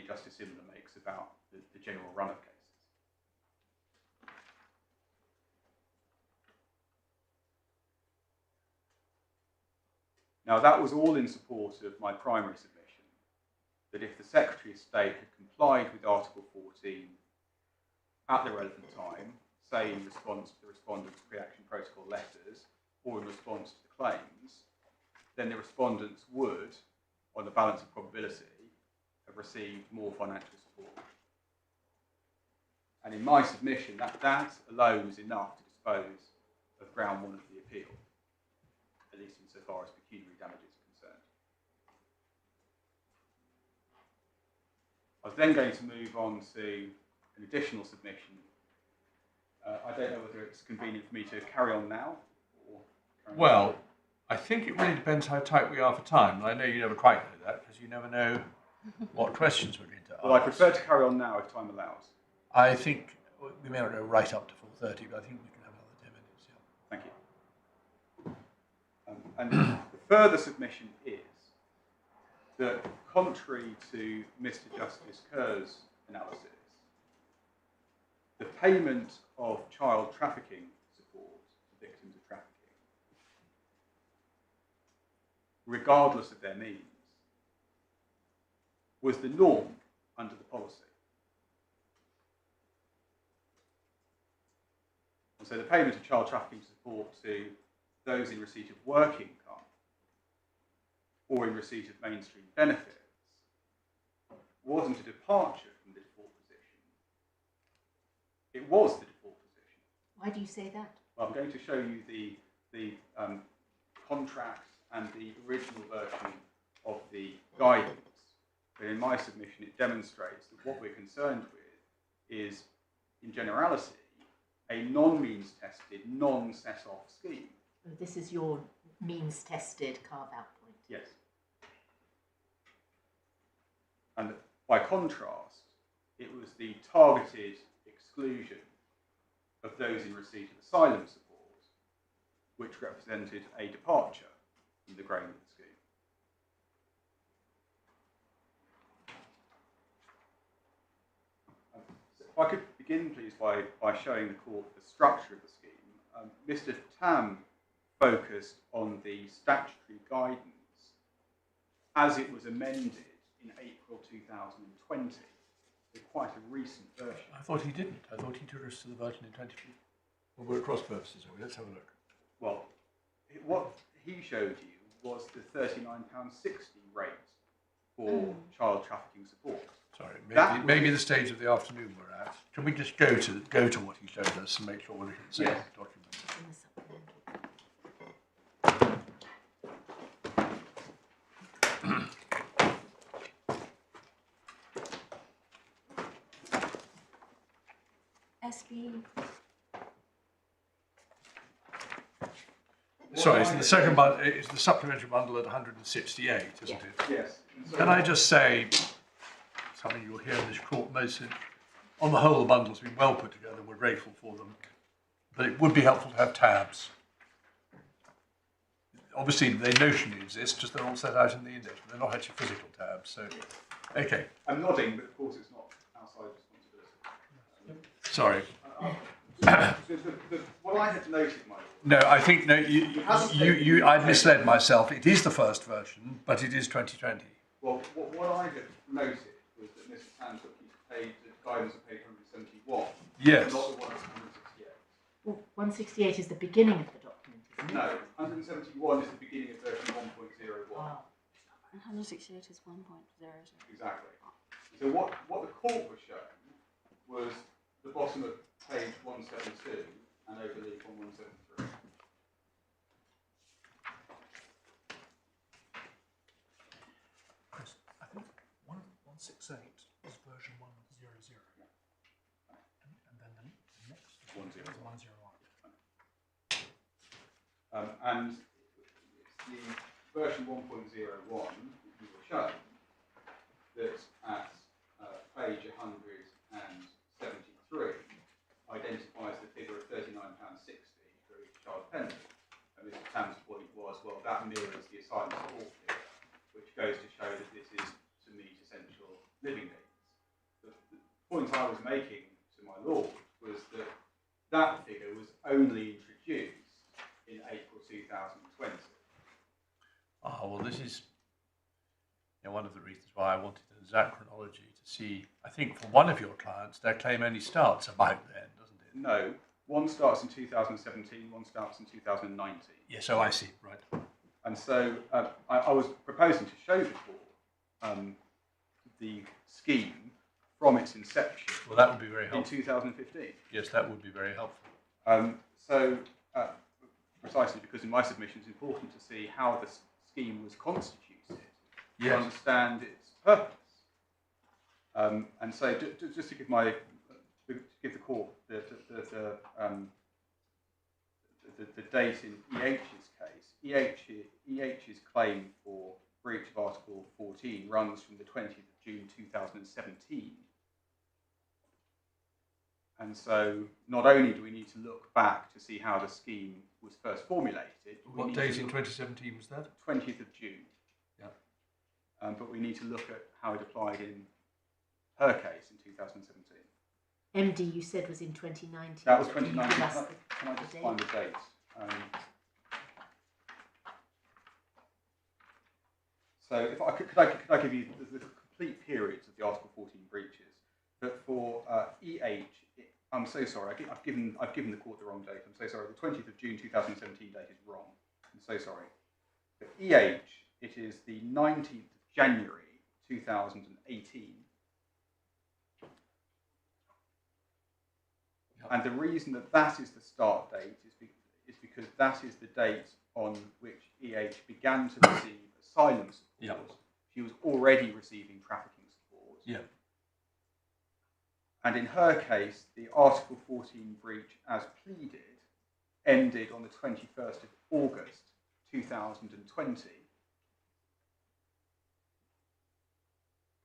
Justice Simler makes about the general run of cases. Now, that was all in support of my primary submission, that if the Secretary of State had complied with Article 14 at the relevant time, say in response to the respondent's pre-action protocol letters or in response to the claims, then the respondents would, on the balance of probability, have received more financial support. And in my submission, that alone is enough to dispose of ground one of the appeal, at least insofar as pecuniary damages are concerned. I was then going to move on to an additional submission. I don't know whether it's convenient for me to carry on now or Well, I think it really depends how tight we are for time. And I know you never quite know that because you never know what questions we're going to ask. Well, I prefer to carry on now if time allows. I think we may not go right up to 4:30, but I think we can have another 10 minutes. Yeah. Thank you. And the further submission is that, contrary to Mr. Justice Kerr's analysis, the payment of child trafficking support to victims of trafficking, regardless of their means, was the norm under the policy. And so the payment of child trafficking support to those in receipt of work income or in receipt of mainstream benefits wasn't a departure from the default position. It was the default position. Why do you say that? Well, I'm going to show you the contracts and the original version of the guidance. But in my submission, it demonstrates that what we're concerned with is, in generality, a non-means tested, non-set-off scheme. This is your means tested carve-out point. Yes. And by contrast, it was the targeted exclusion of those in receipt of asylum support, which represented a departure from the grain of the scheme. So if I could begin, please, by showing the court the structure of the scheme. Mr. Tam focused on the statutory guidance as it was amended in April 2020. So quite a recent version. I thought he didn't. I thought he took us to the version in 20. Well, we're at cross purposes, are we? Let's have a look. Well, what he showed you was the £39.60 rate for child trafficking support. Sorry, That maybe the stage of the afternoon we're at. Can we just go to what he showed us and make sure we're looking at the same Yes. document? In the supplemental. SB. Sorry, it's the second bundle. It's the supplementary bundle at 168, isn't it? Yes. And so Can I just say something you'll hear in this court most? On the whole, the bundle's been well put together. We're grateful for them, but it would be helpful to have tabs. Obviously, they notionally exist, just they're all set out in the index, but they're not actually physical tabs. So, okay. I'm nodding, but of course it's not outside responsibility. Sorry. What I had noted, my lord. No, I think no. I misled myself. It is the first version, but it is 2020. Well, what I had noted was that Mr. Tan took you to page, the guidance of page 171. Yes. Not the one at 168. Well, 168 is the beginning of the document, isn't it? No, 171 is the beginning of version 1.01. Ah. 168 is 1.00. Exactly. So what the court was showing was the bottom of page 172 and overleaf on 173. I think 168 is version 100. And then the next one is 101. And it's the version 1.01 that you were shown that at page 173 identifies the figure of £39.60 for each child penalty. And Mr. Tam's point was, well, that mirrors the asylum support figure, which goes to show that this is to meet essential living needs. The point I was making to my lord was that that figure was only introduced in April 2020. Ah, well, this is one of the reasons why I wanted the exact chronology to see. I think for one of your clients, their claim only starts about then, doesn't it? No, one starts in 2017, one starts in 2019. Yes, oh, I see, right. And so I was proposing to show the court the scheme from its inception Well, that would be very in helpful. 2015. Yes, that would be very helpful. Precisely because in my submission it's important to see how the scheme was constituted to Yes. understand its purpose. And so just to give give the court the date in EH's EH's claim for breach of Article 14 runs from the 20th of June 2017. And so not only do we need to look back to see how the scheme was first formulated. What date in 2017 was that? 20th of June. Yeah. But we need to look at how it applied in her case in 2017. MD, you said, was in 2019. That was Can you 2019. give us Can I just the find date? the date? So if I could I give you the complete periods of the Article 14 breaches? But for EH, I'm so sorry. I've given the court the wrong date. I'm so sorry. The 20th of June 2017 date is wrong. I'm so sorry. For EH, it is the 19th of January 2018. Yep. And the reason that that is the start date is because that is the date on which EH began to receive asylum support. Yep. She was already receiving trafficking support. Yeah. And in her case, the Article 14 breach as pleaded ended on the 21st of August 2020.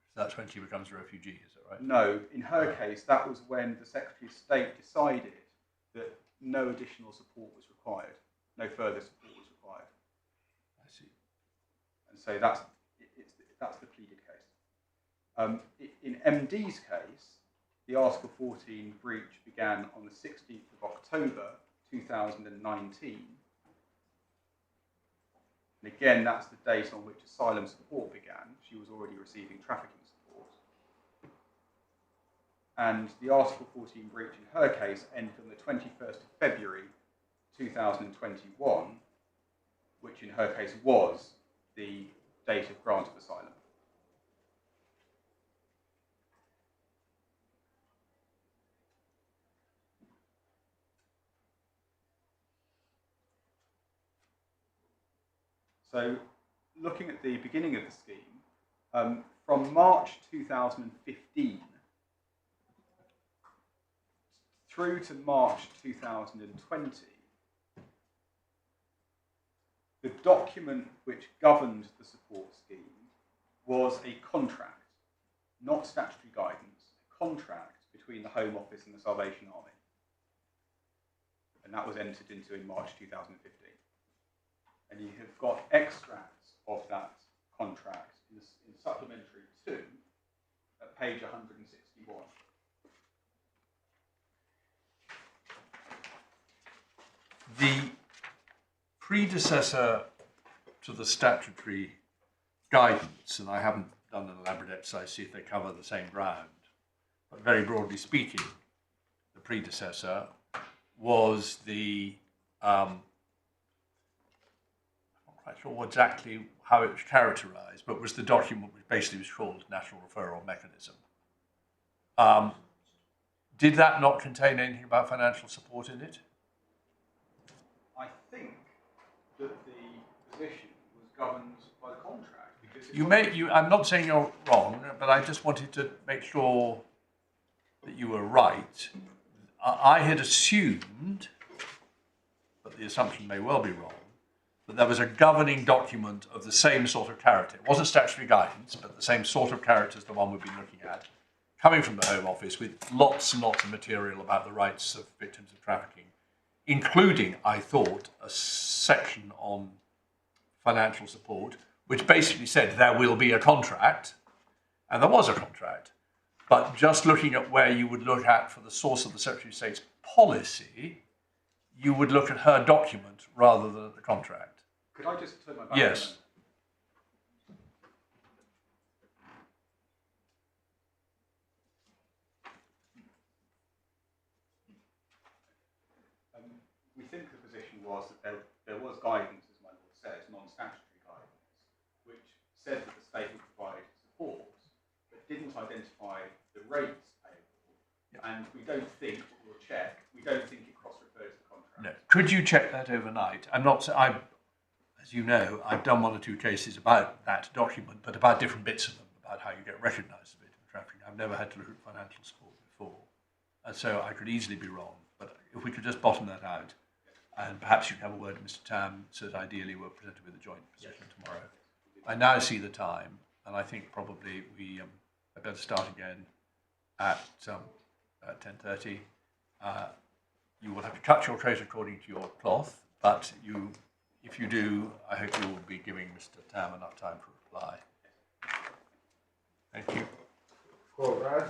So that's when she becomes a refugee, is that right? No, in her case, that was when the Secretary of State decided that no additional support was required, no further support was required. I see. And so that's the pleaded case. In MD's case, the Article 14 breach began on the 16th of October 2019. And again, that's the date on which asylum support began. She was already receiving trafficking support. And the Article 14 breach in her case ended on the 21st of February 2021, which in her case was the date of grant of asylum. So looking at the beginning of the scheme, from March 2015 through to March 2020, the document which governed the support scheme was a contract, not statutory guidance, a contract between the Home Office and the Salvation Army. And that was entered into in March 2015. And you have got extracts of that contract in Supplementary 2 at page 161. The predecessor to the statutory guidance, and I haven't done an elaborate exercise to see if they cover the same ground, but very broadly speaking, the predecessor was the I'm not quite sure exactly how it was characterized, but was the document which basically was called National Referral Mechanism. Did that not contain anything about financial support in it? I think that the position was governed by the contract. Because I'm not saying you're wrong, but I just wanted to make sure that you were right. I had assumed, but the assumption may well be wrong, that there was a governing document of the same sort of character. It wasn't statutory guidance, but the same sort of character as the one we've been looking at, coming from the Home Office with lots and lots of material about the rights of victims of trafficking, including, I thought, a section on financial support, which basically said there will be a contract, and there was a contract. But just looking at where you would look at for the source of the Secretary of State's policy, you would look at her document rather than at the contract. Could I just turn my back? Yes. We think the position was that there was guidance, as my lord says, non-statutory guidance, which said that the state would provide support, but didn't identify the rates payable. Yep. And we don't think, we'll check, we don't think it cross-refers to the contract. No. Could you check that overnight? As you know, I've done one or two cases about that document, but about different bits of them, about how you get recognised as a victim of trafficking. I've never had to look at financial support before, and so I could easily be wrong. But if we could just bottom that out. and perhaps you can have a word with Mr. Tam, so that ideally we're presented with a joint position tomorrow. I now see the time, and I think probably we had better start again at 10:30. You will have to cut your coat according to your cloth, but if you do, I hope you will be giving Mr. Tam enough time to reply. Thank you. Cool, right?